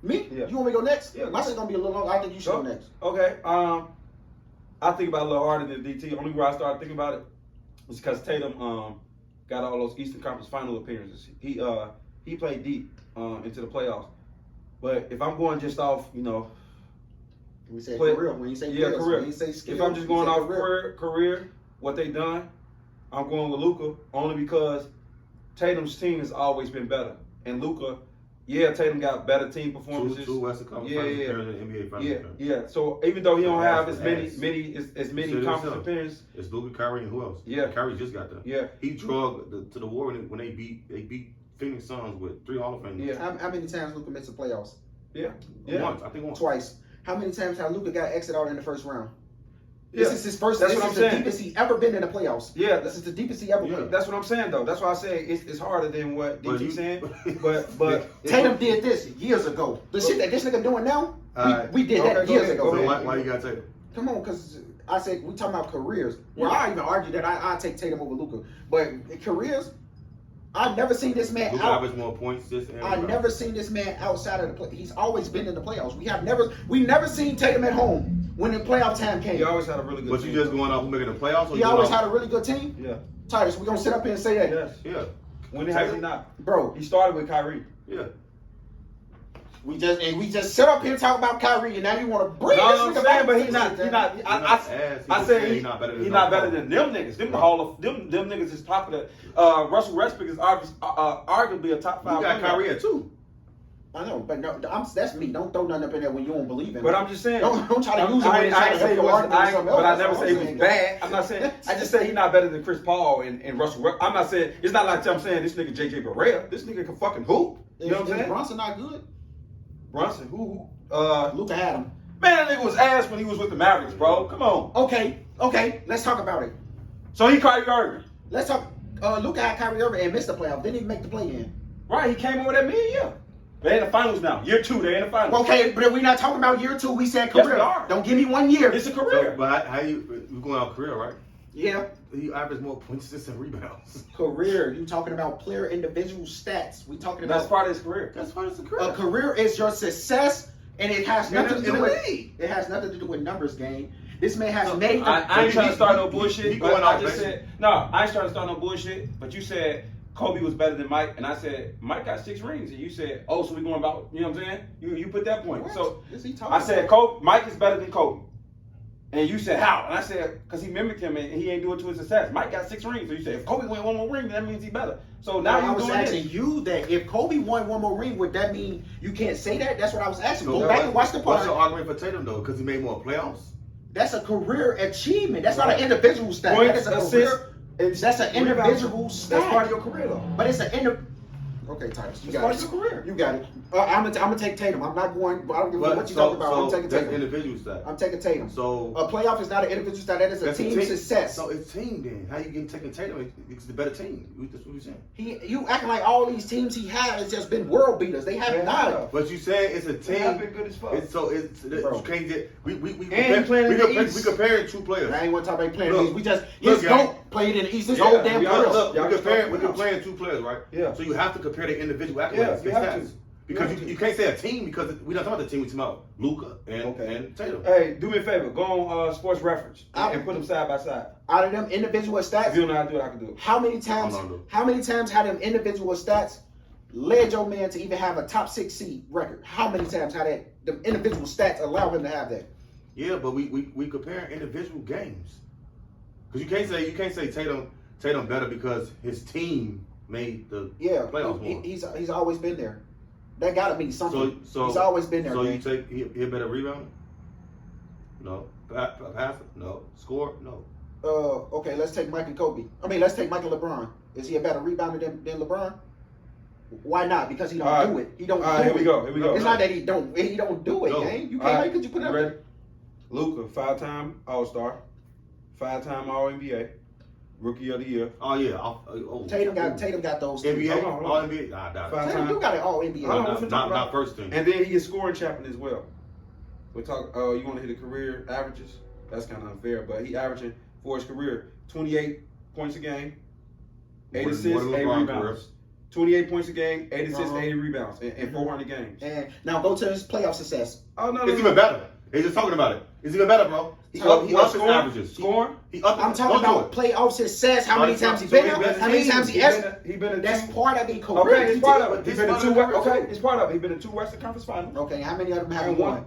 B: Me?
A: Yeah.
B: You want me to go next?
A: Yeah,
B: My shit's going to be a little long. I think you should go next.
A: Okay. I think about it a little harder than DT. Only where I started thinking about it was because Tatum got all those Eastern Conference Final appearances. He played deep into the playoffs. But if I'm going just off,
B: We say
A: Play-
B: career. When you say
A: yeah,
B: players,
A: career.
B: when you say skill,
A: If I'm just
B: you
A: going
B: say
A: off career, what they done, I'm going with Luka only because Tatum's team has always been better. And Luka, Tatum got better team performances.
C: Two Western Conference Finals appearances and NBA Finals appearances.
A: Yeah. So even though he don't have as many
C: Consider
A: conference
C: yourself.
A: appearances,
C: It's Luka, Kyrie, and who else?
A: Yeah.
C: Kyrie just got there.
A: yeah,
C: He drug to the war when they beat Phoenix Suns with 3 Hall of Famers.
A: Yeah.
B: How many times Luka missed the playoffs?
A: yeah.
C: Once, I think once.
B: Twice. How many times has Luka got exit out in the first round?
A: Yeah.
B: This is his first.
A: That's
B: This
A: what
B: is
A: I'm
B: the
A: saying.
B: deepest he ever been in the playoffs.
A: Yeah,
B: This is the deepest he ever
C: Yeah.
B: went.
A: That's what I'm saying though. That's why I say it's harder than what
C: But
A: DT
C: you-
A: saying. But
B: Tatum did this years ago. The shit that this nigga doing now,
C: Alright.
B: we did
A: Okay,
B: that
A: go
B: years
A: ahead,
B: ago.
A: go
C: So
A: ahead.
C: why you got Tatum?
B: Come on, because I said we talking about careers. Well, I even argue that I take Tatum over Luka, but in careers, I've never seen this man
C: Luka
B: out.
C: averaged more points this and
B: I've never seen this man outside of the play. He's always been in the playoffs. We never seen Tatum at home when the playoff time came.
A: he always had a really good
C: But
A: team.
C: you just going off who making the playoffs? Or
B: He
C: you
B: always
C: going
B: had a really good team.
A: Yeah.
B: Titus, we gonna sit up here and say that,
A: Yes.
C: Yeah.
A: When has he not?
B: bro.
A: He started with Kyrie.
C: Yeah.
B: We just sit up here and talk about Kyrie, and now you want to bring
A: No,
B: this
A: I'm
B: nigga
A: saying,
B: back.
A: but
B: to
A: he's not.
B: this
A: He's
B: shit,
A: not.
B: man.
A: I say he's not better than them niggas. Them the Hall of them niggas is top of the. Russell Westbrook is arguably a top 5.
C: You got
A: player.
C: Kyrie at 2.
B: I know, but no, that's me. Don't throw nothing up in there when you don't believe in it.
A: But I'm just saying.
B: Don't try to use it
A: I
B: when
A: ain't
B: you're trying to
A: say
B: make
A: it
B: an
A: was.
B: argument with something
A: But I
B: else.
A: never
B: That's
A: say
B: all
A: it
B: I'm
A: was
B: saying.
A: bad. I'm not saying. I just say he's not better than Chris Paul and Russell. I'm not saying. It's not like I'm saying this nigga JJ Barea. This nigga can fucking hoop. You know what I'm
B: Is
A: saying?
B: Bronson not good?
A: Bronson, who?
B: Luka had him.
A: Man, that nigga was ass when he was with the Mavericks, bro. Come on.
B: Okay. Let's talk about it.
A: So he Kyrie Irving.
B: Let's talk. Luka had Kyrie Irving and missed the playoff. Didn't even make the play-in.
A: Right, he came over that mid-year. They're in the finals now. Year 2, they're in the finals.
B: Okay, but we're not talking about year 2. We said
A: Yes,
B: career.
A: we are.
B: Don't give me 1 year.
A: It's a
C: So,
A: career.
C: but how you going out career, right?
B: Yeah.
C: He averaged more points, assists, and rebounds.
B: Career. You talking about player individual stats. We talking
A: That's
B: about
A: part of his career.
C: That's why it's a career.
B: a career is your success, and it has nothing to
C: in
B: do
C: the
B: with
C: league.
B: it has nothing to do with numbers, game. This man has made.
A: I ain't trying to start no
C: he
A: bullshit.
C: going
A: But I
C: off
A: just
C: base.
A: said, no, I ain't trying to start no bullshit. But you said Kobe was better than Mike, and I said Mike got 6 rings, and you said, oh, so we going about, you know what I'm saying? You put that point.
B: What
A: So
B: is he talking
A: I said Mike is better than Kobe. And you said how? And I said because he mimicked him and he ain't do it to his success. Mike got 6 rings, so you said if Kobe win 1 more ring, that means he better. So now
B: I
A: you
B: was
A: doing
B: asking
A: this.
B: you that if Kobe won 1 more ring, would that mean you can't say that? That's what I was asking.
C: So
B: Go back and watch the
C: What's your
B: part.
C: argument for Tatum though? Because he made more playoffs.
B: That's a career achievement. That's not an individual stat.
A: Points,
B: That is a
A: assists,
B: career. That's an individual stat.
A: That's part of your career though.
B: But it's an Okay, Titus, you
A: That's
B: got
A: part
B: it.
A: of your career.
B: You got it. I'm gonna take Tatum. I'm not going. I don't give a fuck what you
C: so,
B: talking about. I'm
C: so
B: taking
C: that's
B: Tatum.
C: individual stat.
B: I'm taking Tatum.
C: So
B: A playoff is not an individual stat. That is a
C: that's
B: team success.
C: So it's team then. How you getting taking Tatum? It's the better team. That's what you're saying.
B: You acting like all these teams he had has just been world beaters. They have not.
C: But you saying it's a
A: They have been
C: team.
A: good as fuck.
C: It's
B: Bro.
C: you can't get we
A: And playing in the East.
C: comparing 2 players.
B: I ain't want to talk about playing
C: Look,
B: in the East. We just
C: look,
B: his
C: y'all.
B: GOAT played in the East. His
A: Yeah,
B: whole damn
A: we are-
B: career.
A: look, y'all
C: We're
A: just talking
C: comparing 2 players, right?
A: Yeah.
C: So you have to compare the individual accolades.
A: Yeah, you
C: their
A: have
C: stats.
A: to.
C: Because
A: You have
C: you
A: to.
C: can't say a team because we're not talking about the team. We're talking about Luka and Tatum.
A: Hey, do me a favor. Go on Sports Reference and put them side by side.
B: Out of them individual
A: If
B: stats,
A: you don't know how to do it, I can do it.
B: how many times?
C: I don't know.
B: How many times had them individual stats led your man to even have a top 6 seed record? How many times had that the individual stats allow him to have that?
C: Yeah, but we compare individual games. Because you can't say Tatum better because his team made the
B: Yeah,
C: playoffs more.
B: he's always been there. That gotta mean something.
C: So
B: he's always been there.
C: So
B: man.
C: you take he a better rebounder? No. Passer? No. Score? No.
B: Okay, let's take Mike and Kobe. I mean, let's take Mike and LeBron. Is he a better rebounder than LeBron? Why not? Because he don't do it. He don't.
A: All right, here we go. Here we go.
B: It's not that he don't do it,
C: No.
B: gang. You
A: All
B: can't.
A: right,
B: How could you put
A: you
B: that?
A: ready? Luka, 5-time All-Star, 5-time All-NBA, Rookie of the Year.
C: Oh, yeah.
B: Tatum got those. Two.
C: NBA?
A: Hold on.
C: All NBA? Nah, nah.
A: Five-
B: Tatum do got it all NBA.
A: Hold on.
C: Not, not, not first team.
A: And then he is scoring champion as well. We'll talk. You want to hit the career averages? That's kind of unfair, but he averaging for his career 28 points a game, 8
C: What-
A: assists,
C: what is
A: 8
C: LeBron
A: rebounds. 28 points a game, 8 assists,
B: Uh-huh.
A: 80 rebounds, in 400 games.
B: And now go to his playoff success.
A: Oh no,
C: It's even better. They're just talking about it. It's even better, bro. He
B: So,
C: upped
A: what,
C: his
A: scoring?
C: averages.
A: Scoring?
C: He upped
B: I'm
C: it.
B: talking
C: Don't do
B: about
C: it.
B: playoff success. How many
C: So
B: times he
A: So
B: been
A: he
B: there?
A: been
B: How many times he has?
A: he been in
B: That's
A: two.
B: part of the career.
A: Okay, it's part of it.
C: He's
A: He's been in
C: part
A: two.
C: of the career.
A: Okay, it's part of it. He's been in 2 Western Conference Finals.
B: Okay, how many of them have
A: And
B: won?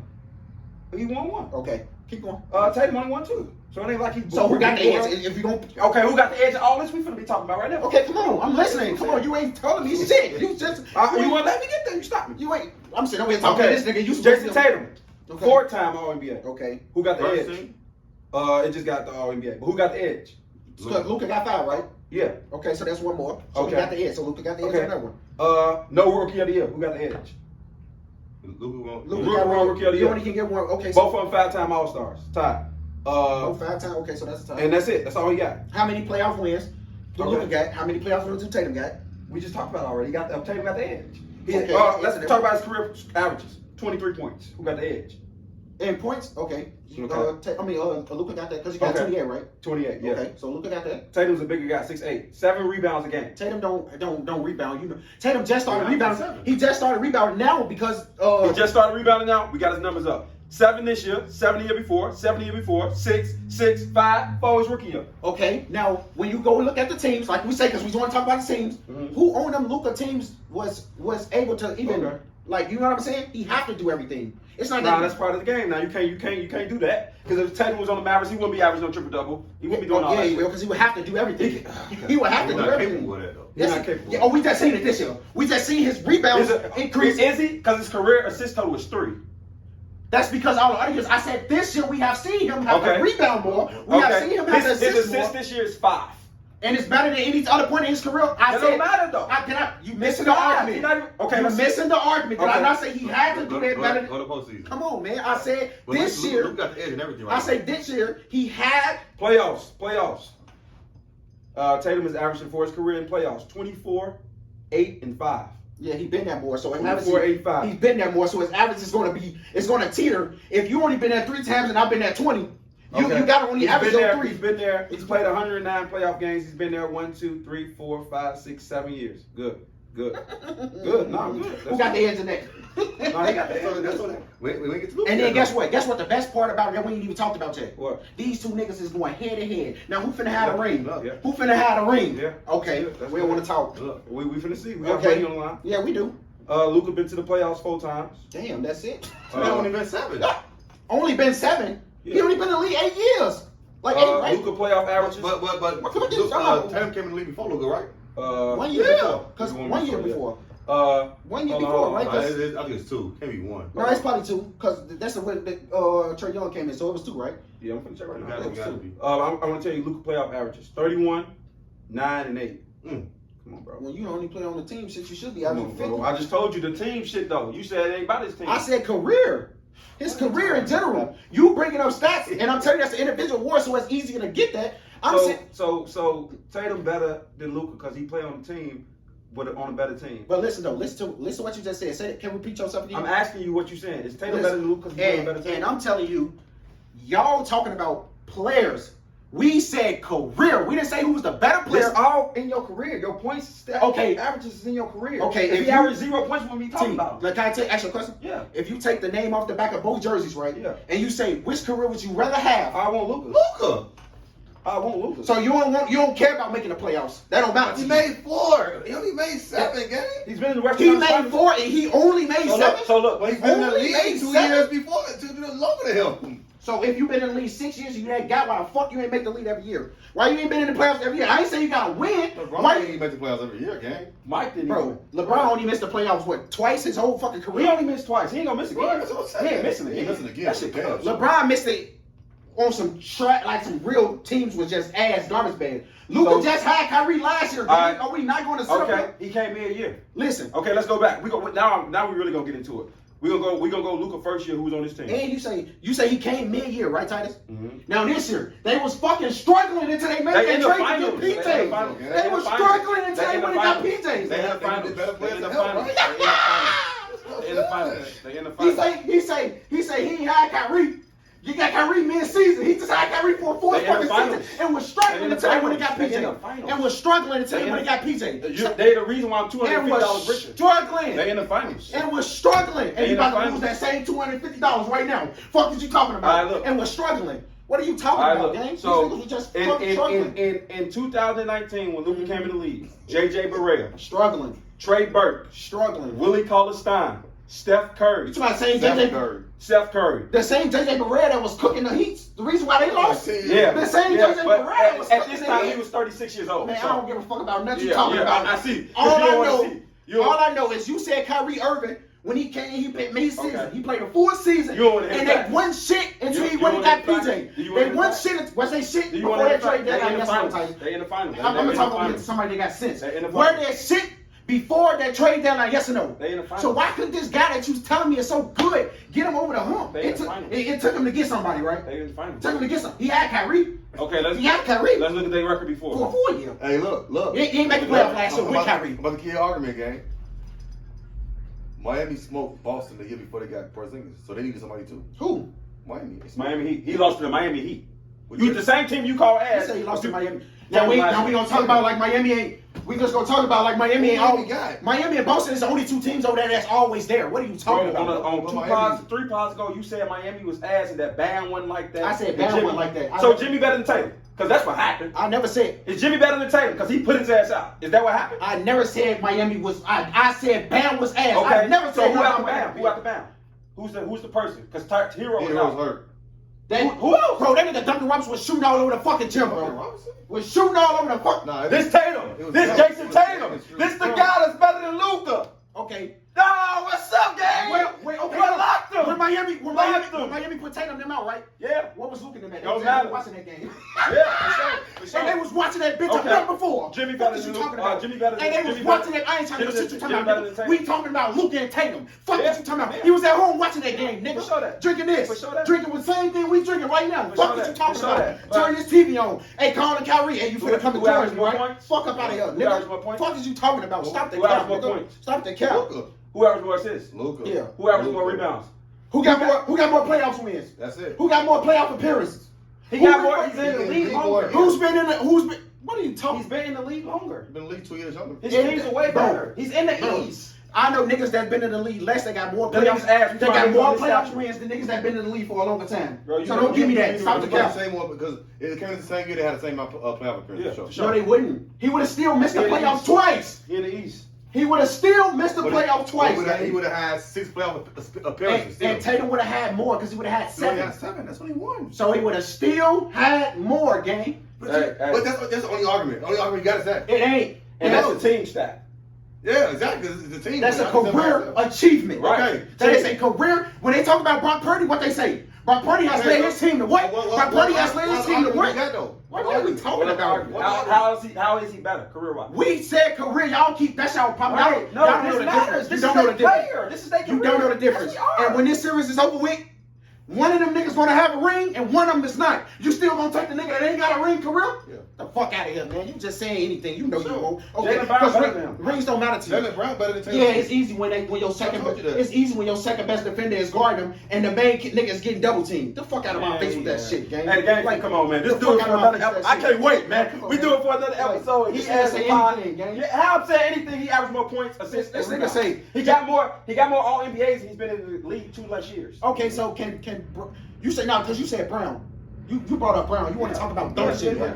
A: He won 1.
B: Okay, keep going.
A: Tatum only won 2. So it ain't like he.
B: So who got the edge? If you don't.
A: Okay, who got the edge? All this we finna be talking about right now.
B: Okay, come on. I'm listening. Come on, you ain't telling me shit. You just.
A: You want to let me get there? You stop me.
B: You ain't. I'm sitting over here talking
A: Okay,
B: to this nigga. You
A: Jason Tatum,
B: Okay.
A: 4-time All NBA.
B: Okay.
A: Who got the
C: First
A: edge?
C: team?
A: It just got the All NBA. But who got the edge?
B: So Luka got 5, right?
A: Yeah.
B: Okay, so that's one more. So he
A: Okay.
B: got the edge. So Luka got the edge
A: Okay.
B: on that one.
A: No Rookie of the Year. Who got the edge?
C: Luka
B: Luka
A: Rookie
B: got
A: won Rookie of the
B: You
A: Year.
B: only can get one. Okay, so
A: Both of them 5-time All Stars. Tied.
B: oh, 5 times. Okay, so that's a tie.
A: And that's it. That's all he got.
B: How many playoff wins do
A: Okay.
B: Luka got? How many playoff wins do Tatum got?
A: We just talked about it already. He got Tatum got the edge.
B: Okay.
A: Let's talk about his career averages. 23 points. Who got the edge?
B: In points? Okay.
A: Okay.
B: Luka got that because he got
A: Okay.
B: 28, right?
A: 28. Yeah.
B: Okay, so Luka got that.
A: Tatum's a bigger guy, 6'8", 7 rebounds a game.
B: Tatum don't rebound. You know, Tatum just started
C: Yeah,
B: rebounding.
C: 7.
B: He just started rebounding now because
A: He just started rebounding now. We got his numbers up. 7 this year, 7 the year before, 7 the year before, 6, 6, 5, 4 his rookie year.
B: okay. Now when you go and look at the teams, like we say, because we want to talk about the teams,
A: Mhm.
B: who on them Luka teams was able to even
A: Okay.
B: like you know what I'm saying? He have to do everything. It's not
A: Nah,
B: that.
A: that's part of the game. Now you can't do that because if Tatum was on the Mavericks, he wouldn't be averaging no triple double. He wouldn't be doing all
B: yeah,
A: that.
B: he will because he would have to do everything. He would have to
C: He's
B: do
C: not
B: everything.
C: capable of that, though.
A: He's
B: Yes,
A: not capable.
B: yeah, oh, we just seen it this year. We just seen his rebounds increase.
A: Is he? Because his career assist total was 3.
B: That's because all the other years, I said this year we have seen him have
A: Okay.
B: to rebound more. We have seen him have to
A: His
B: assist
A: assist
B: more.
A: this year is 5.
B: And it's better than any other point in his career. I
A: That
B: said,
A: don't matter though.
B: You missing the
A: He's
B: argument.
A: not even- okay,
B: You're
A: let's-
B: missing the argument. Did I
A: Okay.
B: not say he had to do that better?
C: Go to postseason.
B: Come on, man. I said
C: But
B: this
C: Luka
B: year.
C: got the edge and everything right
B: I
C: now.
B: say this year he had.
A: Playoffs. Tatum is averaging for his career in playoffs 24, 8, and 5.
B: Yeah, he been there more. So his
A: 24,
B: average,
A: 85.
B: he's been there more. So his average is going to teeter. If you only been there 3 times and I've been there 20, you got to only
A: He's
B: average
A: been
B: those
A: there.
B: 3.
A: He's been there. He's played 109 playoff games. He's been there 1, 2, 3, 4, 5, 6, 7 years. Good. Good. No, good.
B: Who got the edge in that?
A: No, he got the edge.
C: That's what we get to look
B: And
C: at
B: then guess
C: though.
B: what? Guess what? The best part about it that we ain't even talked about yet.
A: What?
B: These 2 niggas is going head to head. Now who finna have a ring?
A: Yeah.
B: Who finna have a ring?
A: Yeah.
B: Okay.
A: That's
B: We don't
A: good.
B: want to talk.
A: Look, we finna see. We got
B: Okay.
A: Brady on the line.
B: Yeah, we do.
A: Luka been to the playoffs 4 times.
B: Damn, that's it.
C: That only been 7.
B: Only been 7. He
A: Yeah.
B: only been in the league 8 years. Like 8, right?
A: Luka playoff averages.
C: But
B: What can we do?
C: Tatum came in the league before Luka, right?
B: 1 year
C: yeah.
B: before. Because
A: He won
B: 1 year
A: before, yeah.
B: before. 1 year
A: hold on,
B: before,
A: hold on.
B: right? 'Cause-
C: I think it's 2. Can't be 1.
B: no, it's probably 2. Because that's the way that Trey Young came in. So it was 2, right?
A: Yeah, I'm finna check right now.
C: Gotta
A: It was 2.
C: be.
A: I want to tell you Luka playoff averages: 31, 9, and 8. Come on, bro.
B: When you only play on the team, shit, you should be
A: Come
B: averaging
A: on,
B: 50.
A: bro. I just told you the team shit though. You said it ain't about his team.
B: I said career. His career in general. You bringing up stats, and I'm telling you that's an individual award, so it's easier to get that. I'm saying,
A: so Tatum better than Luka because he play on the team, but on a better team.
B: but listen though, listen to what you just said. Say it. Can you repeat yourself again?
A: I'm asking you what you saying. Is Tatum
B: Listen,
A: better than Luka because he play on a better team?
B: and I'm telling you, y'all talking about players. We said career. We didn't say who was the better player.
A: It's all in your career. Your points,
B: Okay.
A: averages is in your career.
B: Okay,
A: if
B: if
A: he
B: you-
A: averaged 0 points, what we talking about?
B: Like, can I ask you a question?
A: Yeah.
B: If you take the name off the back of both jerseys, right?
A: Yeah.
B: And you say which career would you rather have?
A: I want Luka.
C: Luka.
A: I want Luka.
B: So you don't care about making the playoffs. That don't matter to
C: He
B: you.
C: made 4. He only made 7 games.
A: he's been in the Western
B: He
A: Conference
B: made
A: Finals.
B: 4 and he only made
A: So
B: 7.
A: look, so look,
C: He's been in the
B: Only
C: league
B: made
C: 2
B: 7?
C: years before. 2 years longer than him.
B: So if you've been in the league 6 years, you that guy. Why the fuck you ain't make the league every year? Why you ain't been in the playoffs every year? I ain't saying you gotta win.
C: LeBron
B: Why?
C: ain't make the playoffs every year, gang.
A: Mike didn't.
B: Bro, LeBron only missed the playoffs what twice his whole fucking
A: He
B: career.
A: only missed twice. He ain't gonna miss again.
C: Right, that's what I'm saying.
A: He ain't missing
C: He
A: again.
C: missing again.
A: That shit
C: Damn.
A: close.
B: LeBron missed it on some track, like some real teams was just ass garbage bag. Luka just had Kyrie last year.
A: Right.
B: Are we not going to sit up
A: Okay,
B: here?
A: he came in a year.
B: Listen.
A: Okay, let's go back. Now we really gonna get into it. We gonna go Luka first year. Who was on this team?
B: And you say he came mid-year, right, Titus?
A: Mm-hmm.
B: Now this year, they was fucking struggling until they made
A: They
B: that
A: in the
B: trade
A: finals.
B: to get
A: They in the
B: PJs.
A: finals.
B: They was struggling until they went and got PJs.
A: They in the finals.
C: better
A: They
C: players
A: in the
C: to help,
A: finals.
C: right?
A: They in the finals. They in the finals.
B: He say he ain't had Kyrie. You got Kyrie mid-season. He just had Kyrie for a fourth
A: They in the
B: fucking season
A: finals.
B: and was struggling until they went and got
A: They in the
B: PJ.
A: finals.
B: And was struggling until they went and got PJ.
A: They the reason why I'm
B: And
A: $250
B: was
A: richer.
B: struggling.
A: They in the finals.
B: And was struggling. And
A: They
B: you
A: in the
B: about to lose
A: finals.
B: that same $250 right now. Fuck is you talking about?
A: All right, look.
B: And was struggling. What are you talking
A: All right,
B: about,
A: look.
B: gang?
A: So
B: These niggas was just fucking struggling.
A: in 2019 when Luka came in the league, JJ Barea,
B: Struggling.
A: Trey Burke,
B: Struggling.
A: Willie Cauley-Stein, Steph Curry,
B: You talking about the same
C: Steph
B: JJ
C: Curry.
A: Steph Curry.
B: The same JJ Barea that was cooking the Heats. The reason why they lost.
A: Yeah,
B: The same
A: yeah,
B: JJ
A: but
B: Barea that was
A: at
B: cooking
A: this
B: the
A: time he
B: Heats.
A: was 36 years old.
B: Man,
A: so-
B: I don't give a fuck about nothing you
A: Yeah,
B: talking
A: yeah,
B: about.
A: I see. 'Cause
B: All
A: you
B: I
A: don't wanna
B: know,
A: see. You don't-
B: all I know is you said Kyrie Irving when he came, he played mid-season.
A: Okay.
B: He played a full season,
A: You don't wanna hear
B: and
A: the
B: they
A: facts.
B: won shit until
A: You-
B: he
A: you
B: went and
A: wanna
B: got
A: hear the
B: PJ.
A: facts? Do you wanna
B: They
A: hear
B: won
A: the
B: shit. Was they shit
A: Do you
B: before
A: want to
B: they trade
A: They
B: deadline?
A: in the
B: That's what I'm
A: finals.
B: saying.
A: They in the finals.
B: I'm gonna
A: They in
B: talk
A: the
B: about
A: finals.
B: somebody that got sense.
A: They in the
B: Were
A: finals.
B: they shit before that trade deadline? Yes or no?
A: They in the finals.
B: So why couldn't this guy that you was telling me is so good get him over the hump?
A: They in
B: It
A: the
B: took,
A: finals.
B: it took him to get somebody, right?
A: They in the finals.
B: It took him to get some. He had Kyrie.
A: Okay, let's
B: He had Kyrie
A: look at their record
B: for a
A: before.
B: full year.
C: Hey, look.
B: He ain't make the playoff last year
C: I'm
B: with
C: about-
B: Kyrie.
C: I'm about to kill your argument, gang. Miami smoked Boston the year before they got Porzingis, so they needed somebody too.
B: Who?
C: Miami.
A: Miami Heat. He lost to the Miami Heat.
C: With
A: You
C: Jason-
A: the same team you call
B: You
A: ass.
B: say he lost to
A: but
B: Miami.
A: Yeah,
B: Now we
A: last
B: gonna talk about like Miami ain't. We just gonna talk about like Miami ain't
C: Miami
B: always.
C: got.
B: Miami and Boston is the only two teams over there that's always there. What are you talking
A: Bro,
B: about?
A: on
C: Well,
A: two
C: Miami-
A: pods, 3 pods ago, you said Miami was ass and that Bam wasn't like that.
B: I said
A: And
B: Bam
A: Jimmy-
B: wasn't like that.
A: So Jimmy better than Tatum, because that's what happened.
B: I never said.
A: Is Jimmy better than Tatum? Because he put his ass out. Is that what happened?
B: I never said Miami was. I said Bam was ass.
A: Okay.
B: I never
A: so
B: said
A: who
B: nothing
A: out the
B: about
A: Bam? Who out the Bam? Who's the person? Because Hero was
C: Hero
A: out.
C: was hurt.
B: Who else? Bro, that nigga Duncan Robinson was shooting all over the fucking gym,
C: Duncan
B: bro.
C: Robinson?
B: Was shooting all over the fuck.
C: Nah,
A: This Tatum.
C: It was
A: This
C: Tatum.
A: Jason Tatum.
C: It's true.
A: This the guy that's better than Luka.
B: Okay.
A: No, what's up, gang?
B: Wait, okay.
A: We locked him.
B: When Miami
A: Locked him.
B: put Tatum them out, right?
A: Yeah.
B: What was Luka in that?
A: Don't
B: They
A: matter.
B: was watching that game.
A: Yeah, for sure.
B: And they was watching that bitch
A: Okay.
B: a month before.
A: Jimmy
B: What
A: better
B: is you
A: than
B: talking
A: Luka.
B: about?
A: Jimmy better than-
B: And they was
A: Jimmy
B: watching
A: better-
B: that. I ain't trying to
A: Jimmy-
B: shit you
A: Jimmy
B: talking
A: better
B: about.
A: than
B: Nigga.
A: Tatum.
B: We talking about Luka and Tatum. Fuck
A: Yeah.
B: what you talking about.
A: Yeah.
B: He was at home watching that game, nigga.
A: For sure that.
B: Drinking this.
A: For sure that.
B: Drinking the same thing we drinking right now.
A: For
B: Fuck
A: sure
B: what you
A: that.
B: talking
A: For sure
B: about.
A: that.
B: Turn this TV on. Hey, Colin Kyrie. Hey, you finna come to
A: Who averaged
B: join me,
A: more
B: right?
A: points?
B: Fuck up out of here,
A: Who averaged more
B: nigga.
A: points?
B: Fuck is you talking about? Stop the
A: Who
B: cap,
A: averaged more
B: nigga.
A: points?
B: Stop the cap.
C: Luka.
A: Who averaged more assists?
C: Luka.
B: Yeah.
A: Who averaged
C: Luka.
A: more rebounds?
B: Who got more playoff wins?
C: That's it.
B: Who got more playoff appearances?
A: He
B: Who
A: got
B: been-
A: more. He's in the league longer.
B: Who's been in the? What are you talking?
A: He's been in the league longer.
C: Been in the league 2 years younger.
A: His
B: Yeah,
A: teams are way
B: bro.
A: better. He's in the
B: Bro.
A: East.
B: I know niggas that been in the league less. They got more
A: Them
B: playoff.
A: niggas ass
B: They got
A: trying
B: more
A: to
B: playoff
A: establish.
B: wins than niggas that been in the league for a longer time.
A: Bro, you
B: So
A: know-
B: don't give me
A: you-
B: that.
A: you-
B: Stop
A: you-
B: the
C: It's about
B: cap.
C: the same one because it came in the same year they had the same playoff appearance.
A: Yeah,
C: for
A: for
C: sure.
A: sure.
B: No, they wouldn't. He would have still missed the
A: Yeah,
B: playoff
A: he's-
B: twice.
A: He in the East.
B: He would have still missed the
C: But
B: playoff twice.
C: He would have had 6 playoff appearances.
B: And Tatum would have had more because he would have had
C: He only
B: 7.
C: had 7. That's what he won.
B: So he would have still had more, gang.
C: But,
A: Hey, hey.
C: but that's the only argument. The only argument you got is that.
B: It ain't.
A: And
B: It
A: that's
B: ain't.
A: the team stat.
C: Yeah, exactly. It's the team.
B: That's a
C: Not the
B: career
C: seven.
B: achievement.
A: Right.
C: Okay.
B: That is a career. When they talk about Brock Purdy, what they say? Brock Purdy has led his team to what? Brock Purdy has led his team to what? What are we talking about?
A: How is he better career-wise?
B: We said career. Y'all keep that's y'all problem. Y'all,
A: Right. No,
B: y'all know
A: this
B: the
A: matters.
B: difference.
A: This
B: You
A: is
B: don't know
A: their
B: the difference.
A: player. This is their
B: You
A: career.
B: don't know the difference.
A: Yes, we are.
B: And when this series is over with, one of them niggas gonna have a ring and one of them is not. You still gonna take the nigga that ain't got a ring career?
C: Yeah.
B: The fuck out of here, man. You just saying anything. You know you won't. Okay,
A: Jaylen Brown
B: because
A: better than him.
B: rings don't matter to you.
C: Jaylen Brown better than Tatum.
B: Yeah, it's easy when your second
C: told you that.
B: it's easy when your second best defender is guarding him and the main nigga is getting double teamed. The fuck out of my face with that shit, gang.
A: Hey, gang,
B: Like,
A: come on, man. This
B: the
A: do it
B: fuck
A: for
B: out of my
A: another
B: face with
A: episode.
B: that
A: I can't
B: shit.
A: wait, man.
B: Come on,
A: We
B: man.
A: do it for another episode.
B: He
A: He
B: said
A: has
B: say
A: a pod.
B: anything, gang.
A: Yeah, how I'm saying anything, he averaged more points, assists.
B: This
A: and
B: nigga say-
A: rebounds. he got more all NBAs and he's been in the league 2 less years.
B: Okay, so can you say now because you said Brown. You brought up Brown. You want to talk about dumb shit, right?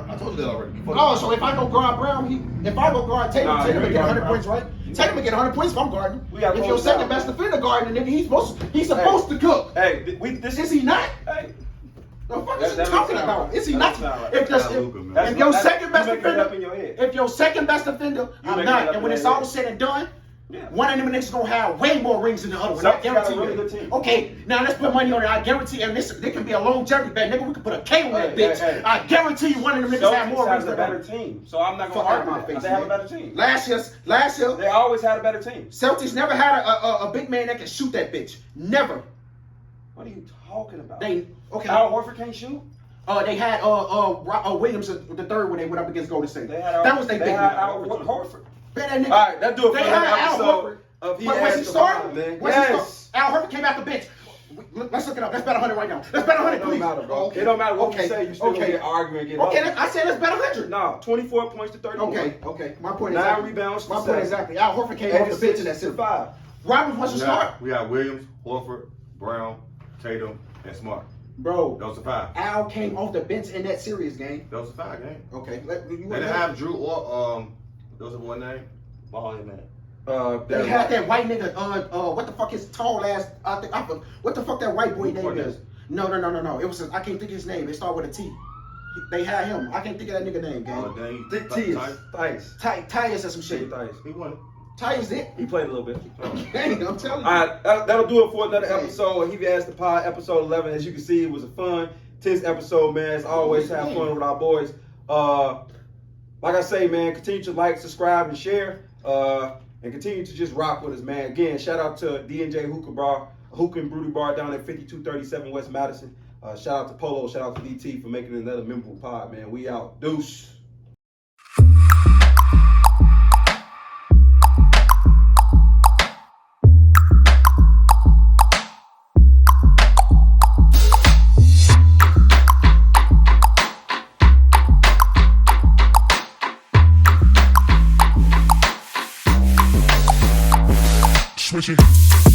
C: I told you that already. Before
B: Oh, so if I go guard Brown, if I go guard Tatum,
A: Nah,
B: Tatum
A: you
B: will get
A: guard
B: 100
A: Brown.
B: points, right? Tatum will get 100 points if I'm guarding.
A: We gotta
B: If
A: close
B: your
A: it
B: second
A: down.
B: best defender guarding, nigga, he's supposed to cook.
A: Hey, this
B: Is he not?
A: Hey,
B: The fuck
A: That-
B: is
A: that
B: he talking
A: don't sound
B: about?
A: right.
B: Is he
A: That
B: not?
A: don't sound right.
B: If
C: That's
B: if-
C: Luka, man.
B: if your second best
A: you making it up in
B: defender,
A: your head.
B: if your second best defender,
A: You
B: I'm
A: making it
B: not.
A: up
B: And when
A: in
B: it's
A: your
B: all
A: head.
B: said and done,
A: Yeah.
E: One of them niggas gonna have way more rings than the other one. I
A: Celtics got a
E: guarantee
A: really
E: you.
A: good team.
E: Okay, now let's put money on it. I guarantee, and this can be a longevity bet. Nigga, we can put a K on that
A: Hey,
E: bitch.
A: hey, hey.
E: I guarantee you one of them niggas have more
A: Celtics
E: rings
A: has a
E: than
A: better
E: the other.
A: team, so I'm not
E: Fuck
A: gonna
E: out
A: argue
E: my
A: that.
E: face,
A: They have a
E: man.
A: better team.
E: Last year,
A: They always had a better team.
E: Celtics never had a big man that can shoot that bitch. Never.
A: What are you talking about?
E: They okay.
A: Al Horford can't shoot.
E: They had Williams the third when they went up against Golden State.
A: They had
E: That was their big
A: They had
E: man.
A: Al Horford.
E: Man, that nigga.
A: All right, that do it for
E: They
A: another
E: had Al
A: episode
E: Horford.
A: of He
E: Was
A: Asked
E: he
A: the
E: starting?
A: Mob, man.
E: Was he
A: Yes.
E: Al Horford came out the bench. Let's look it up. Let's bet 100 right now. Let's bet 100,
A: It don't
E: please.
A: matter, bro.
E: Okay.
A: It don't matter what
E: Okay.
A: you say. You still
E: Okay.
A: gonna get arguing, get
E: Okay,
A: lost.
E: I said let's bet 100.
A: No, 24 points to 31.
E: Okay. My point
A: 9
E: exactly.
A: rebounds to
E: My point
A: 7.
E: exactly. Al Horford came off the bench in that
A: 86 to
E: series.
A: 5.
E: Roberts was a start.
C: We got Williams, Horford, Brown, Tatum, and Smart.
E: Bro,
C: Those are 5.
E: Al came off the bench in that series game.
C: Those are 5 games.
E: Okay.
C: They didn't have Drew or those are one name.
A: Ball in man.
E: They had that white nigga, what the fuck his tall ass, what the fuck that white boy name is? No. It was, I can't think of his name. It started with a T. They had him. I can't think of that nigga name, gang.
C: Dang.
A: Thick T is Thice.
E: Tyus or some shit.
A: Thice.
C: He won.
E: Tyus it.
A: He played a little bit.
E: Dang, I'm telling you.
A: All right, that'll do it for another episode of He Asked the Pod, episode 11. As you can see, it was a fun, tense episode, man. As always, have fun with our boys. Like I say, man, continue to like, subscribe, and share. And continue to just rock with us, man. Again, shout out to D&J Hookah and Brew Bar down at 5237 West Madison. Shout out to Polo, shout out to DT for making another memorable pod, man. We out. Deuce.
F: Switch it.